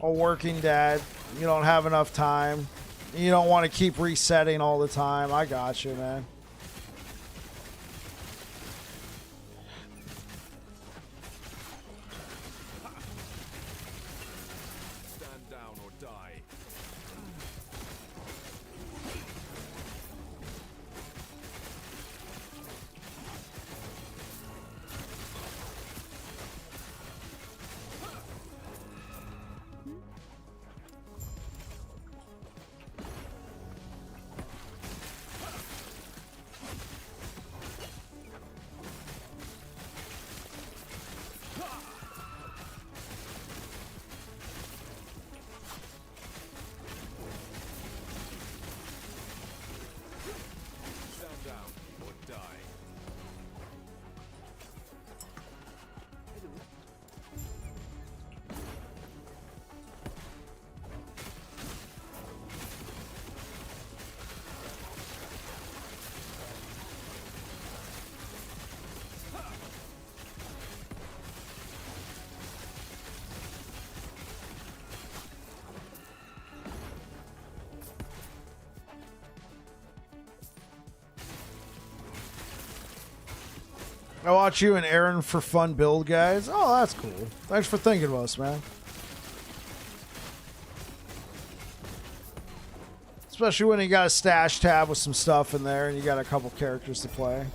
working dad. You don't have enough time. You don't want to keep resetting all the time. I got you, man. Stand down or die. Stand down or die. I watch you and Aaron for fun build, guys. Oh, that's cool. Thanks for thinking of us, man. Especially when you got a stash tab with some stuff in there and you got a couple characters to play.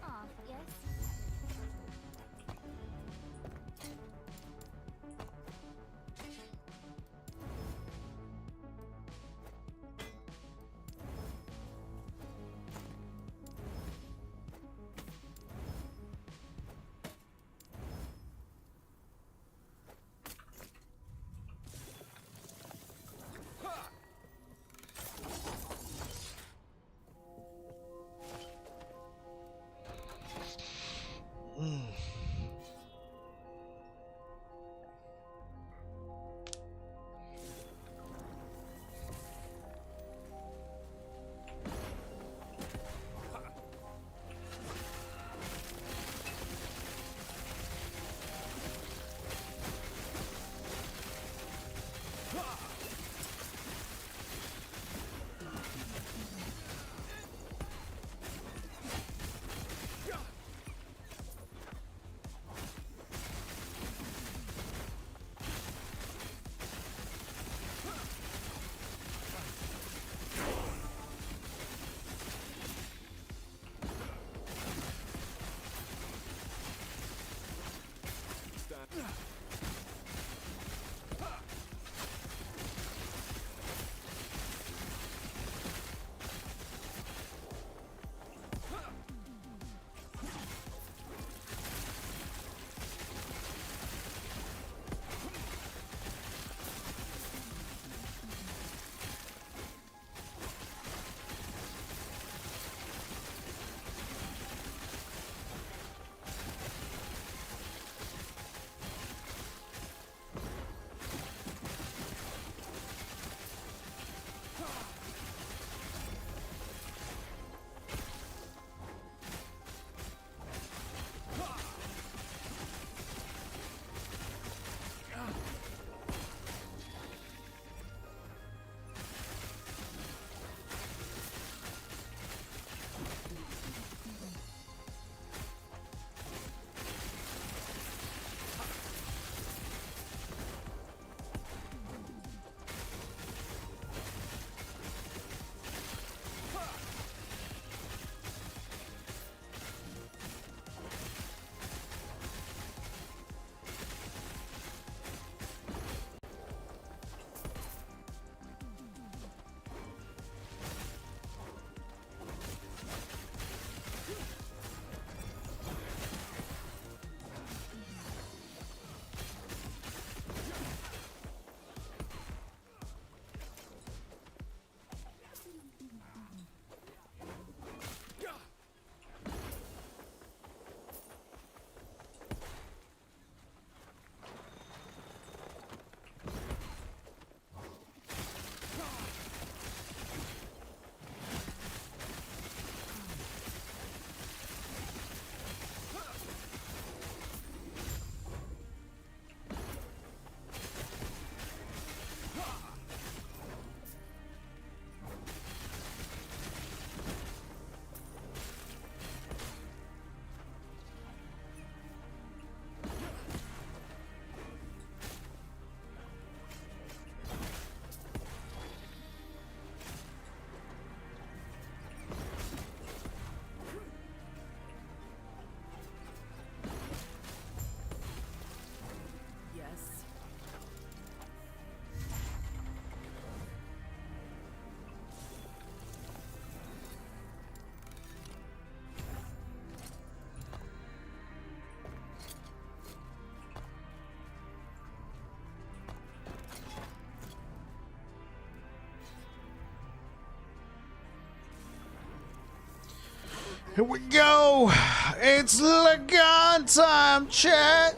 Ah, yes. Here we go. It's Lagan time, chat.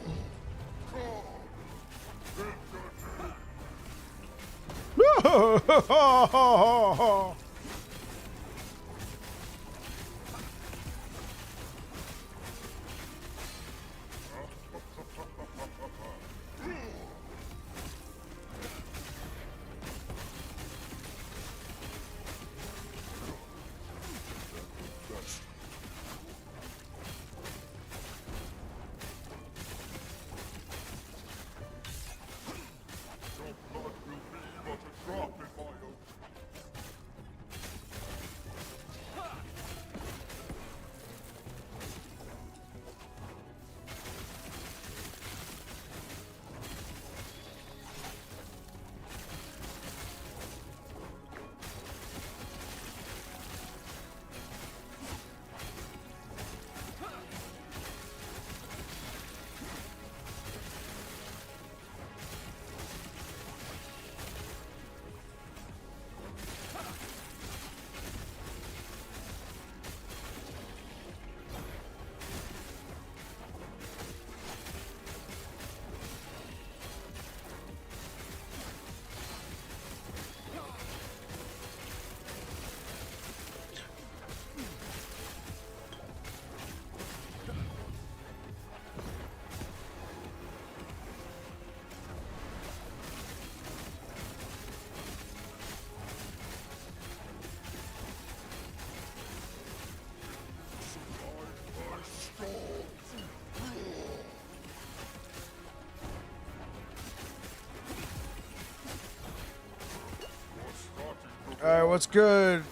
All right, what's good,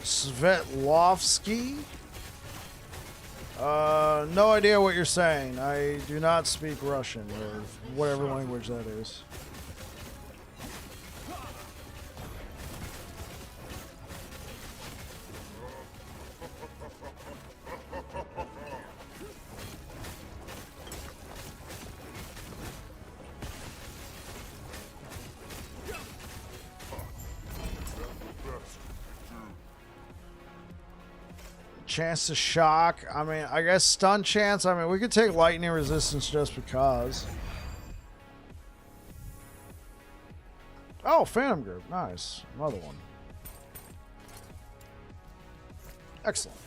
Svetlovsky? No idea what you're saying. I do not speak Russian or whatever language that is. Chance to shock. I mean, I guess stun chance. I mean, we could take lightning resistance just because. Oh, Phantom Group. Nice. Another one. Excellent.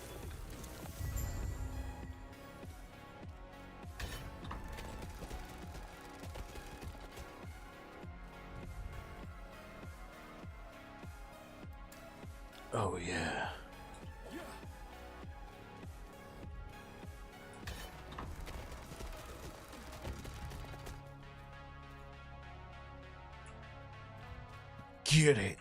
Oh, yeah. Get it.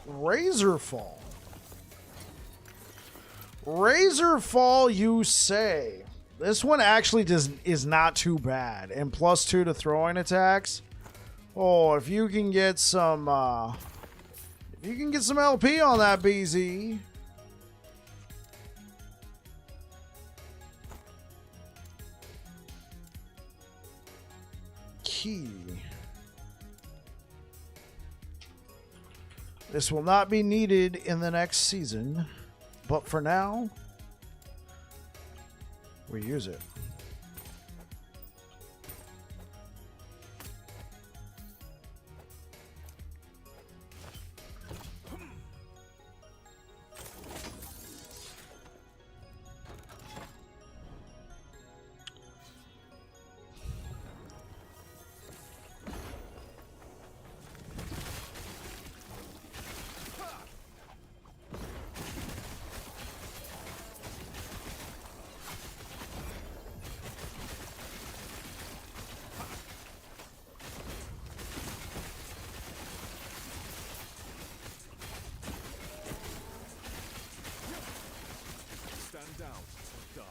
Razorfall. Razorfall, you say. This one actually is not too bad. And +2 to throwing attacks. Oh, if you can get some LP on that BZ. Key. This will not be needed in the next season, but for now, we use it. Stand down or die.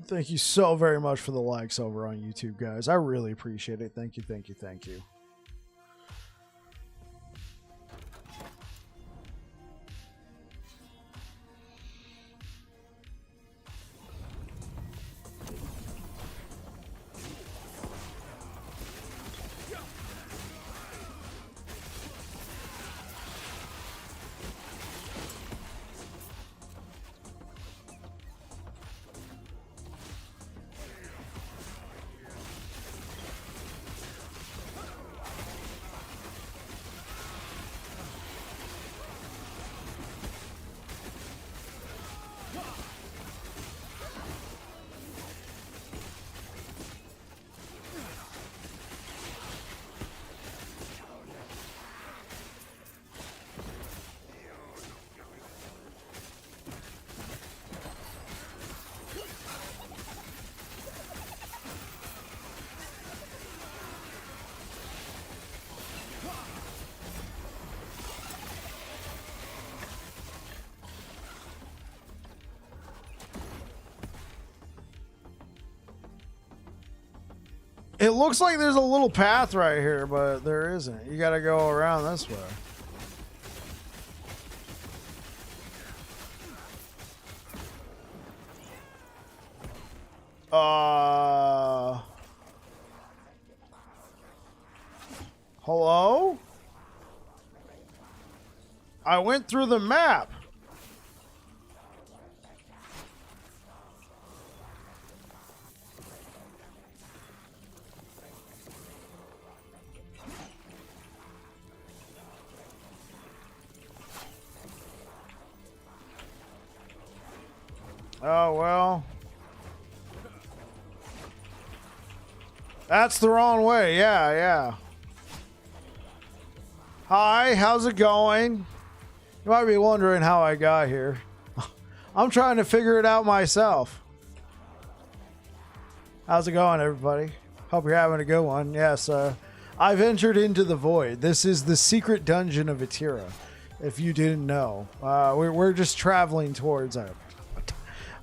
Thank you so very much for the likes over on YouTube, guys. I really appreciate it. Thank you, thank you, thank you. It looks like there's a little path right here, but there isn't. You gotta go around this way. Hello? I went through the map. Oh, well. That's the wrong way. Yeah, yeah. Hi, how's it going? You might be wondering how I got here. I'm trying to figure it out myself. How's it going, everybody? Hope you're having a good one. Yes, I've entered into the void. This is the secret dungeon of Atira, if you didn't know. We're just traveling towards it.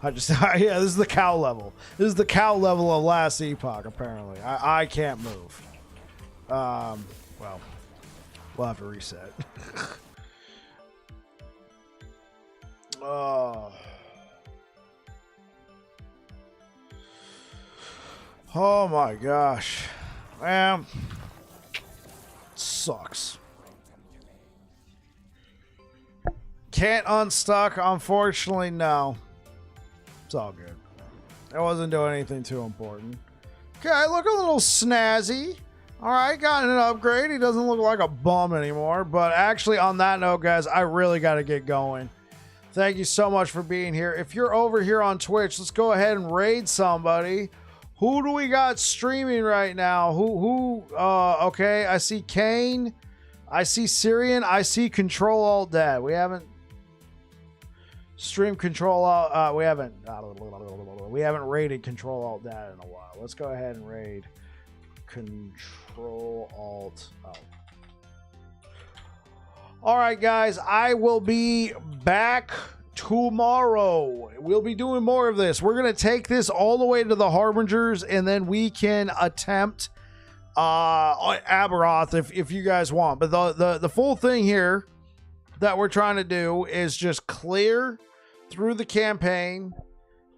Yeah, this is the cow level. This is the cow level of last Epoch, apparently. I can't move. Well, we'll have to reset. Oh my gosh. Man. Sucks. Can't unstuck, unfortunately, no. It's all good. I wasn't doing anything too important. Okay, I look a little snazzy. Alright, got an upgrade. He doesn't look like a bum anymore. But actually, on that note, guys, I really got to get going. Thank you so much for being here. If you're over here on Twitch, let's go ahead and raid somebody. Who do we got streaming right now? Okay, I see Kane. I see Syrian. I see Control Alt Dad. We haven't streamed Control Alt. We haven't raided Control Alt Dad in a while. Let's go ahead and raid Control Alt. Oh. All right, guys. I will be back tomorrow. We'll be doing more of this. We're going to take this all the way to the Harbingers, and then we can attempt Aberoth if you guys want. But the full thing here that we're trying to do is just clear through the campaign,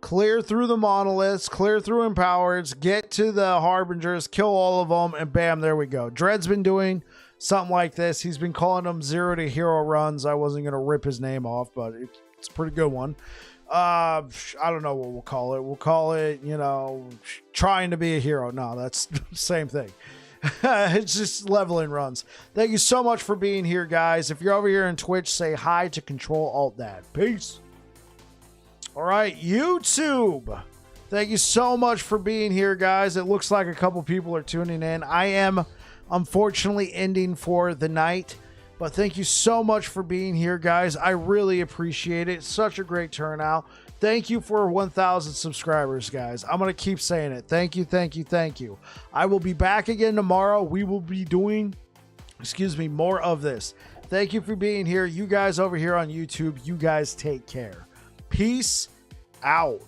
clear through the monoliths, clear through Empowereds, get to the Harbingers, kill all of them, and bam, there we go. Dread's been doing something like this. He's been calling them 0 to hero runs. I wasn't going to rip his name off, but it's a pretty good one. I don't know what we'll call it. We'll call it, trying to be a hero. No, that's the same thing. It's just leveling runs. Thank you so much for being here, guys. If you're over here on Twitch, say hi to Control Alt Dad. Peace. All right, YouTube. Thank you so much for being here, guys. It looks like a couple people are tuning in. I am unfortunately ending for the night. But thank you so much for being here, guys. I really appreciate it. Such a great turnout. Thank you for 1,000 subscribers, guys. I'm going to keep saying it. Thank you, thank you, thank you. I will be back again tomorrow. We will be doing, more of this. Thank you for being here. You guys over here on YouTube, you guys take care. Peace out.